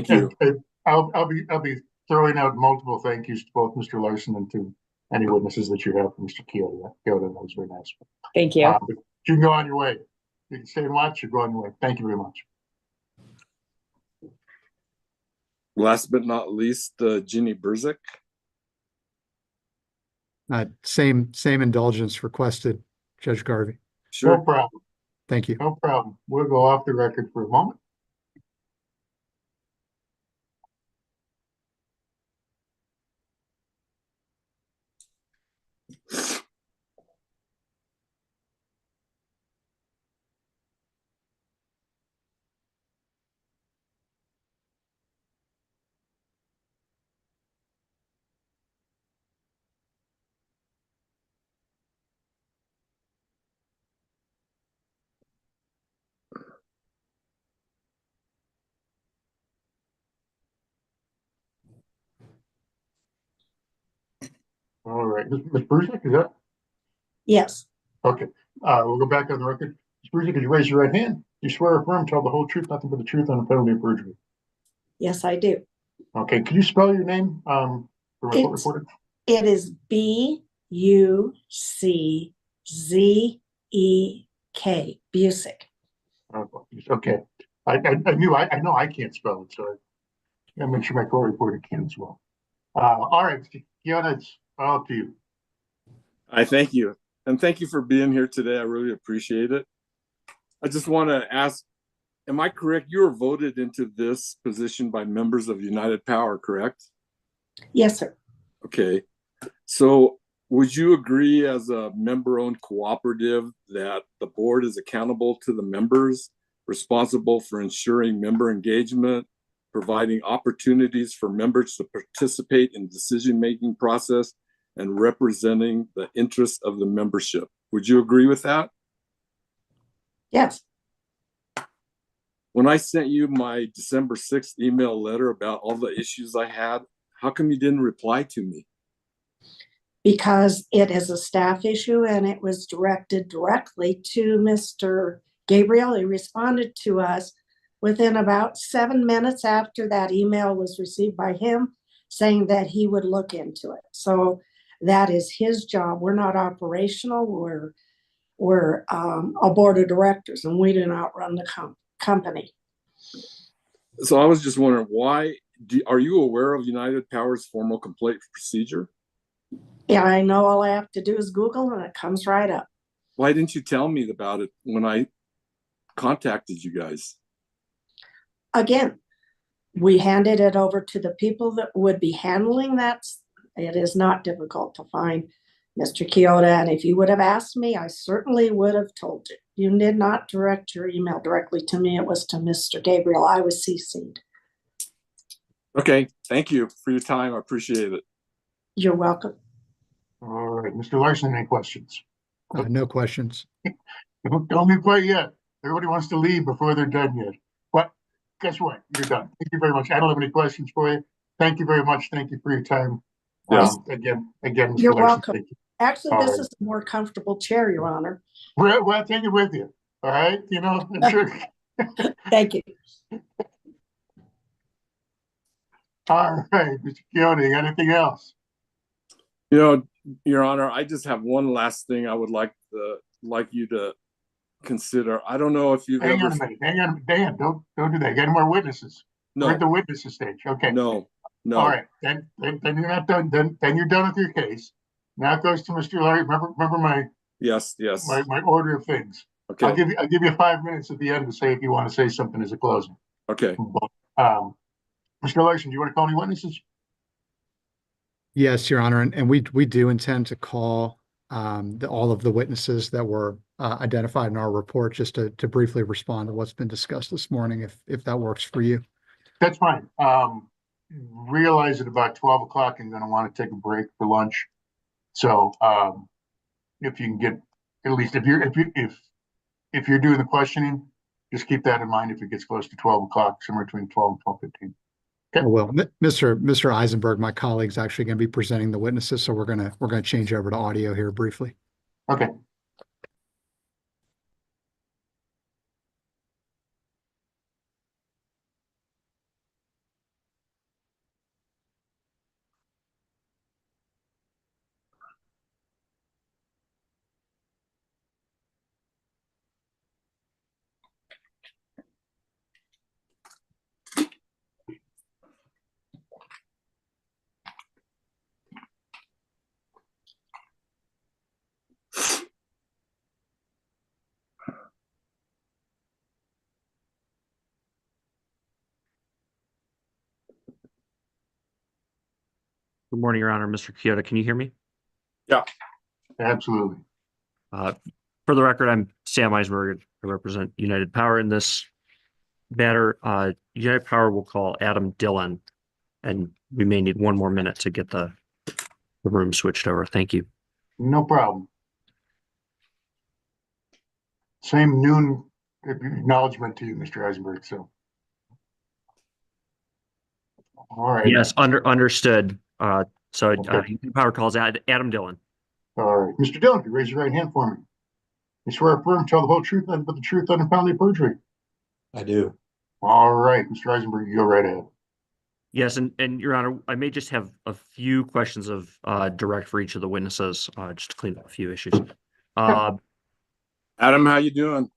you, thank you. I'll be throwing out multiple thank yous to both Mr. Larson and to any witnesses that you have, Mr. Kiyota. That was very nice. Thank you. You can go on your way. You can stay and watch or go on your way. Thank you very much. Last but not least, Ginny Burzik. Same indulgence requested, Judge Garvey. Sure. No problem. Thank you. No problem. We'll go off the record for a moment. All right, Ms. Brusick, is that? Yes. Okay, we'll go back on the record. Ms. Brusick, could you raise your right hand? Do you swear or affirm, tell the whole truth, nothing but the truth on the penalty of perjury? Yes, I do. Okay, can you spell your name, for my court It's, reporter? it is Buczek. Busick. Okay, I know I can't spell it, so I gotta make sure my court reporter can as well. All right, Kiyota, it's all up to you. I thank you. And thank you for being here today. I really appreciate it. I just want to ask, am I correct? You were voted into this position by members of United Power, correct? Yes, sir. Okay. So would you agree as a member-owned cooperative that the board is accountable to the members, responsible for ensuring member engagement, providing opportunities for members to participate in decision-making process, and representing the interests of the membership? Would you agree with that? Yes. When I sent you my December 6th email letter about all the issues I had, how come you didn't reply to me? Because it is a staff issue and it was directed directly to Mr. Gabriel. He responded to us within about 7 minutes after that email was received by him, saying that he would look into it. So that is his job. We're not operational. We're a board of directors, and we do not run the company. So I was just wondering, are you aware of United Power's formal complaint procedure? Yeah, I know all I have to do is Google and it comes right up. Why didn't you tell me about it when I contacted you guys? Again, we handed it over to the people that would be handling that. It is not difficult to find Mr. Kiyota, and if you would have asked me, I certainly would have told you. You did not direct your email directly to me. It was to Mr. Gabriel. I was CC'd. Okay, thank you for your time. I appreciate it. You're welcome. All right, Mr. Larson, any questions? No questions. Don't be quite yet. Everybody wants to leave before they're done yet. But guess what? You're done. Thank you very much. I don't have any questions for you. Thank you very much. Thank you for your time. Yes. Again, Mr. You're Larson, welcome. thank you. Actually, All this right. is a more comfortable chair, Your Honor. Well, I'll take it with you. All right, I'm sure. Thank you. All right, Mr. Kiyota, you got anything else? Your Honor, I just have one last thing I would like you to consider. I don't know if you've Hang on a minute. Hang on, Dan. Don't do that. Get more witnesses. No. We're at the witnesses stage. Okay. No. All right. Then you're not done. Then you're done with your case. Now it goes to Mr. Larry. Remember my Yes. my order of things. Okay. I'll give you 5 minutes at the end to say if you want to say something as a closing. Okay. Mr. Larson, do you want to call any witnesses? Yes, Your Honor, and we do intend to call all of the witnesses that were identified in our report, just to briefly respond to what's been discussed this morning, if that works for you. That's fine. Realize at about 12 o'clock, I'm going to want to take a break for lunch. So if you can get, at least if you're doing the questioning, just keep that in mind if it gets close to 12 o'clock, somewhere between 12 and 12:15. Okay. Well, Mr. Eisenberg, my colleague's actually going to be presenting the witnesses, so we're gonna change over to audio here briefly. Okay. Good morning, Your Honor. Mr. Kiyota, can you hear me? Yeah. Absolutely. For the record, I'm Sam Eisenberg. I represent United Power in this matter. United Power will call Adam Dillon, and we may need 1 more minute to get the room switched over. Thank you. No problem. Same noon acknowledgement to you, Mr. Eisenberg. So, all right. Yes, understood. So Okay. United Power calls Adam Dillon. All right, Mr. Dillon, you raise your right hand for me. You swear affirm, tell the whole truth, and but the truth, unfounded perjury. I do. All right, Mr. Eisenberg, you go right ahead. Yes, and Your Honor, I may just have a few questions of direct for each of the witnesses, just to clean up a few issues. Adam, how you doing?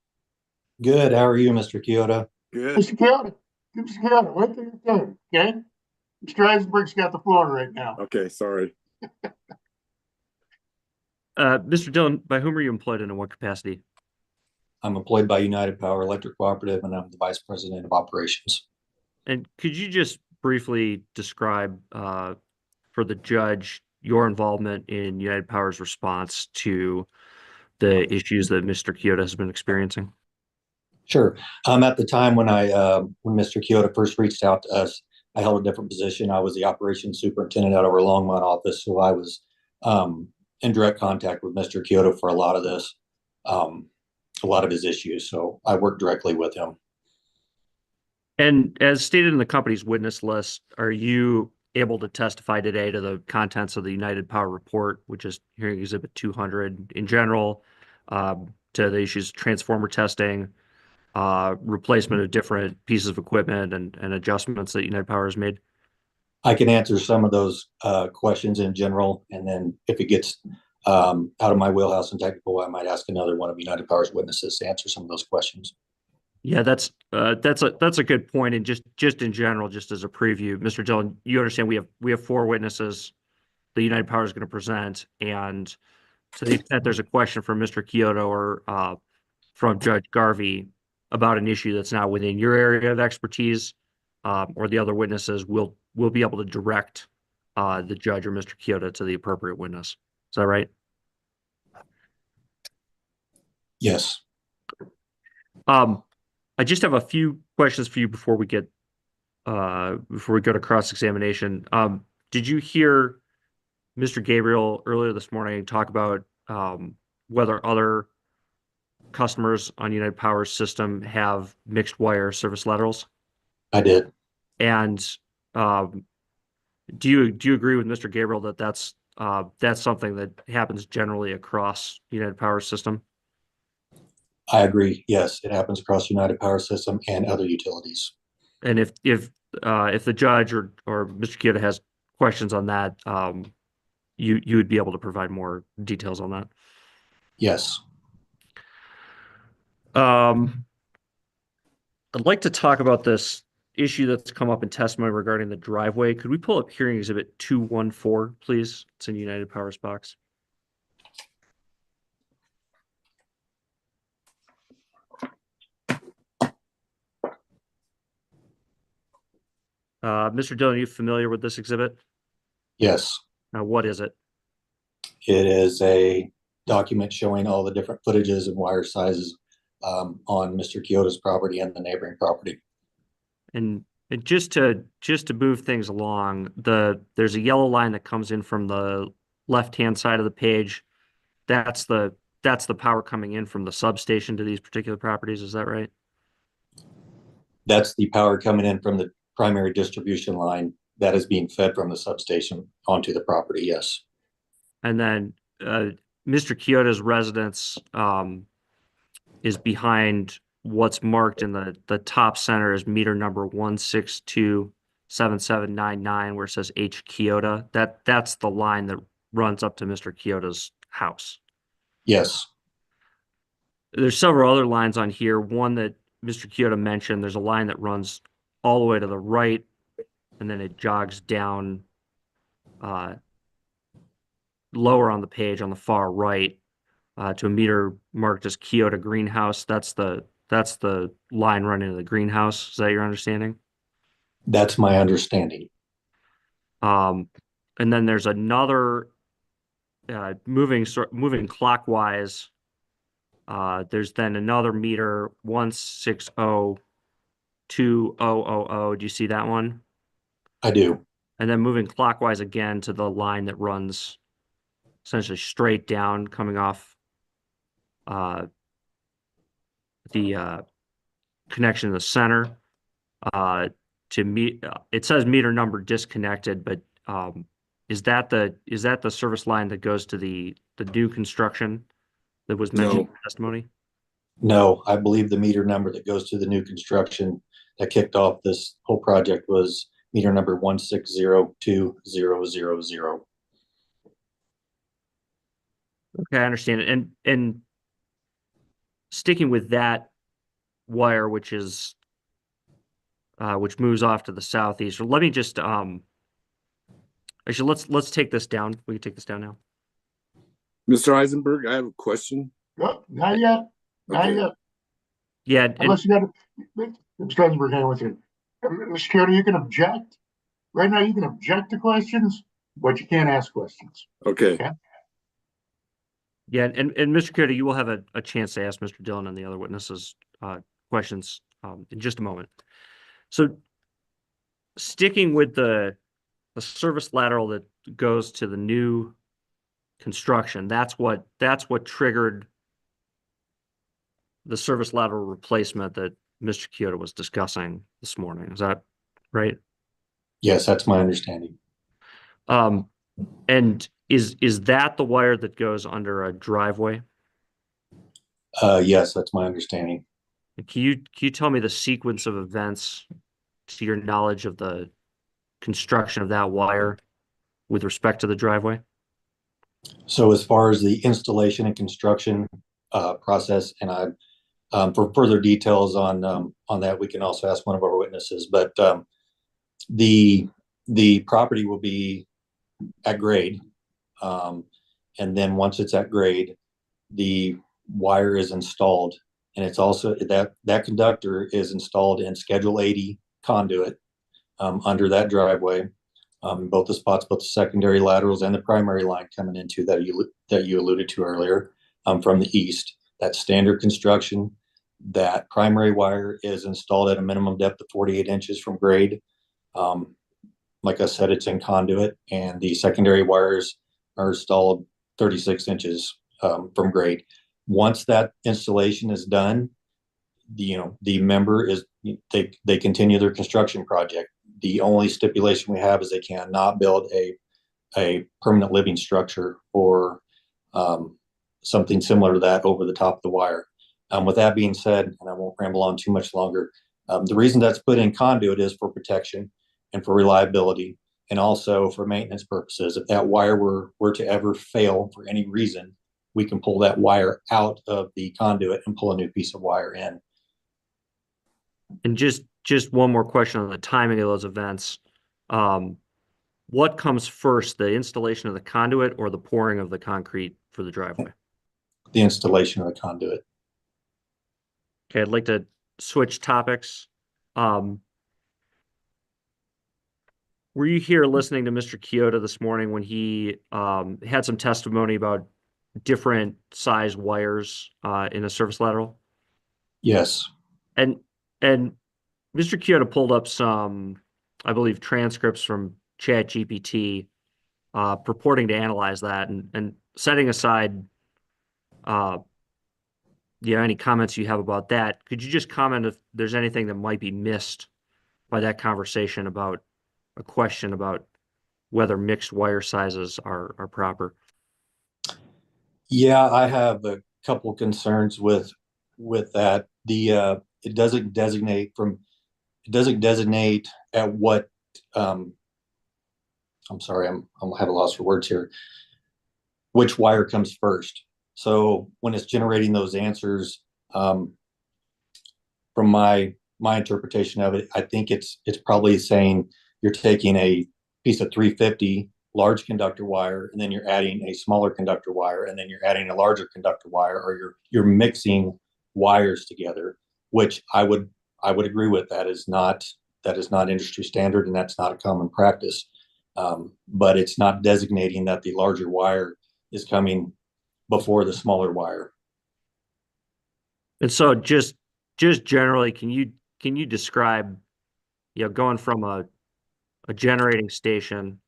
Good. How are you, Mr. Kiyota? Good. Mr. Kiyota, Mr. Kiyota, wait till your turn, okay? Mr. Eisenberg's got the floor right now. Okay, sorry. Mr. Dillon, by whom are you employed and in what capacity? I'm employed by United Power Electric Cooperative, and I'm the Vice President of Operations. And could you just briefly describe for the judge your involvement in United Power's response to the issues that Mr. Kiyota has been experiencing? Sure. At the time when when Mr. Kiyota first reached out to us, I held a different position. I was the operations superintendent out of our Longmont office, so I was in direct contact with Mr. Kiyota for a lot of this, a lot of his issues. So I worked directly with him. And as stated in the company's witness list, are you able to testify today to the contents of the United Power report, which is hearing exhibit 200 in general, to the issues of transformer testing, replacement of different pieces of equipment and adjustments that United Power has made? I can answer some of those questions in general, and then if it gets out of my wheelhouse and technical, I might ask another one of United Power's witnesses to answer some of those questions. Yeah, that's a good point. And just in general, just as a preview, Mr. Dillon, you understand we have four witnesses that United Power is going to present, and to the extent there's a question from Mr. Kiyota or from Judge Garvey about an issue that's not within your area of expertise, or the other witnesses, we'll be able to direct the judge or Mr. Kiyota to the appropriate witness. Is that right? Yes. I just have a few questions for you before we go to cross-examination. Did you hear Mr. Gabriel earlier this morning talk about whether other customers on United Power's system have mixed wire service laterals? I did. And do you agree with Mr. Gabriel that that's something that happens generally across United Power's system? I agree. Yes, it happens across United Power System and other utilities. And if the judge or Mr. Kiyota has questions on that, you would be able to provide more details on that. Yes. I'd like to talk about this issue that's come up in testimony regarding the driveway. Could we pull up hearing exhibit 214, please? It's in United Power's box. Mr. Dillon, are you familiar with this exhibit? Yes. Now, what is it? It is a document showing all the different footages and wire sizes on Mr. Kiyota's property and the neighboring property. And just to move things along, there's a yellow line that comes in from the left-hand side of the page. That's the power coming in from the substation to these particular properties. Is that right? That's the power coming in from the primary distribution line that is being fed from the substation onto the property. Yes. And then Mr. Kiyota's residence is behind what's marked in the top center as meter number 1627799, where it says H Kiyota. That's the line that runs up to Mr. Kiyota's house. Yes. There's several other lines on here. One that Mr. Kiyota mentioned, there's a line that runs all the way to the right, and then it jogs down lower on the page on the far right to a meter marked as Kiyota Greenhouse. That's the line running to the greenhouse. Is that your understanding? That's my understanding. And then there's another moving clockwise. There's then another meter 1602000. Do you see that one? I do. And then moving clockwise again to the line that runs essentially straight down, coming off the connection in the center to meet. It says meter number disconnected, but is that the service line that goes to the new construction that was mentioned in the testimony? No, I believe the meter number that goes to the new construction that kicked off this whole project was meter number 1602000. Okay, I understand it. And sticking with that wire, which is which moves off to the southeast. Let me just actually let's take this down. We can take this down now. Mr. Eisenberg, I have a question. No, not yet. Not Okay. yet. Yeah, and Unless you got Mr. Eisenberg, hang with you. Mr. Kiyota, you can object. Right now, you can object to questions, but you can't ask questions. Okay. Okay. yeah, and Mr. Kiyota, you will have a chance to ask Mr. Dillon and the other witnesses questions in just a moment. So sticking with the service lateral that goes to the new construction, that's what triggered the service lateral replacement that Mr. Kiyota was discussing this morning. Is that right? Yes, that's my understanding. And is that the wire that goes under a driveway? Yes, that's my understanding. Can you tell me the sequence of events to your knowledge of the construction of that wire with respect to the driveway? So as far as the installation and construction process, and for further details on that, we can also ask one of our witnesses. But the property will be at grade, and then once it's at grade, the wire is installed, and it's also that conductor is installed in Schedule 80 conduit under that driveway. Both the spots, both the secondary laterals and the primary line coming into that you alluded to earlier from the east. That's standard construction. That primary wire is installed at a minimum depth of 48 inches from grade. Like I said, it's in conduit, and the secondary wires are installed 36 inches from grade. Once that installation is done, the member is they continue their construction project. The only stipulation we have is they cannot build a permanent living structure or something similar to that over the top of the wire. With that being said, and I won't ramble on too much longer, the reason that's put in conduit is for protection and for reliability, and also for maintenance purposes. If that wire were to ever fail for any reason, we can pull that wire out of the conduit and pull a new piece of wire in. And just one more question on the timing of those events. What comes first, the installation of the conduit or the pouring of the concrete for the driveway? The installation of the conduit. Okay, I'd like to switch topics. Were you here listening to Mr. Kiyota this morning when he had some testimony about different size wires in a service lateral? Yes. And Mr. Kiyota pulled up some, I believe, transcripts from ChatGPT purporting to analyze that, and setting aside any comments you have about that, could you just comment if there's anything that might be missed by that conversation about a question about whether mixed wire sizes are proper? Yeah, I have a couple concerns with that. It doesn't designate at what I'm sorry, I'm have a loss for words here. Which wire comes first? So when it's generating those answers, from my interpretation of it, I think it's probably saying you're taking a piece of 350 large conductor wire, and then you're adding a smaller conductor wire, and then you're adding a larger conductor wire, or you're mixing wires together, which I would agree with. That is not industry standard, and that's not a common practice. But it's not designating that the larger wire is coming before the smaller wire. And so just generally, can you describe, going from a generating station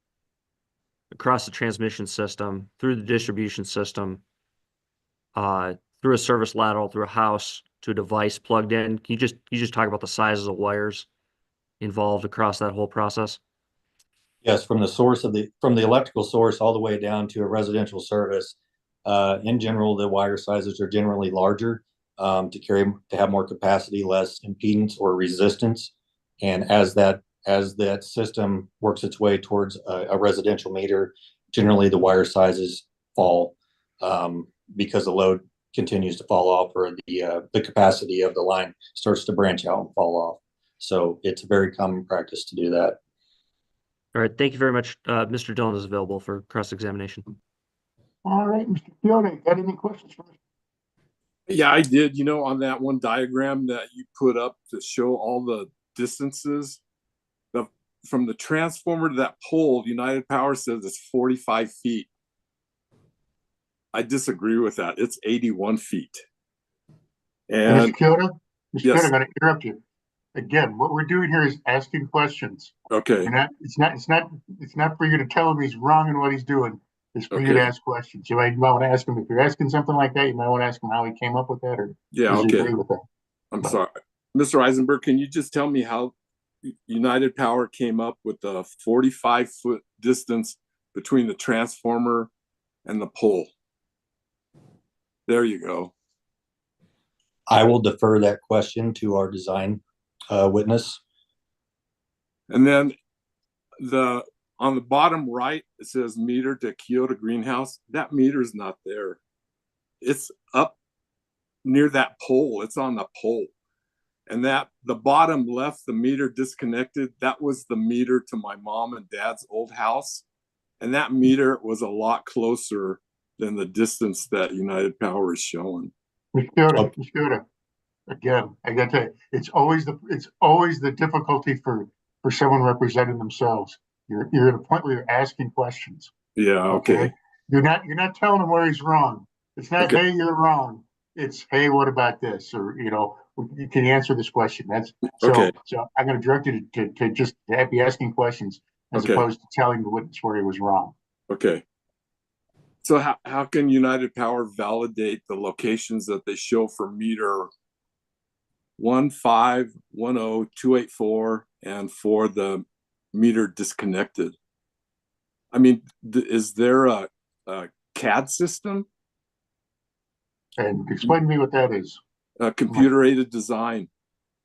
across the transmission system, through the distribution system, through a service lateral, through a house, to a device plugged in. Can you just talk about the sizes of wires involved across that whole process? Yes, from the electrical source all the way down to a residential service. In general, the wire sizes are generally larger to have more capacity, less impedance or resistance. And as that system works its way towards a residential meter, generally the wire sizes fall because the load continues to fall off, or the capacity of the line starts to branch out and fall off. So it's a very common practice to do that. All right, thank you very much. Mr. Dillon is available for cross-examination. All right, Mr. Kiyota, got any questions for me? Yeah, I did. On that one diagram that you put up to show all the distances, from the transformer to that pole, United Power says it's 45 feet. I disagree with that. It's 81 feet. And Mr. Kiyota, yes. I'm going to interrupt you. Again, what we're doing here is asking questions. Okay. It's not for you to tell him he's wrong in what he's doing. It's for you to ask questions. You might want to ask him, if you're asking something like that, you might want to ask him how he came up with that, or does he agree with that? I'm sorry. Mr. Eisenberg, can you just tell me how United Power came up with the 45-foot distance between the transformer and the pole? There you go. I will defer that question to our design witness. And then on the bottom right, it says meter to Kiyota greenhouse. That meter is not there. It's up near that pole. It's on the pole. And the bottom left, the meter disconnected, that was the meter to my mom and dad's old house. And that meter was a lot closer than the distance that United Power is showing. Mr. Kiyota, again, I got to tell you, it's always the difficulty for someone representing themselves. You're at a point where you're asking questions. Yeah, okay. You're not telling him where he's wrong. It's not, hey, you're wrong. It's, hey, what about this? Or, can you answer this question? That's so I'm going to direct you to just be asking questions as opposed to telling the witness where he was wrong. Okay. So how can United Power validate the locations that they show for meter 1510284 and for the meter disconnected? I mean, is there a CAD system? And explain to me what that is. Computer-aided design.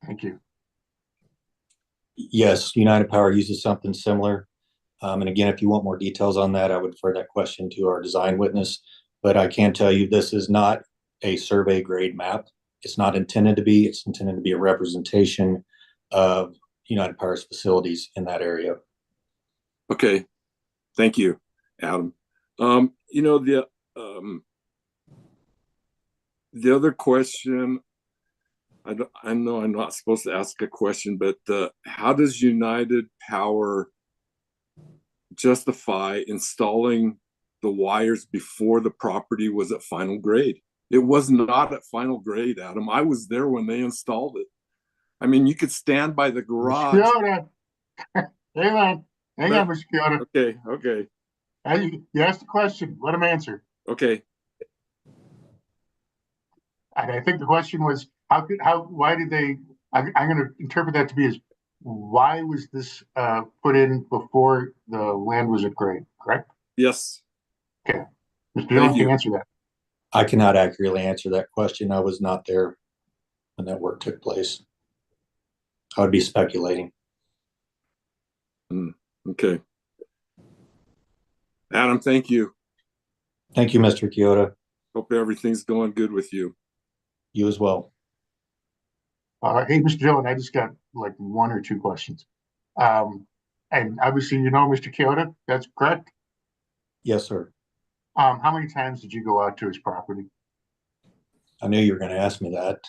Thank you. Yes, United Power uses something similar. And again, if you want more details on that, I would refer that question to our design witness. But I can tell you this is not a survey grade map. It's not intended to be. It's intended to be a representation of United Power's facilities in that area. Okay. Thank you, Adam. The other question, I know I'm not supposed to ask a question, but how does United Power justify installing the wires before the property was at final grade? It was not at final grade, Adam. I was there when they installed it. I mean, you could stand by the garage. Kiyota. Hang on, Mr. Kiyota. Okay. You asked the question. Let him answer. Okay. And I think the question was, why did they? I'm going to interpret that to be as, why was this put in before the land was at grade? Correct? Yes. Okay. Mr. Dillon can answer that. I cannot accurately answer that question. I was not there when that work took place. I would be speculating. Okay. Adam, thank you. Thank you, Mr. Kiyota. Hope everything's going good with you. You as well. Hey, Mr. Dillon, I just got like one or two questions. And obviously, Mr. Kiyota, that's correct? Yes, sir. How many times did you go out to his property? I knew you were going to ask me that.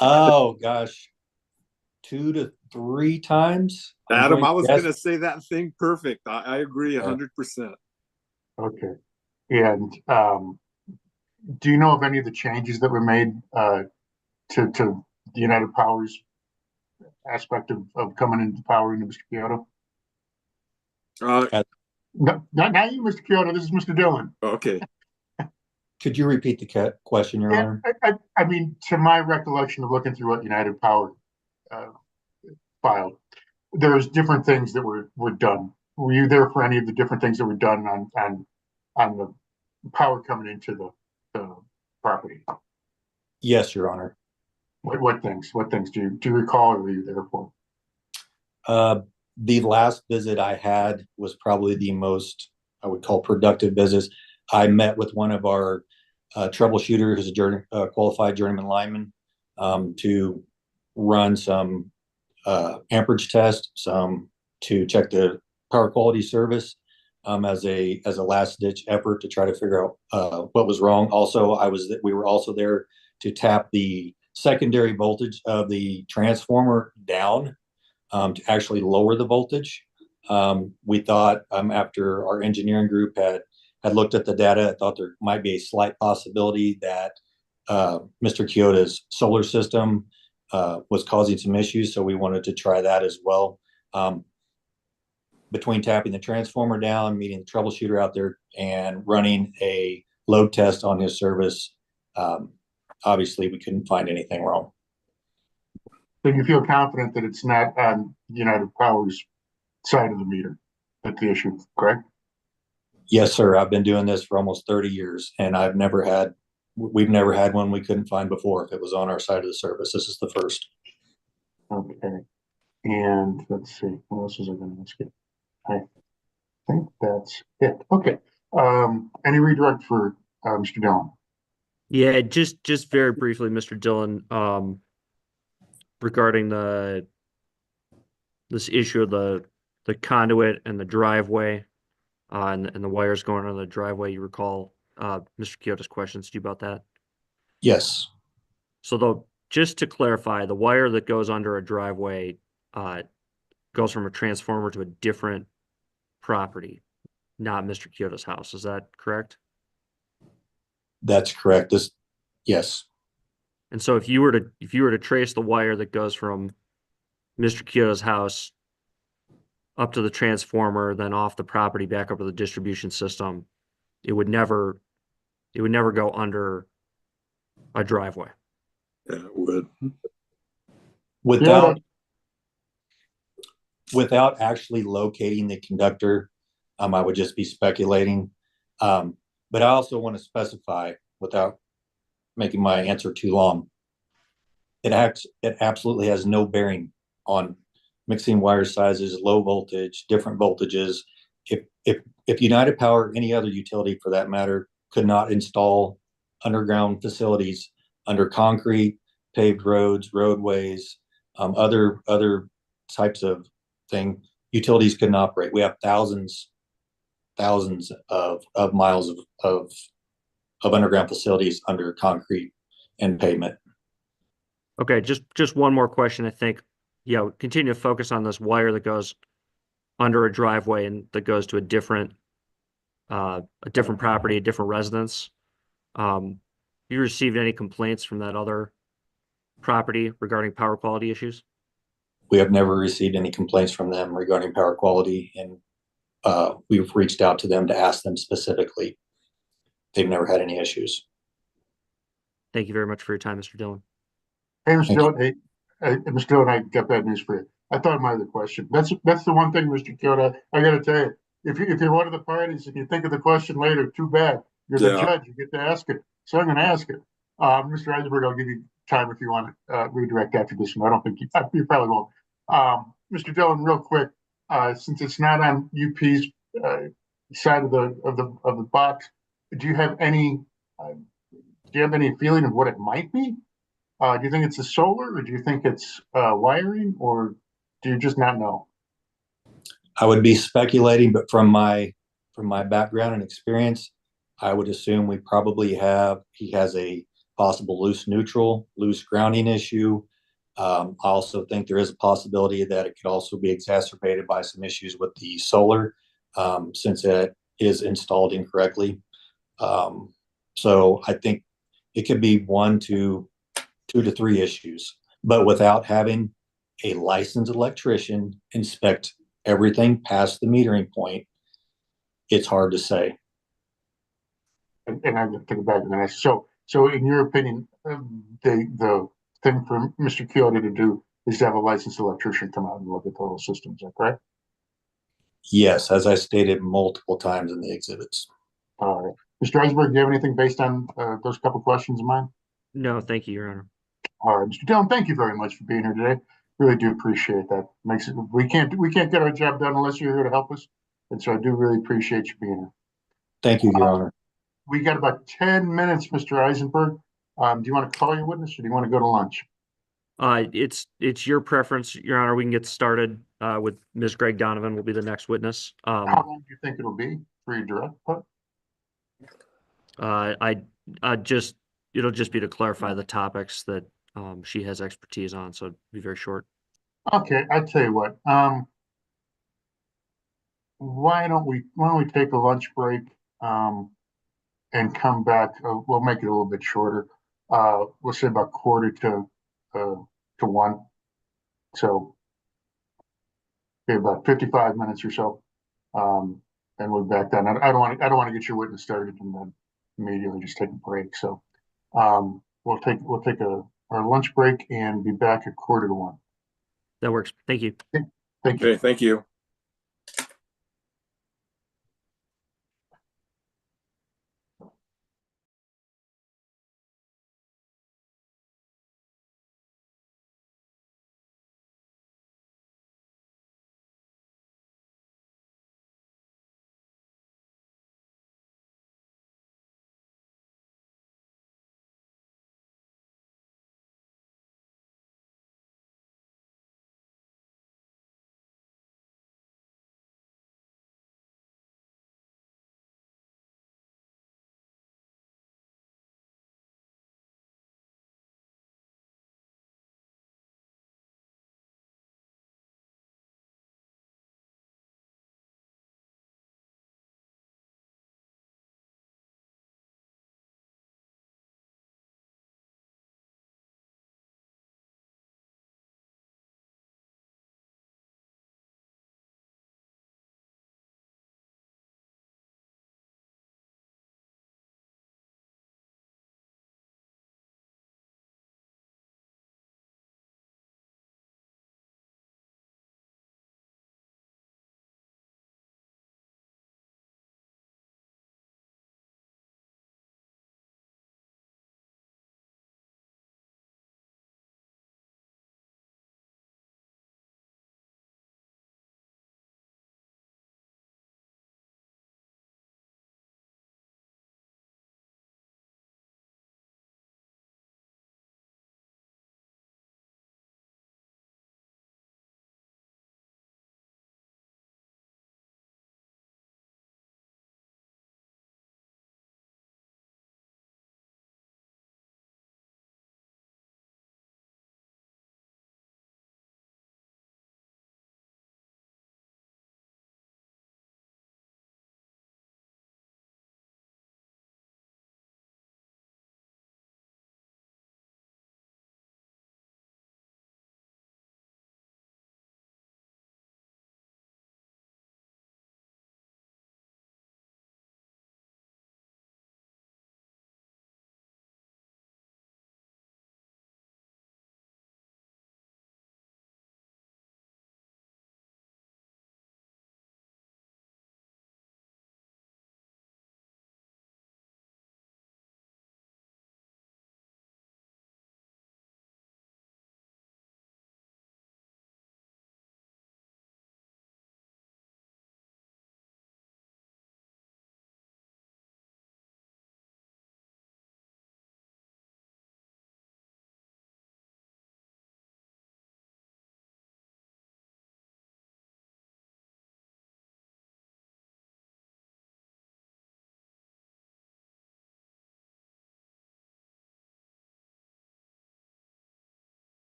Oh, gosh. 2 to 3 times. Adam, I was going to say that thing perfect. I agree 100%. Okay. And do you know of any of the changes that were made to the United Power's aspect of coming into power into Mr. Kiyota? No, not you, Mr. Kiyota. This is Mr. Dillon. Okay. Could you repeat the question, Your Honor? I mean, to my recollection of looking through what United Power filed, there's different things that were done. Were you there for any of the different things that were done on the power coming into the property? Yes, Your Honor. What things? What things do you recall, or were you there for? The last visit I had was probably the most, I would call, productive visit. I met with one of our troubleshooter, who's a qualified journeyman lineman, to run some amperage test, some to check the power quality service, as a last ditch effort to try to figure out what was wrong. Also, we were also there to tap the secondary voltage of the transformer down, to actually lower the voltage. We thought, after our engineering group had looked at the data, thought there might be a slight possibility that Mr. Kiyota's solar system was causing some issues, so we wanted to try that as well. Between tapping the transformer down, meeting the troubleshooter out there, and running a load test on his service, obviously we couldn't find anything wrong. So you feel confident that it's not on United Power's side of the meter, that's the issue, correct? Yes, sir. I've been doing this for almost 30 years, and we've never had one we couldn't find before if it was on our side of the service. This is the first. Okay. And let's see, what else was I going to ask you? I think that's it. Okay. Any redirect for Mr. Dillon? Yeah, just very briefly, Mr. Dillon, regarding this issue of the conduit and the driveway, and the wires going on the driveway. You recall Mr. Kiyota's questions to you about that? Yes. So just to clarify, the wire that goes under a driveway goes from a transformer to a different property, not Mr. Kiyota's house. Is that correct? That's correct. Yes. And so if you were to trace the wire that goes from Mr. Kiyota's house up to the transformer, then off the property back up to the distribution system, it would never go under a driveway. Yeah, it would. Without actually locating the conductor, I would just be speculating. But I also want to specify, without making my answer too long, it absolutely has no bearing on mixing wire sizes, low voltage, different voltages. If United Power, any other utility for that matter, could not install underground facilities under concrete, paved roads, roadways, other types of thing, utilities couldn't operate. We have thousands of miles of underground facilities under concrete and pavement. Okay, just one more question. I think, continue to focus on this wire that goes under a driveway and that goes to a different property, a different residence. You received any complaints from that other property regarding power quality issues? We have never received any complaints from them regarding power quality, and we've reached out to them to ask them specifically. They've never had any issues. Thank you very much for your time, Mr. Dillon. Hey, Mr. Dillon. Hey, Mr. Dillon, I got bad news for you. I thought of my other question. That's the one thing, Mr. Kiyota, I got to tell you. If you're one of the parties and you think of the question later, too bad. You're the judge. You get to ask it. So I'm going to ask it. Mr. Eisenberg, I'll give you time if you want to redirect after this one. I don't think you probably won't. Mr. Dillon, real quick, since it's not on UP's side of the box, do you have any feeling of what it might be? Do you think it's a solar, or do you think it's wiring, or do you just not know? I would be speculating, but from my background and experience, I would assume he has a possible loose grounding issue. I also think there is a possibility that it could also be exacerbated by some issues with the solar, since it is installed incorrectly. So I think it could be 2 to 3 issues, but without having a licensed electrician inspect everything past the metering point, it's hard to say. And I'm going to think about it. So in your opinion, the thing for Mr. Kiyota to do is to have a licensed electrician come out and look at the whole system. Is that correct? Yes, as I stated multiple times in the exhibits. All right. Mr. Eisberg, do you have anything based on those couple questions of mine? No, thank you, Your Honor. All right, Mr. Dillon, thank you very much for being here today. Really do appreciate that. Makes it we can't get our job done unless you're here to help us. And so I do really appreciate you being here. Thank you, Your Honor. We got about 10 minutes, Mr. Eisenberg. Do you want to call your witness or do you want to go to lunch? It's your preference, Your Honor. We can get started with Ms. Greg Donovan will be the next witness. How long do you think it'll be for your direct? It'll just be to clarify the topics that she has expertise on, so it'll be very short. Okay, I tell you what. Why don't we take a lunch break and come back? We'll make it a little bit shorter. We'll say about quarter to 1. So about 55 minutes or so. And we're back then. I don't want to get your witness started and then immediately just take a break. So we'll take our lunch break and be back at quarter to 1. That works. Thank you. Thank you. Okay, thank you.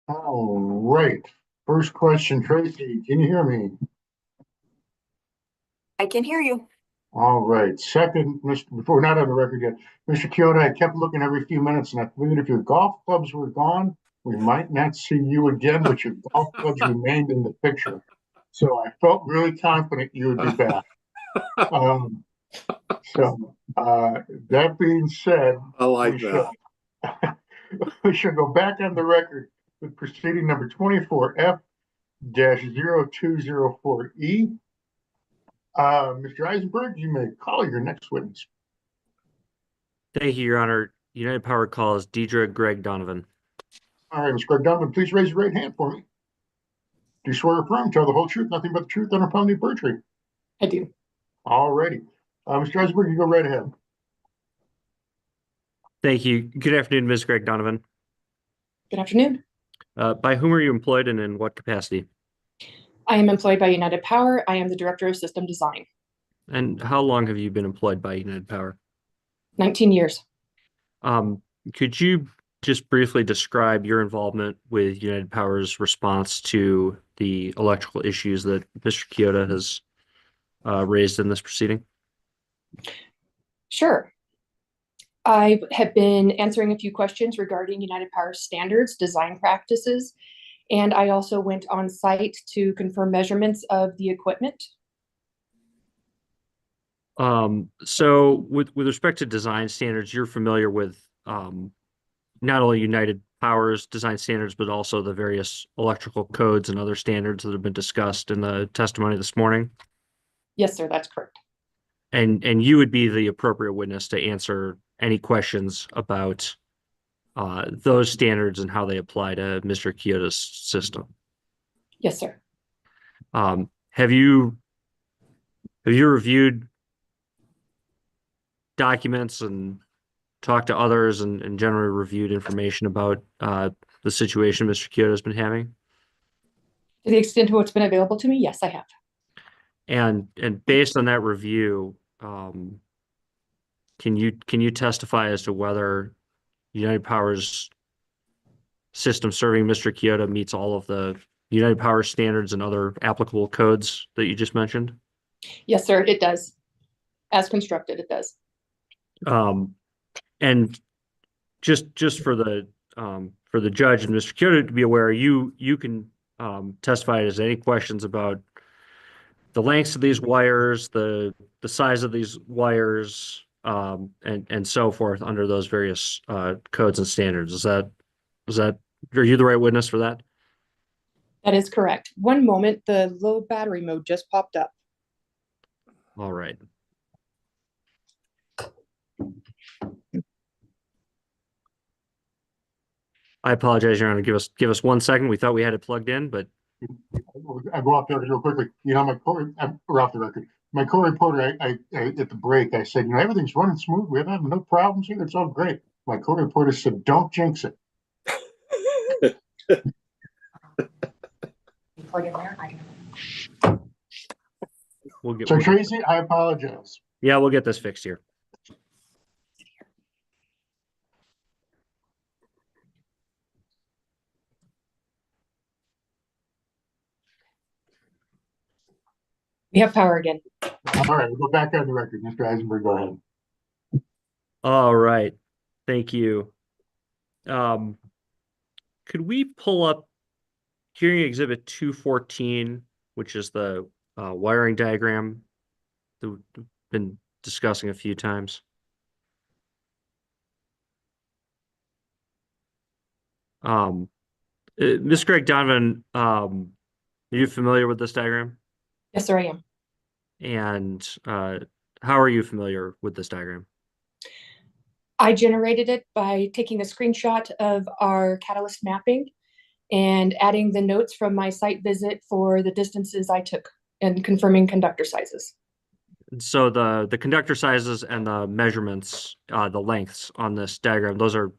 All right. First question, Tracy, can you hear me? I can hear you. All right. Second, before we're not on the record yet, Mr. Kiyota, I kept looking every few minutes and I figured if your golf clubs were gone, we might not see you again, but your golf clubs remained in the picture. So I felt really confident you would be back. That being said, I like that. we should go back on the record with proceeding number 24F-0204E. Mr. Eisenberg, you may call your next witness. Thank you, Your Honor. United Power calls Deidre Greg Donovan. All right, Mr. Greg Donovan, please raise your right hand for me. Do you swear or affirm, tell the whole truth, nothing but the truth, under penalty of perjury? I do. All righty. Mr. Eisenberg, you go right ahead. Thank you. Good afternoon, Ms. Greg Donovan. Good afternoon. By whom are you employed and in what capacity? I am employed by United Power. I am the Director of System Design. And how long have you been employed by United Power? 19 years. Could you just briefly describe your involvement with United Power's response to the electrical issues that Mr. Kiyota has raised in this proceeding? Sure. I have been answering a few questions regarding United Power standards, design practices, and I also went on site to confirm measurements of the equipment. So with respect to design standards, you're familiar with not only United Power's design standards, but also the various electrical codes and other standards that have been discussed in the testimony this morning? Yes, sir, that's correct. And you would be the appropriate witness to answer any questions about those standards and how they apply to Mr. Kiyota's system. Yes, sir. Have you reviewed documents and talked to others and generally reviewed information about the situation Mr. Kiyota has been having? To the extent of what's been available to me, yes, I have. And based on that review, can you testify as to whether United Power's system serving Mr. Kiyota meets all of the United Power standards and other applicable codes that you just mentioned? Yes, sir, it does. As constructed, it does. And just for the judge and Mr. Kiyota to be aware, you can testify as any questions about the lengths of these wires, the size of these wires, and so forth under those various codes and standards. Are you the right witness for that? That is correct. One moment, the low battery mode just popped up. All right. I apologize, Your Honor. Give us 1 second. We thought we had it plugged in, but I go off the record real quickly. You know, we're off the record. My co-reporter, I at the break, I said, you know, everything's running smooth. We have no problems here. It's all great. My co-reporter said, don't jinx it. So Tracy, I apologize. Yeah, we'll get this fixed here. We have power again. All right, we'll go back on the record. Mr. Eisenberg, go ahead. All right. Thank you. Could we pull up hearing exhibit 214, which is the wiring diagram that we've been discussing a few times? Ms. Greg Donovan, are you familiar with this diagram? Yes, sir, I am. And how are you familiar with this diagram? I generated it by taking a screenshot of our catalyst mapping and adding the notes from my site visit for the distances I took and confirming conductor sizes. So the conductor sizes and the measurements, the lengths on this diagram, those are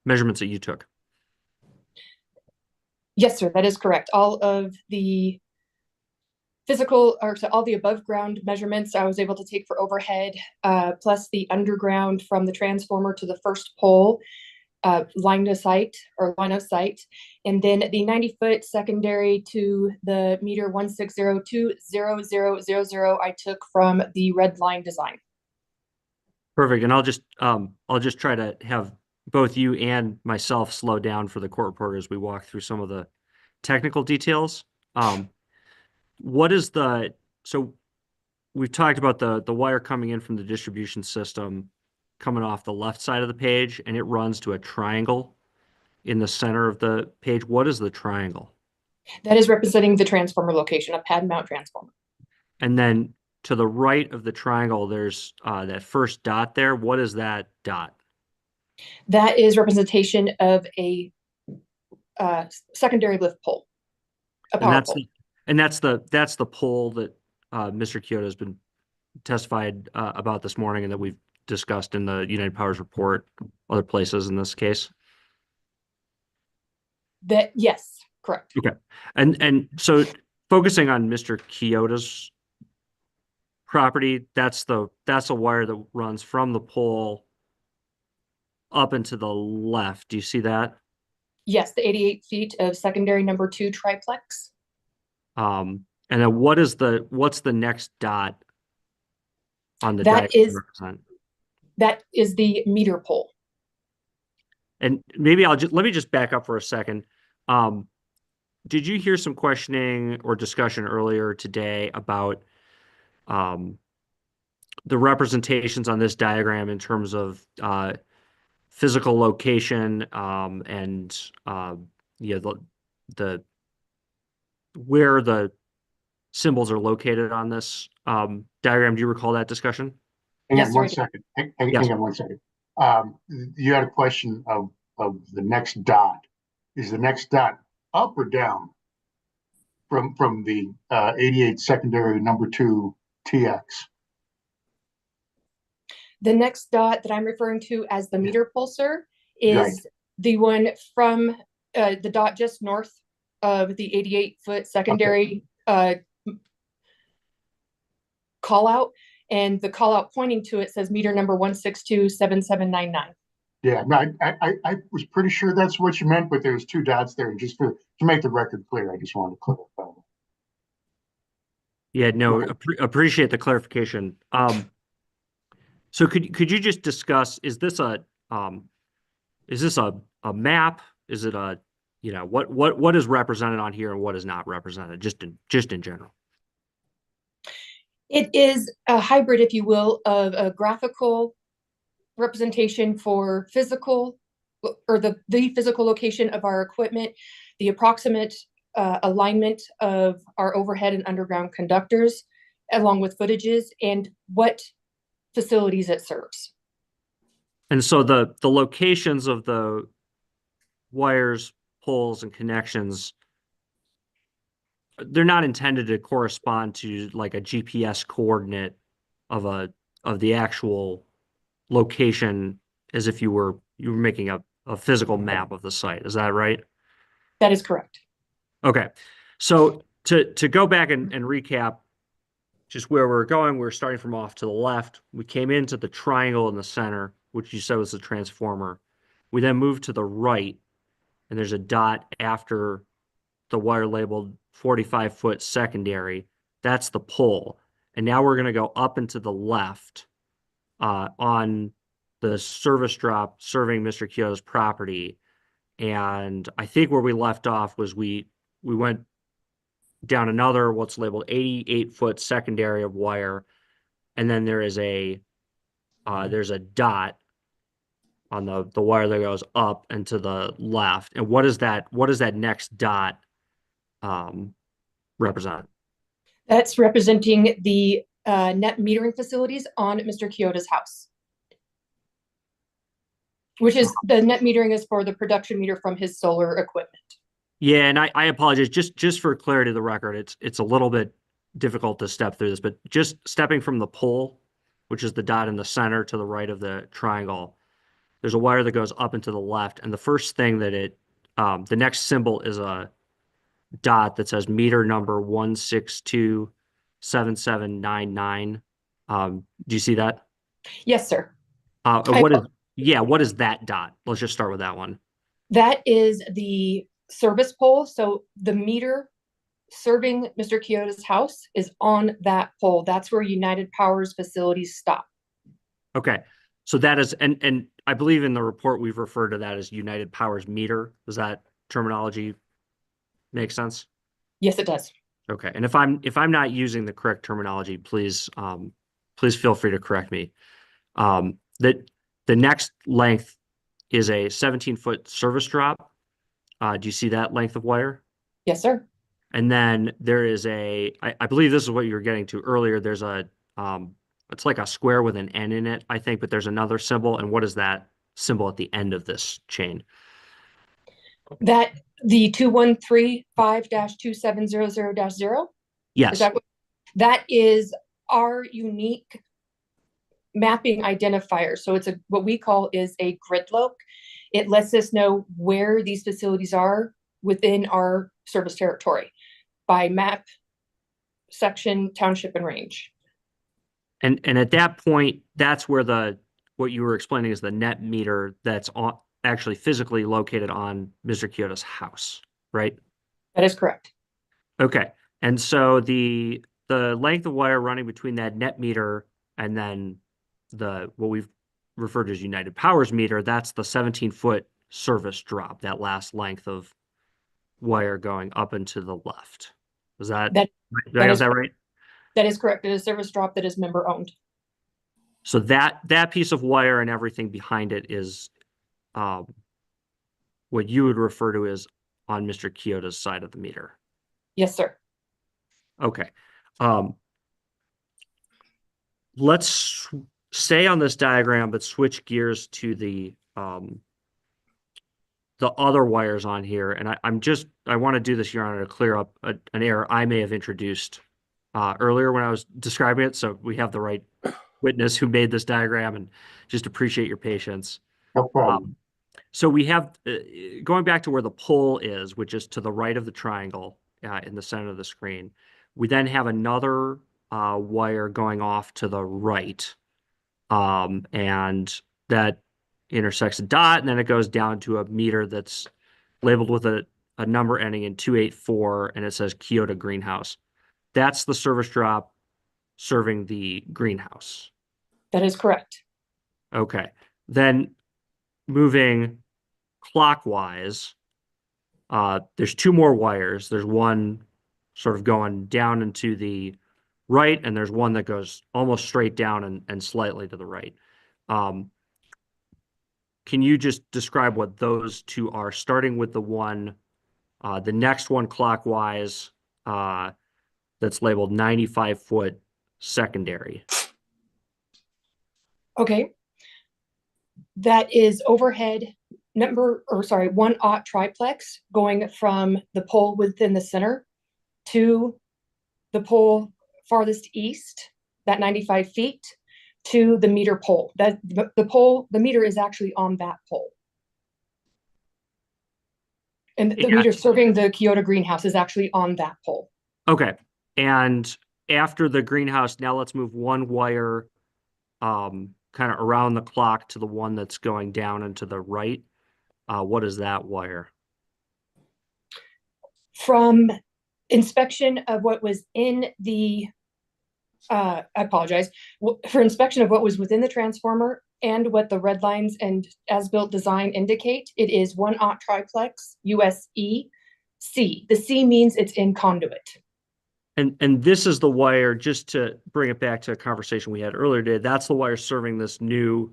measurements that you took. Yes, sir, that is correct. All of the physical, or so all the above ground measurements I was able to take for overhead, plus the underground from the transformer to the first pole. line of sight or line of sight. And then the 90-foot secondary to the meter 160200000 I took from the red line design. Perfect. And I'll just try to have both you and myself slow down for the court reporter as we walk through some of the technical details. What is so we've talked about the wire coming in from the distribution system coming off the left side of the page, and it runs to a triangle in the center of the page. What is the triangle? That is representing the transformer location, a pad mount transformer. And then to the right of the triangle, there's that first dot there. What is that dot? That is representation of a secondary lift pole, a power pole. And that's the pole that Mr. Kiyota has been testified about this morning, and that we've discussed in the United Power's report, other places in this case. Yes, correct. Okay, and so focusing on Mr. Kiyota's property, that's a wire that runs from the pole up and to the left. Do you see that? Yes, the 88 feet of secondary number 2 triplex. And then what's the next dot on the that diagram? That is the meter pole. And maybe let me just back up for a second. Did you hear some questioning or discussion earlier today about the representations on this diagram in terms of physical location and the where the symbols are located on this diagram? Do you recall that discussion? Hang Yes, on sir. 1 second. Hang Yes. on 1 second. You had a question of the next dot. Is the next dot up or down from the 88 secondary number 2 TX? The next dot that I'm referring to as the meter pulsar is Right. the one from the dot just north of the 88-foot secondary call out, and the call out pointing to it says meter number 1627799. Yeah, no, I was pretty sure that's what you meant, but there's 2 dots there, and just to make the record clear, I just wanted to clarify. Yeah, no, appreciate the clarification. So could you just discuss, is this a map? Is it what is represented on here and what is not represented, just in general? It is a hybrid, if you will, of a graphical representation for physical or the physical location of our equipment, the approximate alignment of our overhead and underground conductors, along with footages and what facilities it serves. And so the locations of the wires, poles, and connections, they're not intended to correspond to like a GPS coordinate of the actual location, as if you were making a physical map of the site. Is that right? That is correct. Okay. So to go back and recap just where we're going, we're starting from off to the left. We came into the triangle in the center, which you said was the transformer. We then moved to the right, and there's a dot after the wire labeled 45-foot secondary. That's the pole. And now we're going to go up and to the left on the service drop serving Mr. Kiyota's property. And I think where we left off was we went down another what's labeled 88-foot secondary of wire, and then there's a dot on the wire that goes up and to the left. And what is that next dot represent? That's representing the net metering facilities on Mr. Kiyota's house, which is the net metering is for the production meter from his solar equipment. Yeah, and I apologize. Just for clarity of the record, it's a little bit difficult to step through this, but just stepping from the pole, which is the dot in the center to the right of the triangle, there's a wire that goes up and to the left, and the first thing that the next symbol is a dot that says meter number 1627799. Do you see that? Yes, sir. What Yeah, what is that dot? Let's just start with that one. That is the service pole. So the meter serving Mr. Kiyota's house is on that pole. That's where United Power's facilities stop. Okay. So that is, and I believe in the report we've referred to that as United Power's meter. Does that terminology make sense? Yes, it does. Okay. And if I'm not using the correct terminology, please feel free to correct me. The next length is a 17-foot service drop. Do you see that length of wire? Yes, sir. And then there is I believe this is what you were getting to earlier. There's it's like a square with an N in it, I think, but there's another symbol. And what is that symbol at the end of this chain? That the 2135-2700-0. Yes. That is our unique mapping identifier. So it's what we call is a gridlock. It lets us know where these facilities are within our service territory by map, section, township, and range. And at that point, that's where what you were explaining is the net meter that's actually physically located on Mr. Kiyota's house, right? That is correct. Okay. And so the length of wire running between that net meter and then what we've referred to as United Power's meter, that's the 17-foot service drop, that last length of wire going up and to the left. Did I get that right? That is correct. It is a service drop that is member owned. So that piece of wire and everything behind it is what you would refer to as on Mr. Kiyota's side of the meter. Yes, sir. Okay. Let's stay on this diagram, but switch gears to the other wires on here. And I want to do this, Your Honor, to clear up an error I may have introduced earlier when I was describing it. So we have the right witness who made this diagram, and just appreciate your patience. No problem. So we have, going back to where the pole is, which is to the right of the triangle in the center of the screen, we then have another wire going off to the right. And that intersects a dot, and then it goes down to a meter that's labeled with a number ending in 284, and it says Kiyota Greenhouse. That's the service drop serving the greenhouse. That is correct. Okay. Then moving clockwise, there's two more wires. There's one sort of going down and to the right, and there's one that goes almost straight down and slightly to the right. Can you just describe what those two are, starting with the next one clockwise, that's labeled 95-foot secondary? Okay. That is overhead one aught triplex going from the pole within the center to the pole farthest east, that 95 feet, to the meter pole. That the meter is actually on that pole. And the meter serving the Kiyota greenhouse is actually on that pole. Okay. And after the greenhouse, now let's move one wire kind of around the clock to the one that's going down and to the right. What is that wire? From inspection of what was in the I apologize. For inspection of what was within the transformer and what the red lines and as-built design indicate, it is 1 aught triplex USE C. The C means it's in conduit. And this is the wire, just to bring it back to a conversation we had earlier today, that's the wire serving this new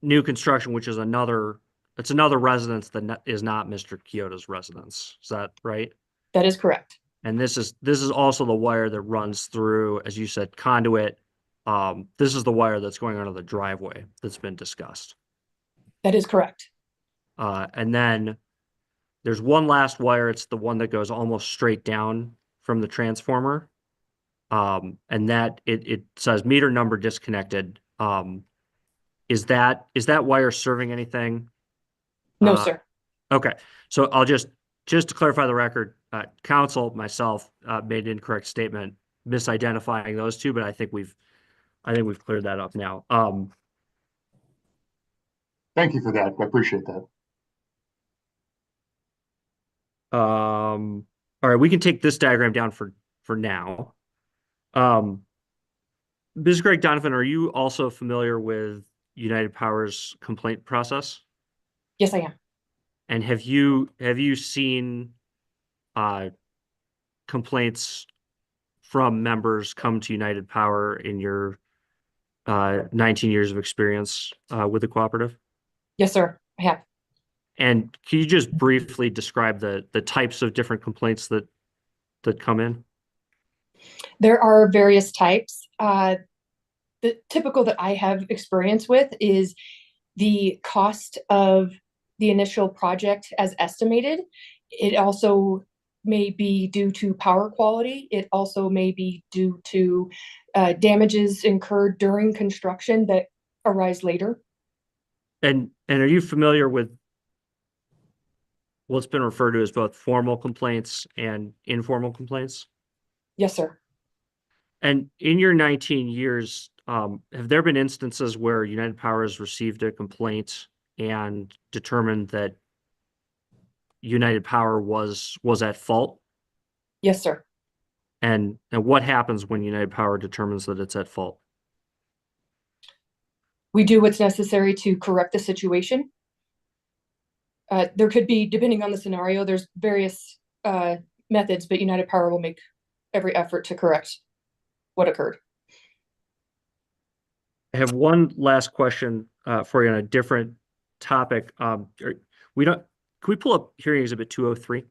construction, which is another residence that is not Mr. Kiyota's residence. Is that right? That is correct. And this is also the wire that runs through, as you said, conduit. This is the wire that's going onto the driveway that's been discussed. That is correct. And then there's one last wire. It's the one that goes almost straight down from the transformer. And that it says meter number disconnected. Is that wire serving anything? No, sir. Okay. So I'll just to clarify the record, counsel, myself, made an incorrect statement misidentifying those two, but I think we've cleared that up now. Thank you for that. I appreciate that. All right, we can take this diagram down for now. Ms. Greg Donovan, are you also familiar with United Power's complaint process? Yes, I am. And have you seen complaints from members come to United Power in your 19 years of experience with the cooperative? Yes, sir, I have. And can you just briefly describe the types of different complaints that come in? There are various types. The typical that I have experience with is the cost of the initial project as estimated. It also may be due to power quality. It also may be due to damages incurred during construction that arise later. And are you familiar with what's been referred to as both formal complaints and informal complaints? Yes, sir. And in your 19 years, have there been instances where United Power has received a complaint and determined that United Power was at fault? Yes, sir. And what happens when United Power determines that it's at fault? We do what's necessary to correct the situation. There could be, depending on the scenario, there's various methods, but United Power will make every effort to correct what occurred. I have one last question for you on a different topic. Can we pull up hearing exhibit 203?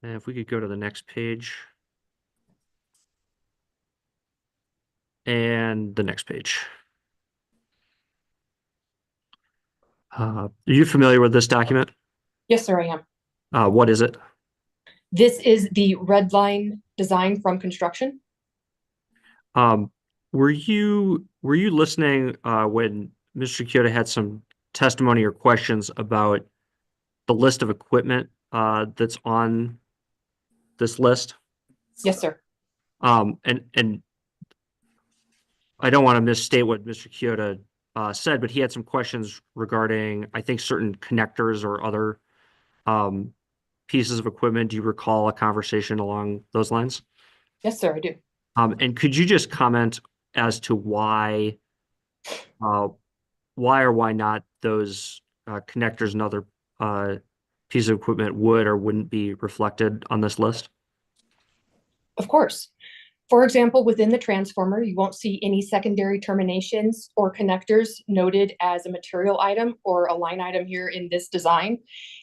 And if we could go to the next page. And the next page. Are you familiar with this document? Yes, sir, I am. What is it? This is the red line design from construction. Were you listening when Mr. Kiyota had some testimony or questions about the list of equipment that's on this list? Yes, sir. And I don't want to misstate what Mr. Kiyota said, but he had some questions regarding, I think, certain connectors or other pieces of equipment. Do you recall a conversation along those lines? Yes, sir, I do. And could you just comment as to why or why not those connectors and other pieces of equipment would or wouldn't be reflected on this list? Of course. For example, within the transformer, you won't see any secondary terminations or connectors noted as a material item or a line item here in this design.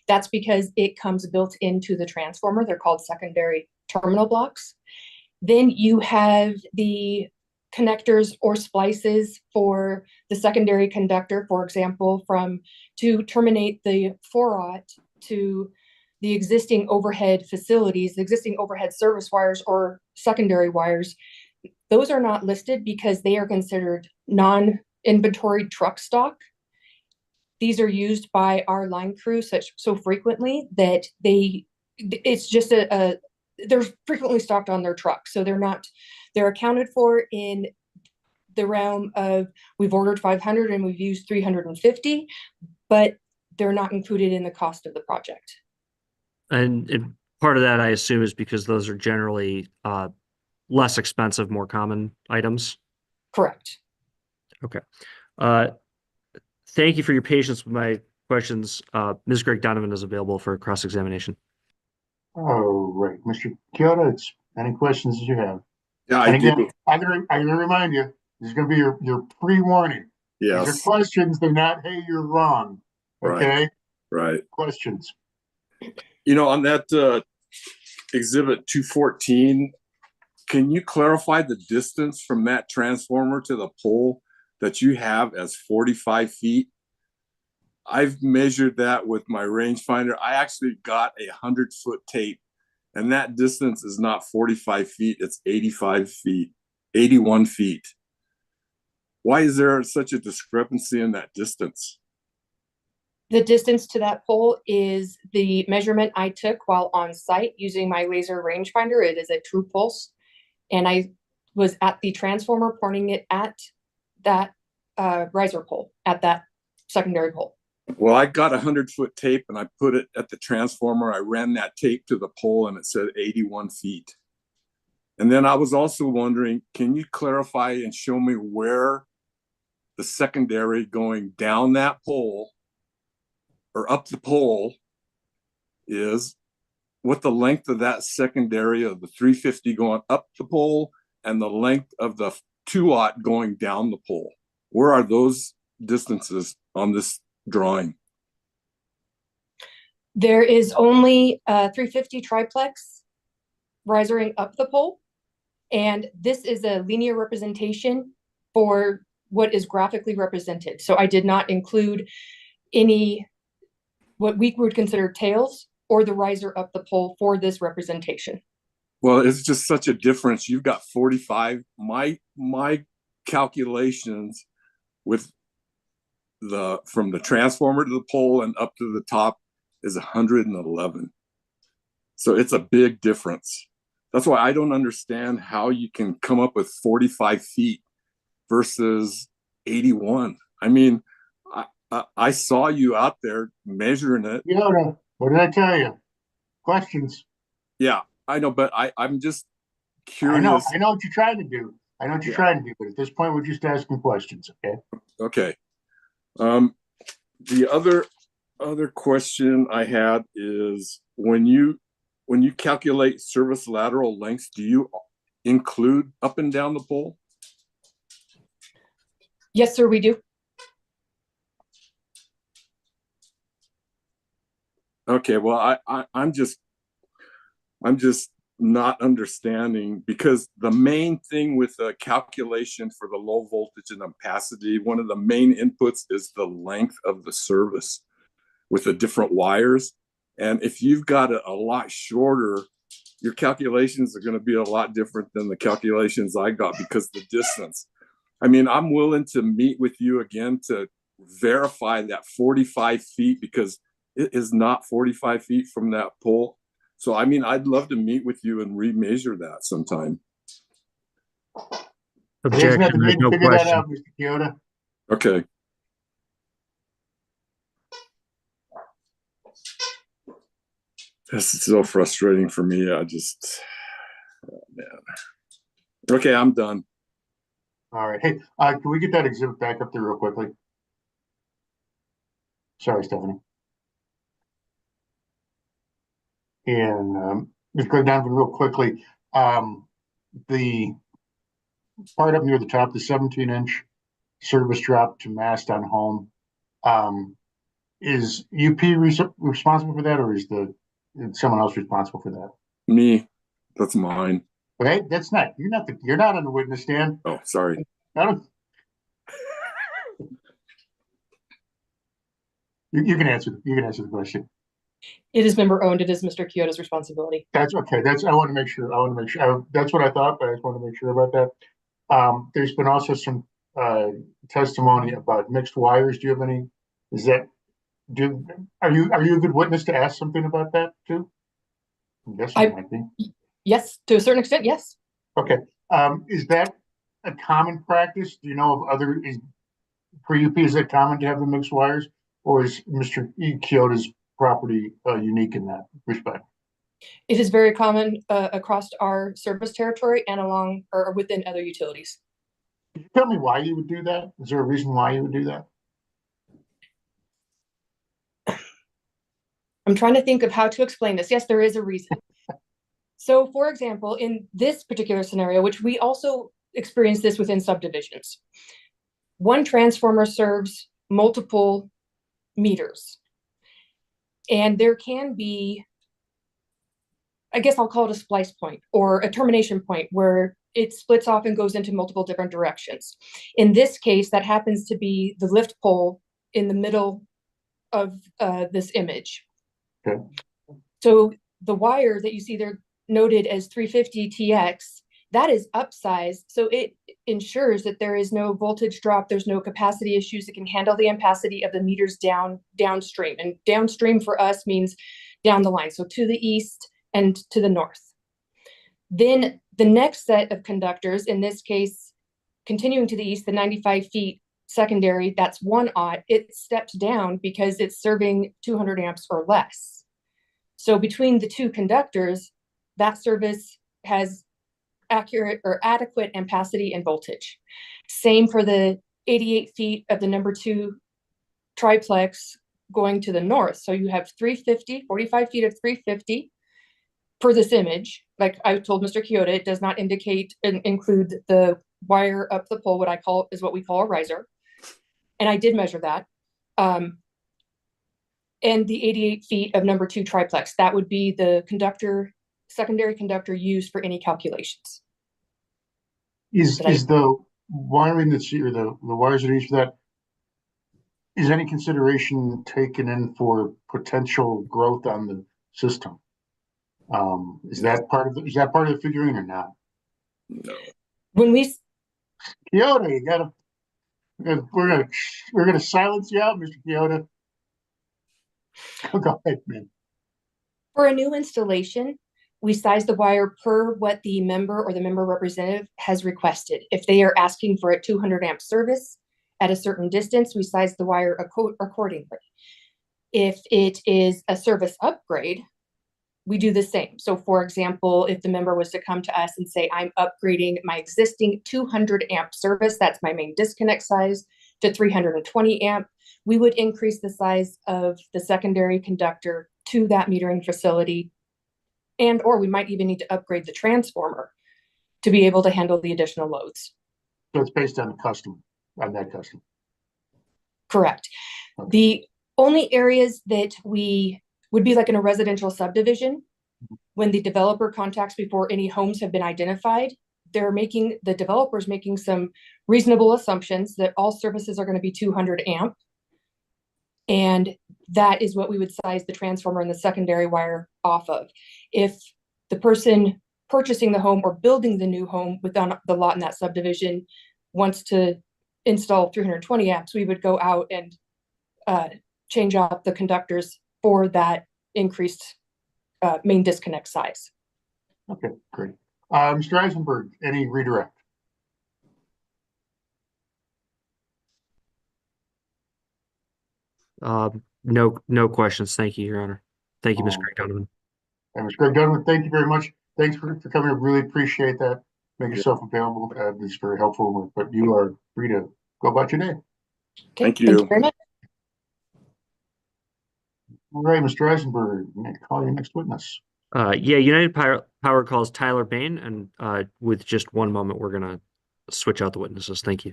That's because it comes built into the transformer. They're called secondary terminal blocks. Then you have the connectors or splices for the secondary conductor, for example, to terminate the 4-aught to the existing overhead facilities, the existing overhead service wires or secondary wires. Those are not listed because they are considered non-inventory truck stock. These are used by our line crew so frequently that it's just they're frequently stocked on their truck. So they're accounted for in the realm of, we've ordered 500 and we've used 350, but they're not included in the cost of the project. And part of that, I assume, is because those are generally less expensive, more common items. Correct. Okay. Thank you for your patience with my questions. Ms. Greg Donovan is available for cross-examination. All right, Mr. Kiyota, any questions that you have? Yeah, I And again, do. I'm gonna remind you, this is gonna be your pre-warning. These are Yes, questions, they're not, hey, you're wrong. Okay? right. Questions. You know, on that exhibit 214, can you clarify the distance from that transformer to the pole that you have as 45 feet? I've measured that with my rangefinder. I actually got a 100-foot tape, and that distance is not 45 feet, it's 85 feet, 81 feet. Why is there such a discrepancy in that distance? The distance to that pole is the measurement I took while on site using my laser rangefinder. It is a true pulse. And I was at the transformer pointing it at that riser pole, at that secondary pole. Well, I got 100-foot tape and I put it at the transformer. I ran that tape to the pole and it said 81 feet. And then I was also wondering, can you clarify and show me where the secondary going down that pole or up the pole is, what the length of that secondary of the 350 going up the pole and the length of the 2-aught going down the pole? Where are those distances on this drawing? There is only a 350 triplex risering up the pole. And this is a linear representation for what is graphically represented. So I did not include any, what we would consider tails or the riser up the pole for this representation. Well, it's just such a difference. You've got 45. My calculations with from the transformer to the pole and up to the top is 111. So it's a big difference. That's why I don't understand how you can come up with 45 feet versus 81. I mean, I saw you out there measuring it. Kiyota, what did I tell you? Questions. Yeah, I know, but I'm just curious. I know what you're trying to do. I know what you're trying to do, but at this point, we're just asking questions, okay? Okay. The other question I had is when you calculate service lateral lengths, do you include up and down the pole? Yes, sir, we do. Okay, well, I'm just not understanding, because the main thing with the calculation for the low voltage and ampacity, one of the main inputs is the length of the service with the different wires. And if you've got it a lot shorter, your calculations are going to be a lot different than the calculations I got because the distance. I mean, I'm willing to meet with you again to verify that 45 feet, because it is not 45 feet from that pole. So, I mean, I'd love to meet with you and remeasure that sometime. There's nothing Objection, there's to no figure that question. out, Mr. Kiyota. Okay. This is so frustrating for me. Oh, man. Okay, I'm done. All right. Hey, can we get that exhibit back up there real quickly? Sorry, Stephanie. And just go down real quickly. The part up near the top, the 17-inch service drop to mast on home, is UP responsible for that, or is someone else responsible for that? Me. That's mine. Okay, that's not. You're not on the witness stand. Oh, sorry. You can answer. You can answer the question. It is member owned. It is Mr. Kiyota's responsibility. That's okay. I want to make sure. That's what I thought, but I just want to make sure about that. There's been also some testimony about mixed wires. Do you have any? Are you a good witness to ask something about that too? I guess you might be. Yes, to a certain extent, yes. Okay. Is that a common practice? Do you know of for UP, is it common to have the mixed wires, or is Mr. Kiyota's property unique in that respect? It is very common across our service territory and along or within other utilities. Can you tell me why you would do that? Is there a reason why you would do that? I'm trying to think of how to explain this. Yes, there is a reason. So, for example, in this particular scenario, which we also experience this within subdivisions, one transformer serves multiple meters. And there can be, I guess I'll call it a splice point or a termination point where it splits off and goes into multiple different directions. In this case, that happens to be the lift pole in the middle of this image. Okay. So the wire that you see there noted as 350 TX that is upsized. So it ensures that there is no voltage drop. There's no capacity issues. It can handle the ampacity of the meters downstream. And downstream for us means down the line. So to the east and to the north. Then the next set of conductors, in this case, continuing to the east, the 95 feet secondary, that's 1/0, it steps down because it's serving 200 amps or less. So between the two conductors, that service has accurate or adequate ampacity and voltage. Same for the 88 feet of the number 2 triplex going to the north. So you have 350, 45 feet of 350 per this image. Like I told Mr. Kiyota, it does not indicate and include the wire up the pole, what we call a riser. And I did measure that. And the 88 feet of number 2 triplex, that would be the secondary conductor used for any calculations. Is the wiring that's, or the wires that are used for that, is any consideration taken in for potential growth on the system? Is that part of the figuring or not? No. When we Kiyota, we're gonna silence you out, Mr. Kiyota. Go ahead, man. For a new installation, we size the wire per what the member or the member representative has requested. If they are asking for a 200 amp service at a certain distance, we size the wire accordingly. If it is a service upgrade, we do the same. So for example, if the member was to come to us and say, I'm upgrading my existing 200 amp service, that's my main disconnect size, to 320 amp, we would increase the size of the secondary conductor to that metering facility. And or we might even need to upgrade the transformer to be able to handle the additional loads. So it's based on that custom. Correct. Okay. The only areas that we would be like in a residential subdivision, when the developer contacts before any homes have been identified, the developer's making some reasonable assumptions that all services are going to be 200 amp. And that is what we would size the transformer and the secondary wire off of. If the person purchasing the home or building the new home within the lot in that subdivision wants to install 320 amps, we would go out and change out the conductors for that increased main disconnect size. Okay, great. Mr. Eisenberg, any redirect? No questions. Thank you, Your Honor. Thank you, Mr. Greg Donovan. And Mr. Greg Donovan, thank you very much. Thanks for coming. I really appreciate that. Make yourself available. It's very helpful, but you are free to go about your day. Okay, Thank you. Thank you very much. All right, Mr. Eisenberg, I'm going to call your next witness. Yeah, United Power calls Tyler Bain, and with just one moment, we're gonna switch out the witnesses. Thank you.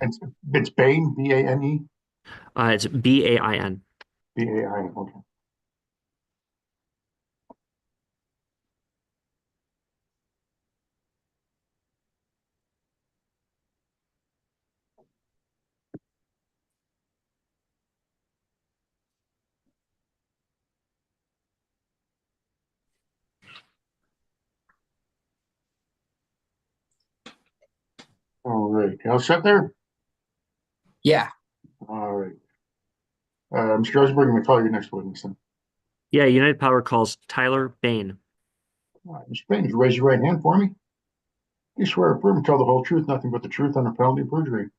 It's Bain, B-A-N-E? It's B-A-I-N. B-A-I-N, okay. All right, you all set there? Yeah. All right. Mr. Eisenberg, I'm going to call your next witness then. Yeah, United Power calls Tyler Bain. All right, Mr. Bain, would you raise your right hand for me? You swear affirm and tell the whole truth, nothing but the truth under penalty of perjury.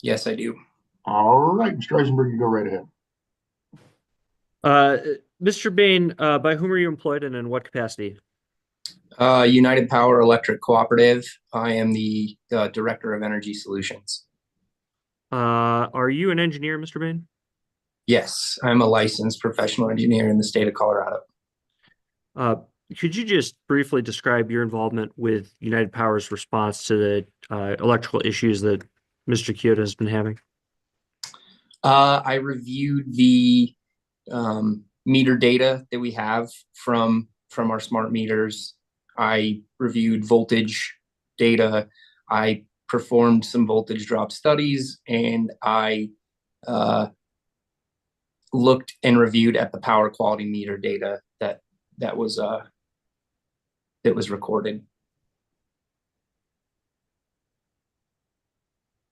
Yes, I do. All right, Mr. Eisenberg, you go right ahead. Mr. Bain, by whom are you employed and in what capacity? United Power Electric Cooperative. I am the Director of Energy Solutions. Are you an engineer, Mr. Bain? Yes, I'm a licensed professional engineer in the state of Colorado. Could you just briefly describe your involvement with United Power's response to the electrical issues that Mr. Kiyota has been having? I reviewed the meter data that we have from our smart meters. I reviewed voltage data. I performed some voltage drop studies, and I looked and reviewed at the power quality meter data that was recorded.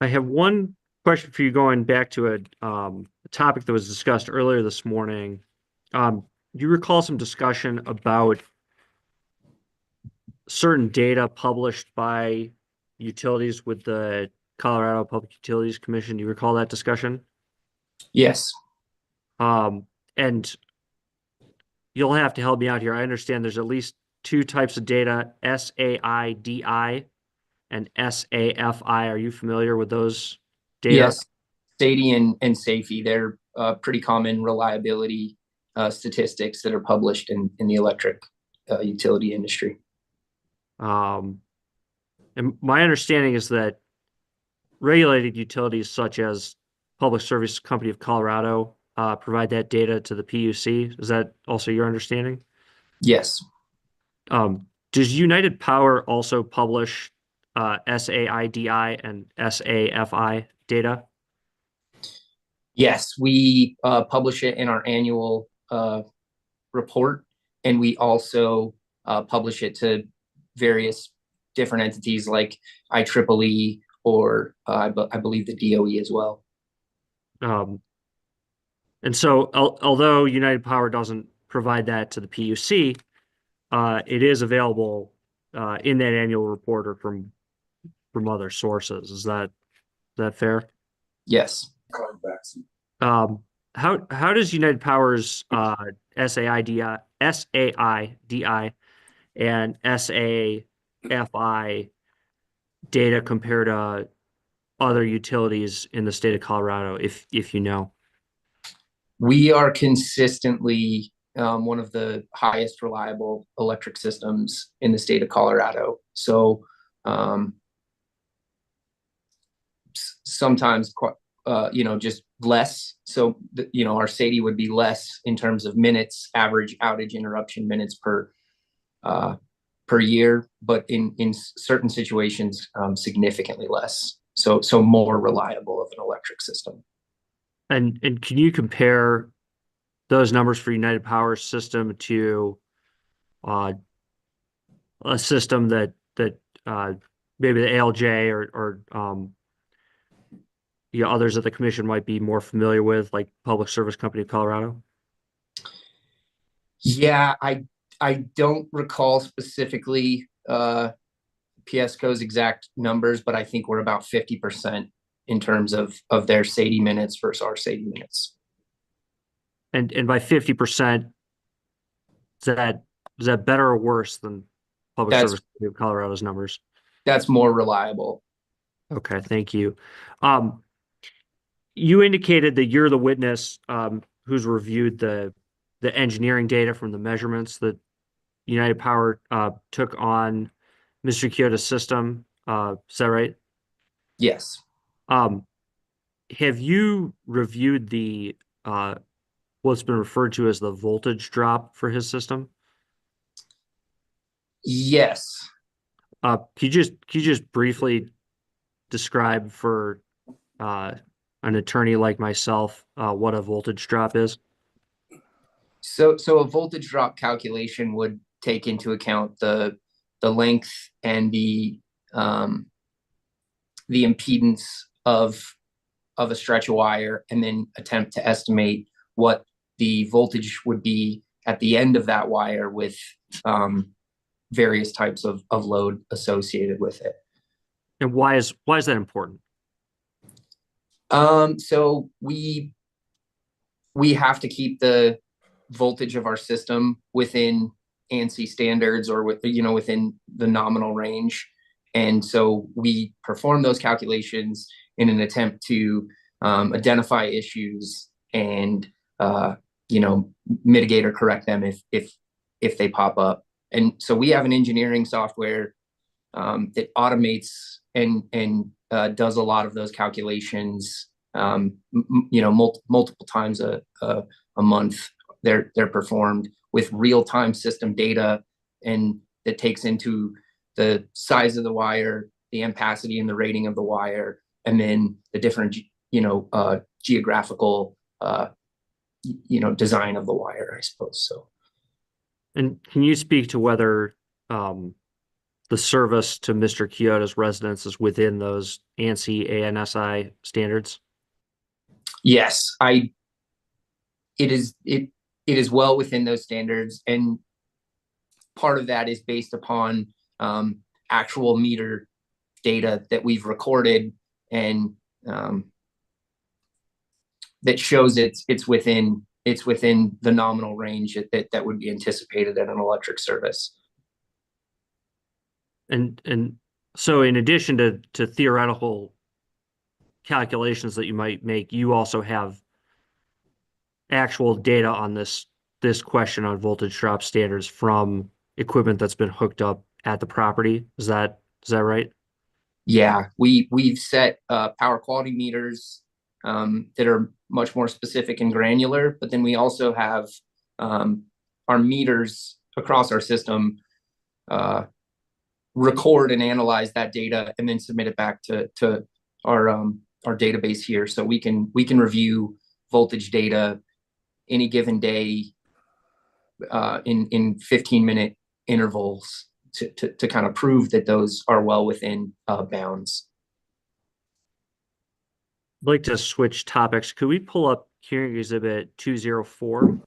I have one question for you going back to a topic that was discussed earlier this morning. Do you recall some discussion about certain data published by utilities with the Colorado Public Utilities Commission? Do you recall that discussion? Yes. And you'll have to help me out here. I understand there's at least two types of data, SAIDI and SAFI. Are you familiar with those data? Yes. SAIDI and SAFI, they're pretty common reliability statistics that are published in the electric utility industry. And my understanding is that regulated utilities such as Public Service Company of Colorado provide that data to the PUC. Is that also your understanding? Yes. Does United Power also publish SAIDI and SAFI data? Yes, we publish it in our annual report, and we also publish it to various different entities like IEEE or I believe the DOE as well. And so although United Power doesn't provide that to the PUC, it is available in that annual report or from other sources. Is that fair? Yes. How does United Power's SAIDI and SAFI data compare to other utilities in the state of Colorado, if you know? We are consistently one of the highest reliable electric systems in the state of Colorado. So sometimes, just less. So, our SAIDI would be less in terms of minutes, average outage interruption minutes per year, but in certain situations, significantly less. So more reliable of an electric system. And can you compare those numbers for United Power system to a system that maybe the ALJ or others at the commission might be more familiar with, like Public Service Company of Colorado? Yeah, I don't recall specifically PSCo's exact numbers, but I think we're about 50% in terms of their SAIDI minutes versus our SAIDI minutes. And by 50%, is that better or worse than Public Service Company of Colorado's numbers? That's more reliable. Okay, thank you. You indicated that you're the witness who's reviewed the engineering data from the measurements that United Power took on Mr. Kiyota's system. Is that right? Yes. Have you reviewed the what's been referred to as the voltage drop for his system? Yes. Can you just briefly describe for an attorney like myself what a voltage drop is? So a voltage drop calculation would take into account the length and the impedance of a stretch of wire, and then attempt to estimate what the voltage would be at the end of that wire with various types of load associated with it. And why is that important? So we have to keep the voltage of our system within ANSI standards, or within the nominal range. And so we perform those calculations in an attempt to identify issues and mitigate or correct them if they pop up. And so we have an engineering software that automates and does a lot of those calculations. Multiple times a month. They're performed with real-time system data, and that takes into the size of the wire, the ampacity and the rating of the wire, and then the different geographical design of the wire, I suppose. So, and can you speak to whether the service to Mr. Kiyota's residence is within those ANSI, ANSI standards? Yes, it is well within those standards, and part of that is based upon actual meter data that we've recorded, and that shows it's within the nominal range that would be anticipated at an electric service. And so in addition to theoretical calculations that you might make, you also have actual data on this question on voltage drop standards from equipment that's been hooked up at the property. Is that right? Yeah, we've set power quality meters that are much more specific and granular, but then we also have our meters across our system record and analyze that data and then submit it back to our database here, so we can review voltage data any given day in 15-minute intervals to kind of prove that those are well within bounds. I'd like to switch topics. Could we pull up hearing exhibit 204?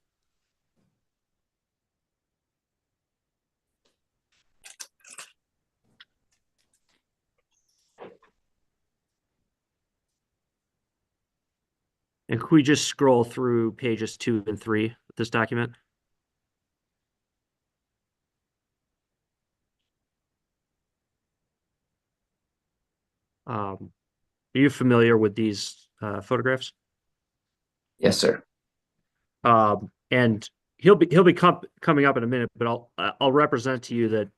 And could we just scroll through pages 2 and 3 of this document? Are you familiar with these photographs? Yes, sir. And he'll be coming up in a minute, but I'll represent to you that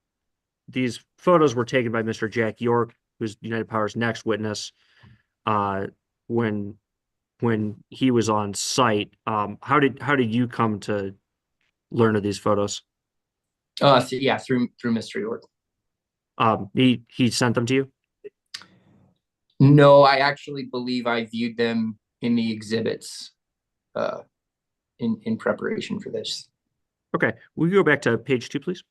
these photos were taken by Mr. Jack York, who's United Power's next witness, when he was on site. How did you come to learn of these photos? Yeah, through Mr. York. He sent them to you? No, I actually believe I viewed them in the exhibits in preparation for this. Okay, will you go back to page 2, please?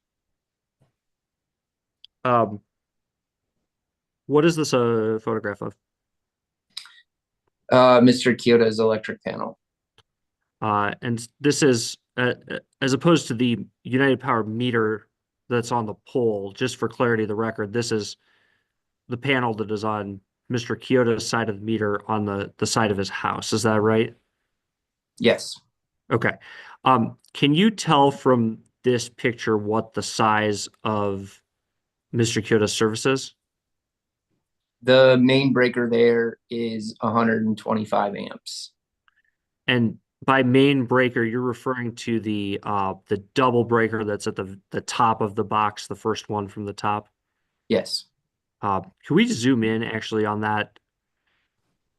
What is this a photograph of? Mr. Kiyota's electric panel. And this is, as opposed to the United Power meter that's on the pole, just for clarity of the record, this is the panel that is on Mr. Kiyota's side of the meter on the side of his house. Is that right? Yes. Okay. Can you tell from this picture what the size of Mr. Kiyota's service is? The main breaker there is 125 amps. And by main breaker, you're referring to the double breaker that's at the top of the box, the first one from the top? Yes. Can we zoom in actually on that?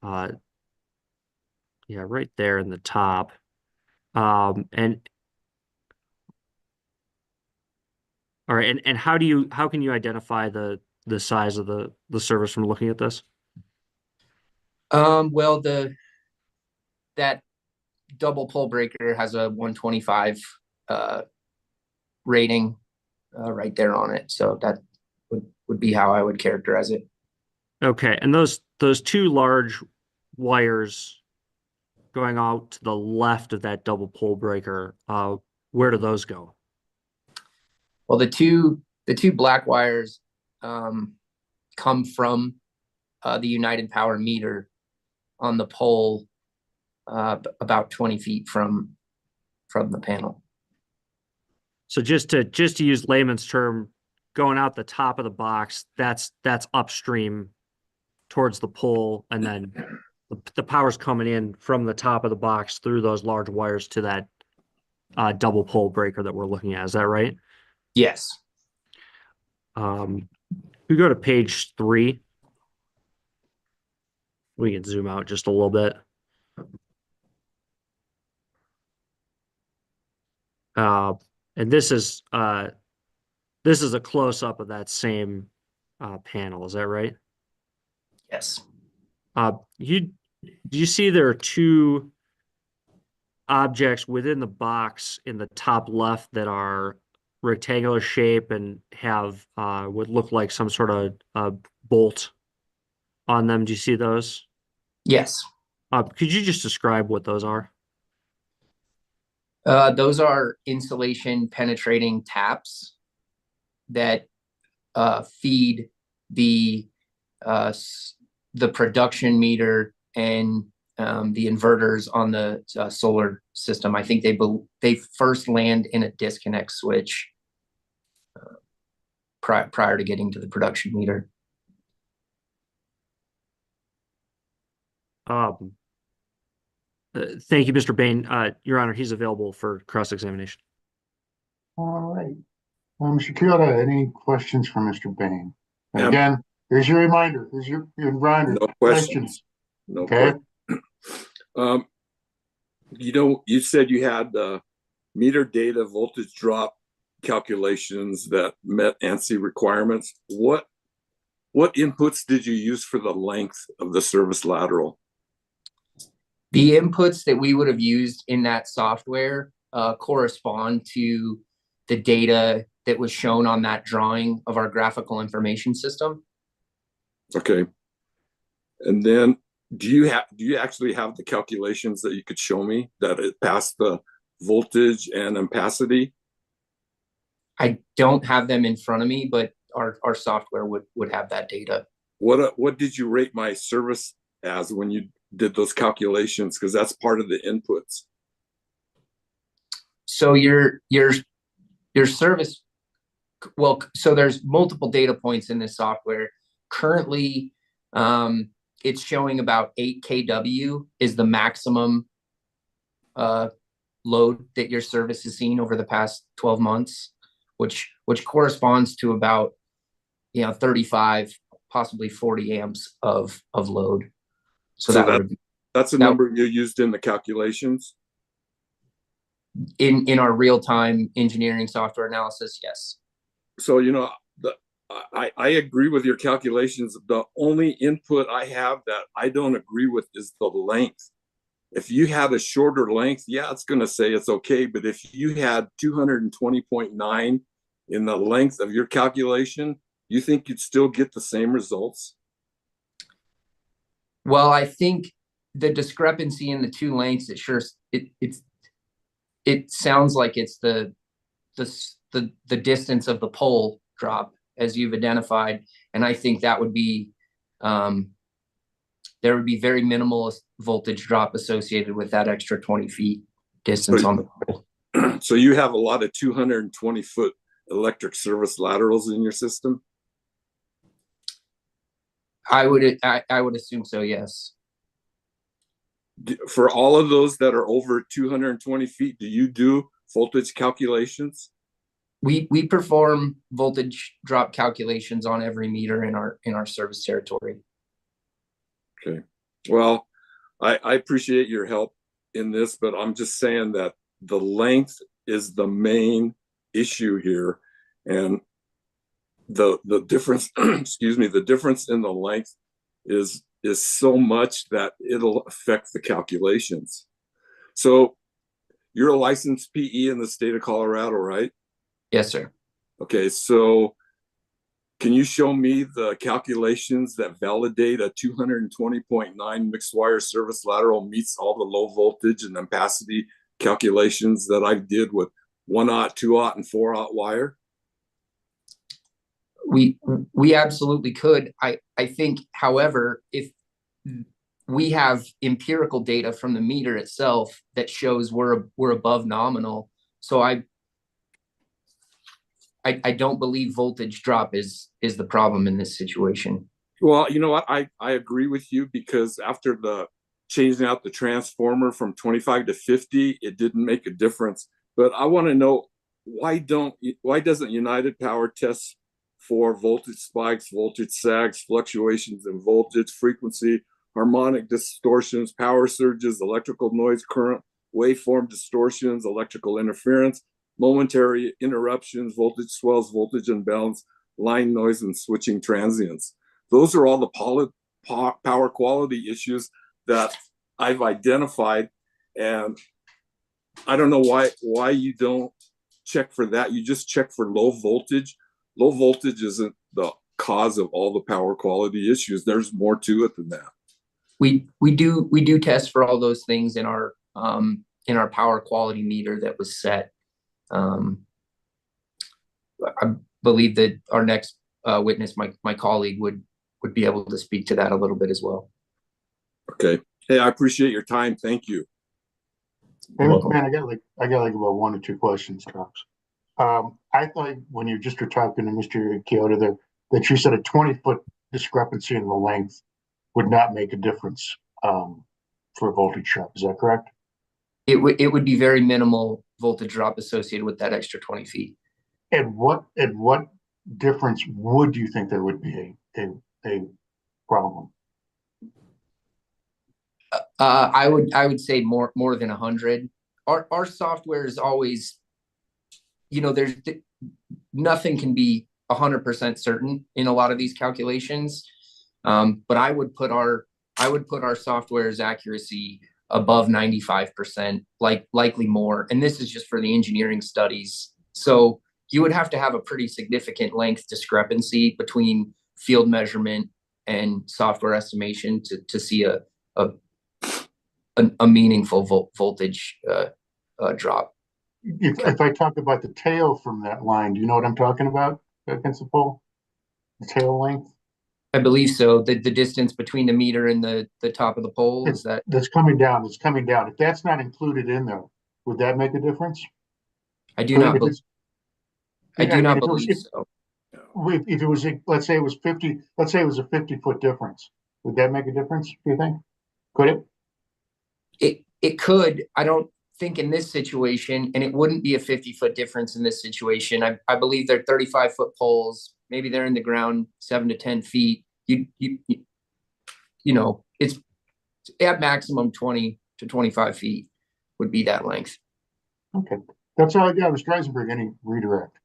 Yeah, right there in the top. And all right, and how can you identify the size of the service from looking at this? Well, that double pole breaker has a 125 rating right there on it, so that would be how I would characterize it. Okay, and those two large wires going out to the left of that double pole breaker, where do those go? Well, the two black wires come from the United Power meter on the pole about 20 feet from the panel. So just to use layman's term, going out the top of the box, that's upstream towards the pole, and then the power's coming in from the top of the box through those large wires to that double pole breaker that we're looking at. Is that right? Yes. We go to page 3. We can zoom out just a little bit. And this is a close-up of that same panel. Is that right? Yes. Do you see there are two objects within the box in the top left that are rectangular shape and have would look like some sort of bolt on them. Do you see those? Yes. Could you just describe what those are? Those are insulation penetrating taps that feed the production meter and the inverters on the solar system. I think they first land in a disconnect switch prior to getting to the production meter. Thank you, Mr. Bain. Your Honor, he's available for cross-examination. All right. Mr. Kiyota, any questions for Mr. Bain? And Yeah. again, here's your reminder. Here's your reminder. No questions. No Okay. questions. You said you had meter data voltage drop calculations that met ANSI requirements. What inputs did you use for the length of the service lateral? The inputs that we would have used in that software correspond to the data that was shown on that drawing of our graphical information system. Okay. And then do you actually have the calculations that you could show me that it passed the voltage and ampacity? I don't have them in front of me, but our software would have that data. What did you rate my service as when you did those calculations? Because that's part of the inputs. So your service, well, so there's multiple data points in this software. Currently, it's showing about 8 kW is the maximum load that your service has seen over the past 12 months, which corresponds to about 35, possibly 40 amps of load. So that's a number you used in the calculations? In our real-time engineering software analysis, yes. So, I agree with your calculations. The only input I have that I don't agree with is the length. If you had a shorter length, yeah, it's going to say it's okay. But if you had 220.9 in the length of your calculation, you think you'd still get the same results? Well, I think the discrepancy in the two lengths, it sounds like it's the distance of the pole drop, as you've identified, and I think that would be there would be very minimal voltage drop associated with that extra 20 feet distance on the pole. So you have a lot of 220-foot electric service laterals in your system? I would assume so, yes. For all of those that are over 220 feet, do you do voltage calculations? We perform voltage drop calculations on every meter in our service territory. Okay. Well, I appreciate your help in this, but I'm just saying that the length is the main issue here, and the difference, excuse me, the difference in the length is so much that it'll affect the calculations. So you're a licensed PE in the state of Colorado, right? Yes, sir. Okay, so can you show me the calculations that validate a 220.9 mixed wire service lateral meets all the low voltage and ampacity calculations that I did with 1/0, 2/0, and 4/0 wire? We absolutely could. I think, however, if we have empirical data from the meter itself that shows we're above nominal, so I don't believe voltage drop is the problem in this situation. Well, you know what? I agree with you, because after the changing out the transformer from 25 to 50, it didn't make a difference. But I want to know, why doesn't United Power test for voltage spikes, voltage sags, fluctuations in voltage, frequency, harmonic distortions, power surges, electrical noise current, waveform distortions, electrical interference, momentary interruptions, voltage swells, voltage imbalance, line noise, and switching transients? Those are all the power quality issues that I've identified, and I don't know why you don't check for that. You just check for low voltage. Low voltage isn't the cause of all the power quality issues. There's more to it than that. We do test for all those things in our power quality meter that was set. I believe that our next witness, my colleague, would be able to speak to that a little bit as well. Okay. Hey, I appreciate your time. Thank you. Hey, man, I got like about 1 or 2 questions, Cox. I thought when you just were talking to Mr. Kiyota there, that you said a 20-foot discrepancy in the length would not make a difference for a voltage drop. Is that correct? It would be very minimal voltage drop associated with that extra 20 feet. And what difference would you think there would be a problem? I would say more than 100. Our software is always, there's nothing can be 100% certain in a lot of these calculations. But I would put our software's accuracy above 95%, likely more. And this is just for the engineering studies. So you would have to have a pretty significant length discrepancy between field measurement and software estimation to see a meaningful voltage drop. If I talk about the tail from that line, do you know what I'm talking about, Principal? The tail length? I believe so. The distance between the meter and the top of the pole, that's coming down. It's coming down. If that's not included in there, would that make a difference? I do not believe so. If it was, let's say it was 50, let's say it was a 50-foot difference, would that make a difference, do you think? Could it? It could. I don't think in this situation, and it wouldn't be a 50-foot difference in this situation. I believe they're 35-foot poles. Maybe they're in the ground 7 to 10 feet. It's at maximum 20 to 25 feet would be that length. Okay. That's all I got. Mr. Eisenberg, any redirect?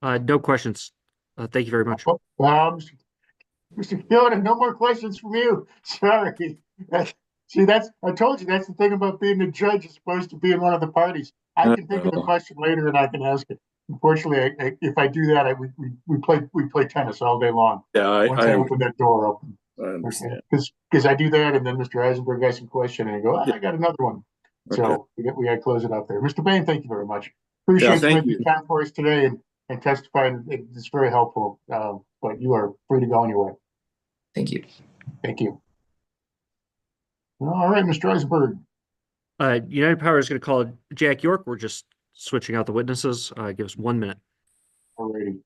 No questions. Thank you very much. Mr. Kiyota, no more questions from you. Sorry. I told you that's the thing about being a judge as opposed to being one of the parties. I can think of the question later and I can ask it. Unfortunately, if I do that, we play tennis all day long. Yeah, Once I open that door open. I understand. Because I do that, and then Mr. Eisenberg has some question, and I go, I got another one. Okay. So we got to close it up there. Mr. Bain, thank you very much. Appreciate you making time for us today and testifying. It's very helpful. But you are free to go on your way. Thank you. Thank you. All right, Mr. Eisenberg. United Power is going to call Jack York. We're just switching out the witnesses. Give us 1 minute. All righty.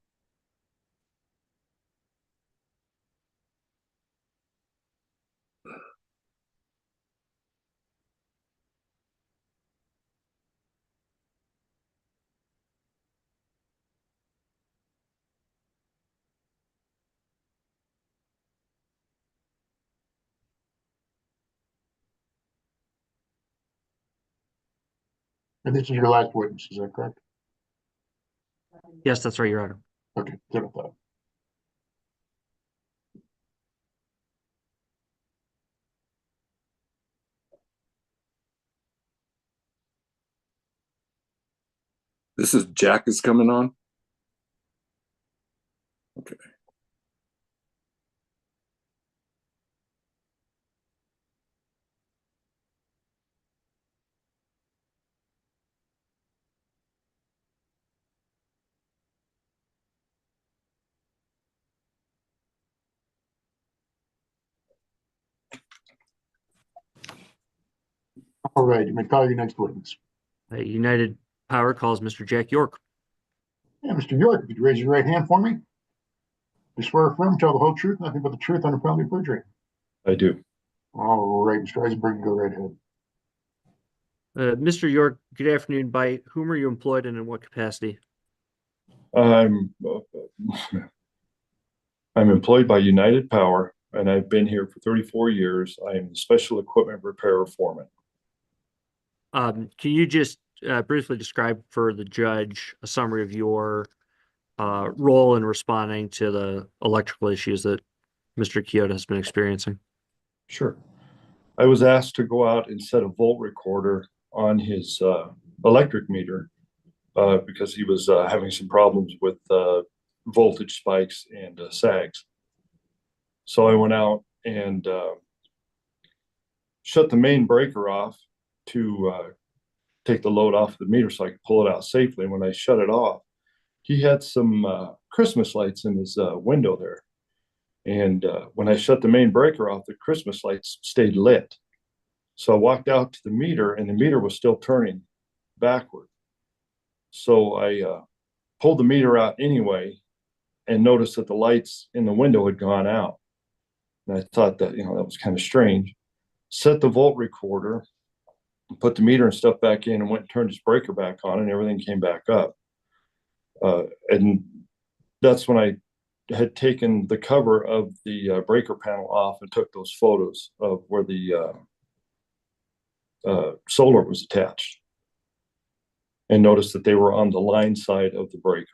And this is your last witness, is that correct? Yes, that's right, Your Honor. Okay, good with that. This is Jack is coming on. Okay. All right, you may call your next witness. United Power calls Mr. Jack York. Yeah, Mr. York, could you raise your right hand for me? You swear or affirm, tell the whole truth, nothing but the truth under penalty of perjury. I do. All right, Mr. Eisenberg, go right ahead. Mr. York, good afternoon. By whom are you employed and in what capacity? I'm employed by United Power, and I've been here for 34 years. I am the special equipment repair foreman. Can you just briefly describe for the judge a summary of your role in responding to the electrical issues that Mr. Kiyota has been experiencing? Sure. I was asked to go out and set a volt recorder on his electric meter because he was having some problems with voltage spikes and sags. So I went out and shut the main breaker off to take the load off the meter so I could pull it out safely. When I shut it off, he had some Christmas lights in his window there. And when I shut the main breaker off, the Christmas lights stayed lit. So I walked out to the meter and the meter was still turning backward. So I pulled the meter out anyway and noticed that the lights in the window had gone out. And I thought that, that was kind of strange. Set the volt recorder, put the meter and stuff back in, and went and turned his breaker back on, and everything came back up. And that's when I had taken the cover of the breaker panel off and took those photos of where the solar was attached, and noticed that they were on the line side of the breaker.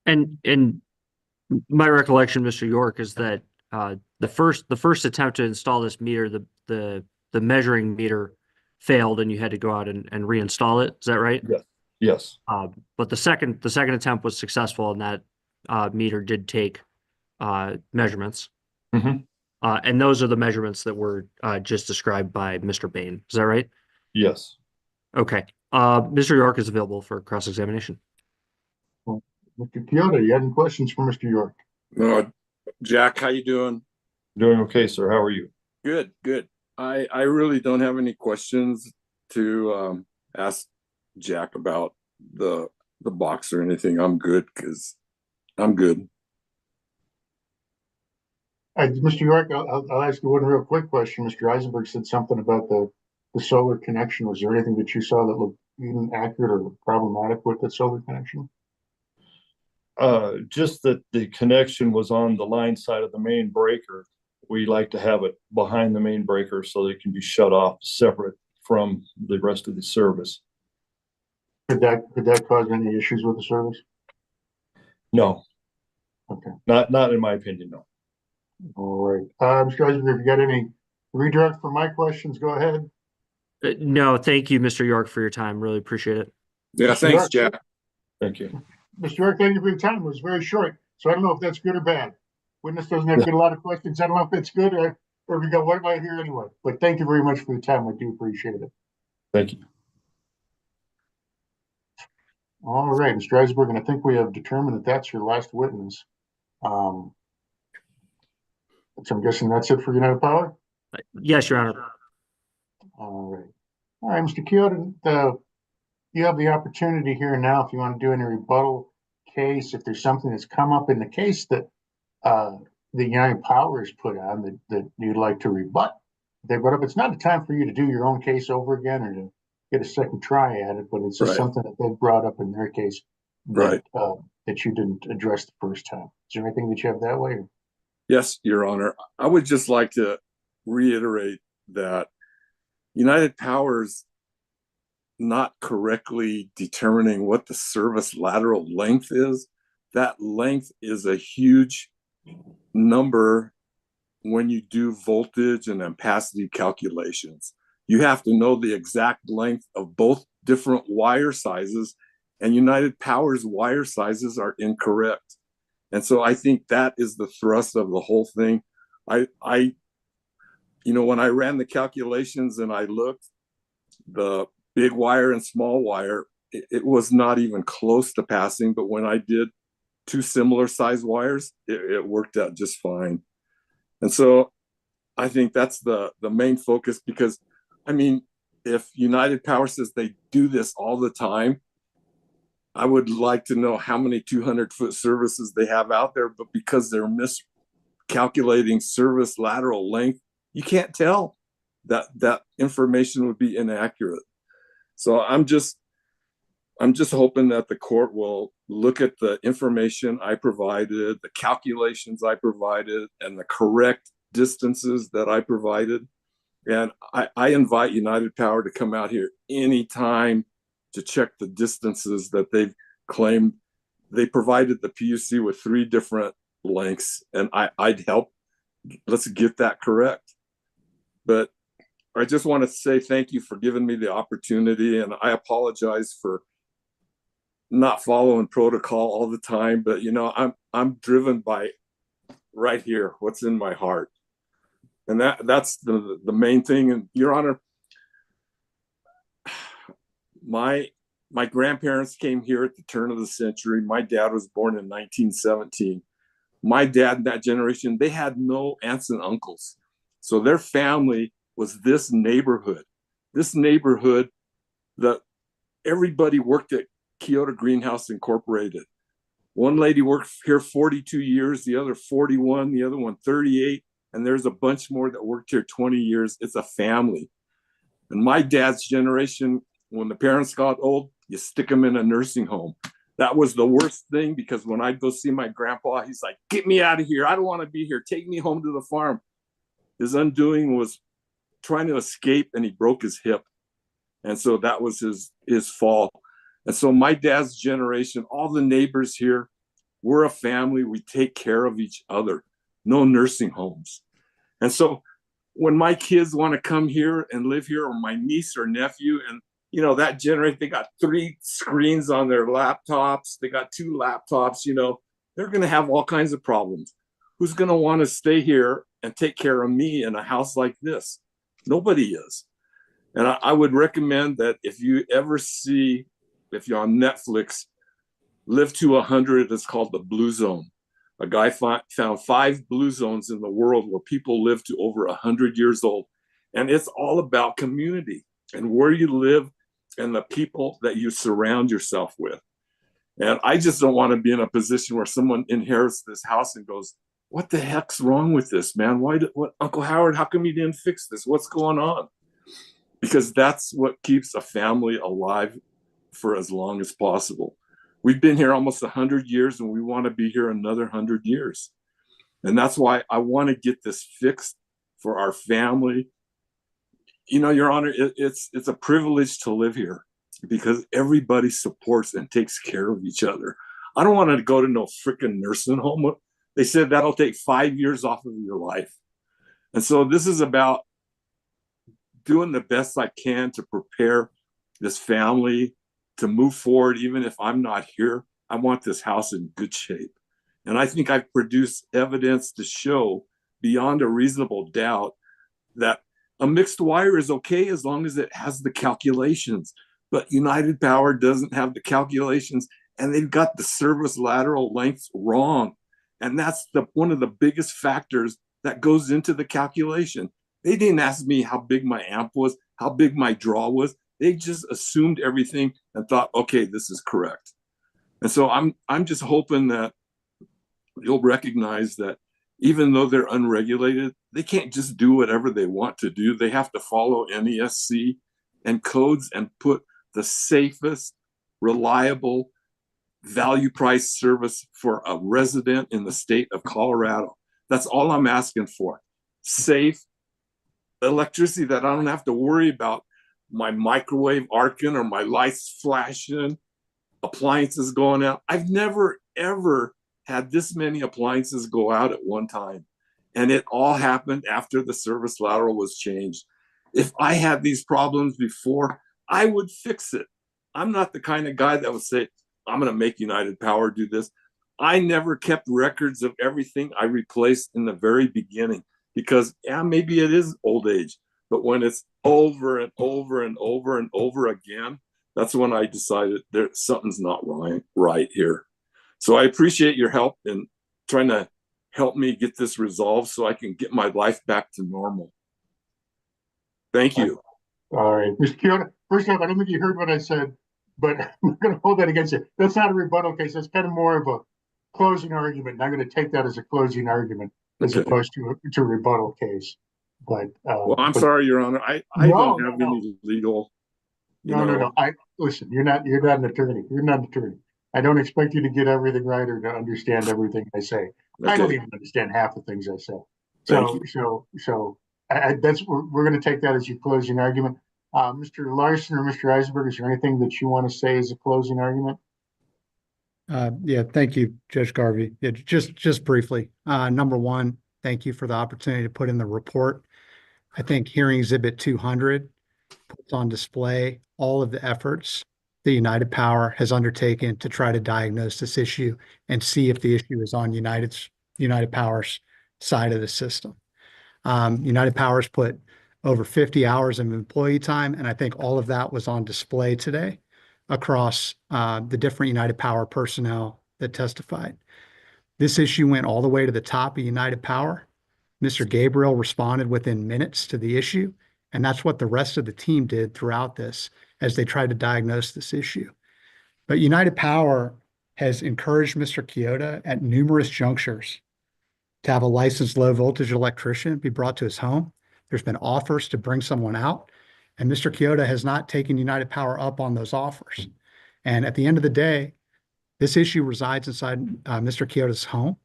And my recollection, Mr. York, is that the first attempt to install this meter, the measuring meter failed, and you had to go out and reinstall it. Is that right? Yes. Yes. But the second attempt was successful, and that meter did take measurements. Mm-hmm. And those are the measurements that were just described by Mr. Bain. Is that right? Yes. Okay. Mr. York is available for cross-examination. Well, Mr. Kiyota, you have any questions for Mr. York? Jack, how you doing? Doing okay, sir. How are you? Good, good. I really don't have any questions to ask Jack about the box or anything. I'm good because I'm good. Mr. York, I'll ask you one real quick question. Mr. Eisenberg said something about the solar connection. Was there anything that you saw that looked even accurate or problematic with the solar connection? Just that the connection was on the line side of the main breaker. We like to have it behind the main breaker so that it can be shut off separate from the rest of the service. Could that cause any issues with the service? No. Okay. Not in my opinion, no. All right. Mr. Eisenberg, if you got any redirect for my questions, go ahead. No, thank you, Mr. York, for your time. Really appreciate it. Yeah, thanks, Jack. Thank you. Mr. York, thank you for your time. It was very short, so I don't know if that's good or bad. Witness doesn't have to get a lot of questions. I don't know if it's good or if we got what am I here anyway. But thank you very much for your time. I do appreciate it. Thank you. All right, Mr. Eisenberg, and I think we have determined that that's your last witness. So I'm guessing that's it for United Power? Yes, Your Honor. All right. All right, Mr. Kiyota, you have the opportunity here now if you want to do any rebuttal case, if there's something that's come up in the case that the United Power has put on that you'd like to rebut. They brought up, it's not a time for you to do your own case over again or to get a second try at it, but it's just something that they brought up in their case that, that you didn't address the first time. Is there anything that you have that way? Yes, Your Honor. I would just like to reiterate that United Power's not correctly determining what the service lateral length is. That length is a huge number when you do voltage and ampacity calculations. You have to know the exact length of both different wire sizes, and United Power's wire sizes are incorrect. And so I think that is the thrust of the whole thing. When I ran the calculations and I looked, the big wire and small wire, it was not even close to passing. But when I did two similar size wires, it worked out just fine. And so I think that's the main focus, because I mean, if United Power says they do this all the time, I would like to know how many 200-foot services they have out there, but because they're miscalculating service lateral length, you can't tell. That information would be inaccurate. So I'm just hoping that the court will look at the information I provided, the calculations I provided, and the correct distances that I provided. And I invite United Power to come out here anytime to check the distances that they've claimed. They provided the PUC with 3 different lengths, and I'd help. Let's get that correct. But I just want to say thank you for giving me the opportunity, and I apologize for not following protocol all the time. But you know, I'm driven by right here, what's in my heart, and that's the main thing. And Your Honor, my grandparents came here at the turn of the century. My dad was born in 1917. My dad and that generation, they had no aunts and uncles. So their family was this neighborhood that everybody worked at Kiyota Greenhouse Incorporated. One lady worked here 42 years, the other 41, the other one 38, and there's a bunch more that worked here 20 years. It's a family. And my dad's generation, when the parents got old, you stick them in a nursing home. That was the worst thing, because when I'd go see my grandpa, he's like, get me out of here. I don't want to be here. Take me home to the farm. His undoing was trying to escape, and he broke his hip. And so that was his fall. And so my dad's generation, all the neighbors here, we're a family. We take care of each other. No nursing homes. And so when my kids want to come here and live here, or my niece or nephew, and you know, that generation, they got 3 screens on their laptops. They got 2 laptops, you know, they're going to have all kinds of problems. Who's going to want to stay here and take care of me in a house like this? Nobody is. And I would recommend that if you ever see, if you're on Netflix, Live to 100 is called the Blue Zone. A guy found 5 blue zones in the world where people live to over 100 years old. And it's all about community and where you live and the people that you surround yourself with. And I just don't want to be in a position where someone inherits this house and goes, what the heck's wrong with this, man? What, Uncle Howard, how come you didn't fix this? What's going on? Because that's what keeps a family alive for as long as possible. We've been here almost 100 years, and we want to be here another 100 years. And that's why I want to get this fixed for our family. You know, Your Honor, it's a privilege to live here because everybody supports and takes care of each other. I don't want to go to no freaking nursing home. They said that'll take 5 years off of your life. And so this is about doing the best I can to prepare this family to move forward. Even if I'm not here, I want this house in good shape. And I think I've produced evidence to show beyond a reasonable doubt that a mixed wire is okay as long as it has the calculations. But United Power doesn't have the calculations, and they've got the service lateral lengths wrong. And that's one of the biggest factors that goes into the calculation. They didn't ask me how big my amp was, how big my draw was. They just assumed everything and thought, okay, this is correct. And so I'm just hoping that you'll recognize that even though they're unregulated, they can't just do whatever they want to do. They have to follow NESC and codes and put the safest, reliable, value price service for a resident in the state of Colorado. That's all I'm asking for. Safe electricity that I don't have to worry about my microwave arcing or my lights flashing, appliances going out. I've never, ever had this many appliances go out at one time. And it all happened after the service lateral was changed. If I had these problems before, I would fix it. I'm not the kind of guy that would say, I'm going to make United Power do this. I never kept records of everything I replaced in the very beginning because, yeah, maybe it is old age. But when it's over and over and over and over again, that's when I decided something's not right here. So I appreciate your help in trying to help me get this resolved so I can get my life back to normal. Thank you. All right, Mr. Kiyota, first off, I don't think you heard what I said, but I'm going to hold that against you. That's not a rebuttal case. That's kind of more of a closing argument. And I'm going to take that as a closing argument as opposed to a rebuttal case. But well, I'm sorry, Your Honor. I don't have any legal. No. Listen. You're not an attorney. You're not an attorney. I don't expect you to get everything right or to understand everything I say. I don't even understand half the things I say. So that's we're going to take that as your closing argument. Mr. Larson or Mr. Eisenberg, is there anything that you want to say as a closing argument? Yeah, thank you, Judge Garvey. Yeah, just briefly. Number one, thank you for the opportunity to put in the report. I think hearing exhibit 200 puts on display all of the efforts that United Power has undertaken to try to diagnose this issue and see if the issue is on United Power's side of the system. United Power's put over 50 hours of employee time, and I think all of that was on display today across the different United Power personnel that testified. This issue went all the way to the top of United Power. Mr. Gabriel responded within minutes to the issue, and that's what the rest of the team did throughout this as they tried to diagnose this issue. But United Power has encouraged Mr. Kiyota at numerous junctures to have a licensed low voltage electrician be brought to his home. There's been offers to bring someone out, and Mr. Kiyota has not taken United Power up on those offers. And at the end of the day, this issue resides inside Mr. Kiyota's home,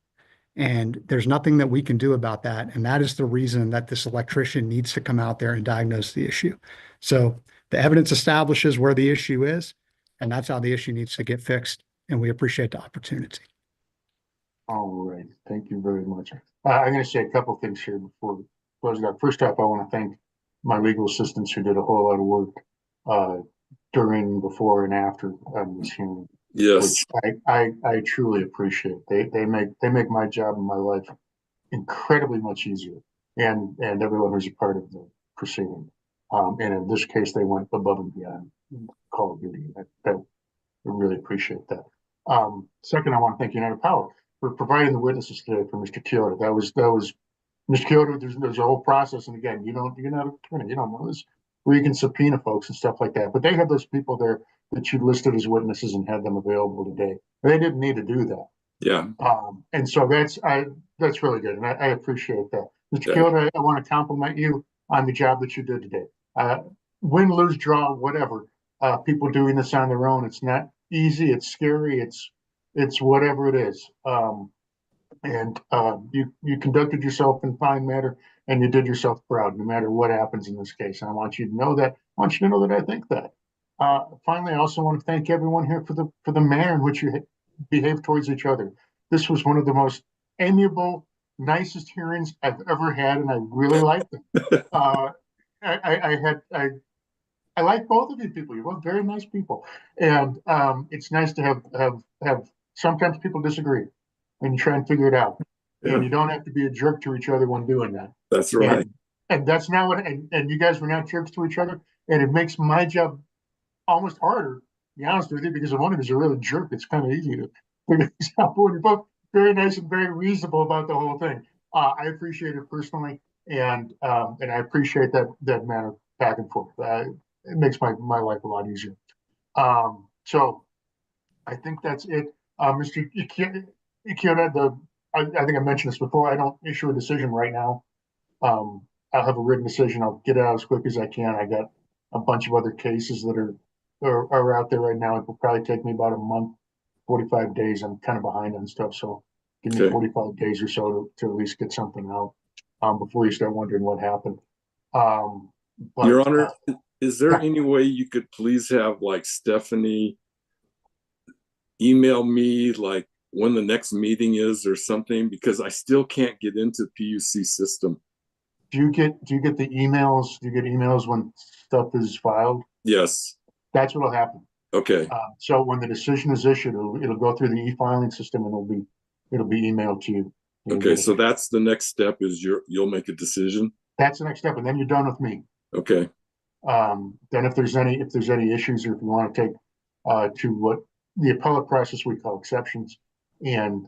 and there's nothing that we can do about that. And that is the reason that this electrician needs to come out there and diagnose the issue. So the evidence establishes where the issue is, and that's how the issue needs to get fixed. And we appreciate the opportunity. All right, thank you very much. I'm going to say a couple things here before we close it out. First off, I want to thank my legal assistants who did a whole lot of work during, before, and after this hearing. Yes, which I truly appreciate. They make my job and my life incredibly much easier, and everyone who's a part of the proceeding. And in this case, they went above and beyond Call of Duty. I really appreciate that. Second, I want to thank United Power for providing the witnesses today for Mr. Kiyota. That was Mr. Kiyota. There's a whole process, and again, you're not an attorney, you don't know this, where you can subpoena folks and stuff like that. But they had those people there that you listed as witnesses and had them available today. They didn't need to do that. yeah, and so that's really good, and I appreciate that. Mr. Kiyota, I want to compliment you on the job that you did today. Win, lose, draw, whatever. People doing this on their own, it's not easy. It's scary. It's whatever it is. You conducted yourself in fine manner, and you did yourself proud, no matter what happens in this case. And I want you to know that. I want you to know that I think that. Finally, I also want to thank everyone here for the manner in which you behave towards each other. This was one of the most amiable, nicest hearings I've ever had, and I really liked it. I like both of you people. You're both very nice people, and it's nice to have. Sometimes people disagree, and you try and figure it out, and you don't have to be a jerk to each other when doing that. That's right. And that's not what. And you guys were not jerks to each other, and it makes my job almost harder, to be honest with you, because if one of you is a really jerk, it's kind of easy to figure this out. But when you're both very nice and very reasonable about the whole thing, I appreciate it personally, and I appreciate that manner back and forth. It makes my life a lot easier. So I think that's it. Mr. Kiyota, I think I mentioned this before. I don't issue a decision right now. I'll have a written decision. I'll get it out as quick as I can. I got a bunch of other cases that are out there right now. It will probably take me about a month, 45 days. I'm kind of behind on stuff, so give me 45 days or so to at least get something out before you start wondering what happened. But, Your Honor, is there any way you could please have like Stephanie email me like when the next meeting is or something, because I still can't get into PUC system. Do you get the emails? Do you get emails when stuff is filed? Yes. That's what'll happen. Okay. So when the decision is issued, it'll go through the e-filing system, and it'll be emailed to you. Okay, so that's the next step. Is you'll make a decision. That's the next step, and then you're done with me. Okay. Then if there's any issues, or if you want to take to what the appellate process we call exceptions, and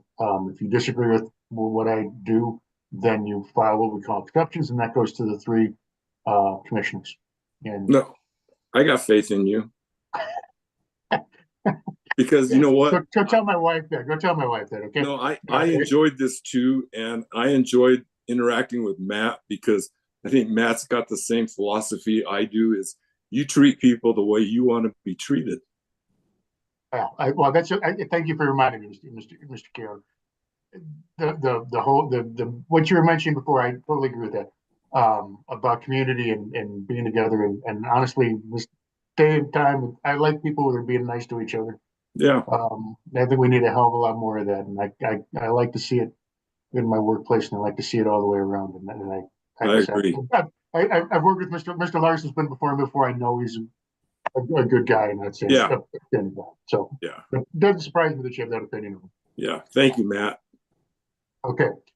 if you disagree with what I do, then you file what we call exceptions, and that goes to the 3 commissioners. And no, I got faith in you. Because you know what? Go tell my wife that. Go tell my wife that. Okay. No, I enjoyed this too, and I enjoyed interacting with Matt, because I think Matt's got the same philosophy I do. Is you treat people the way you want to be treated. Well, thank you for reminding me, Mr. Kiyota. The what you were mentioning before, I totally agree with that. About community and being together, and honestly, this day and time, I like people that are being nice to each other. Yeah. I think we need a hell of a lot more of that, and I like to see it in my workplace, and I like to see it all the way around. And I agree. I've worked with Mr. Larson's been before I know he's a good guy in that sense. Yeah. So Yeah. it doesn't surprise me that you have that opinion of him. Yeah. Thank you, Matt.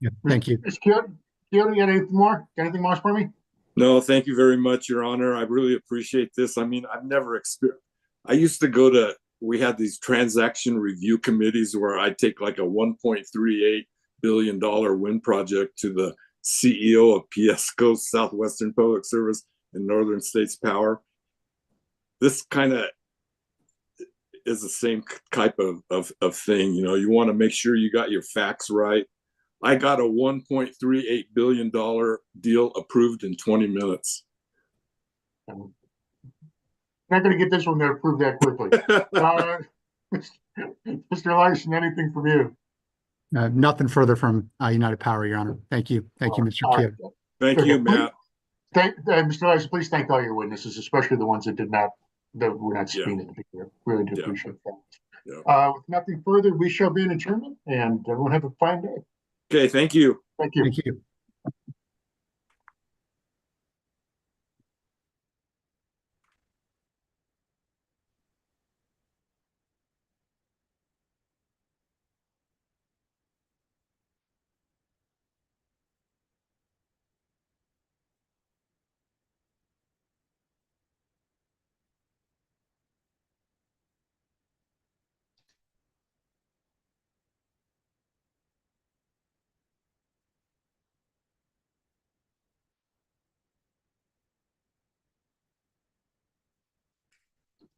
Yeah, thank you. Mr. Kiyota, you got anything more? Got anything more for me? No, thank you very much, Your Honor. I really appreciate this. I mean, I've never experienced. I used to go to. We had these transaction review committees where I'd take like a $1.38 billion wind project to the CEO of PSCO, Southwestern Public Service, and Northern States Power. This kind of is the same type of thing. You know, you want to make sure you got your facts right. I got a $1.38 billion deal approved in 20 minutes. Not going to get this one to approve that quickly. Mr. Larson, anything from you? Nothing further from United Power, Your Honor. Thank you. Thank you, Mr. Kiyota. Thank you, Matt. Mr. Larson, please thank all your witnesses, especially the ones that were not subpoenaed to be here. Really do appreciate that. Yeah. With nothing further, we shall be in adjournment, and everyone have a fine day. Okay, thank you. Thank you. Thank you.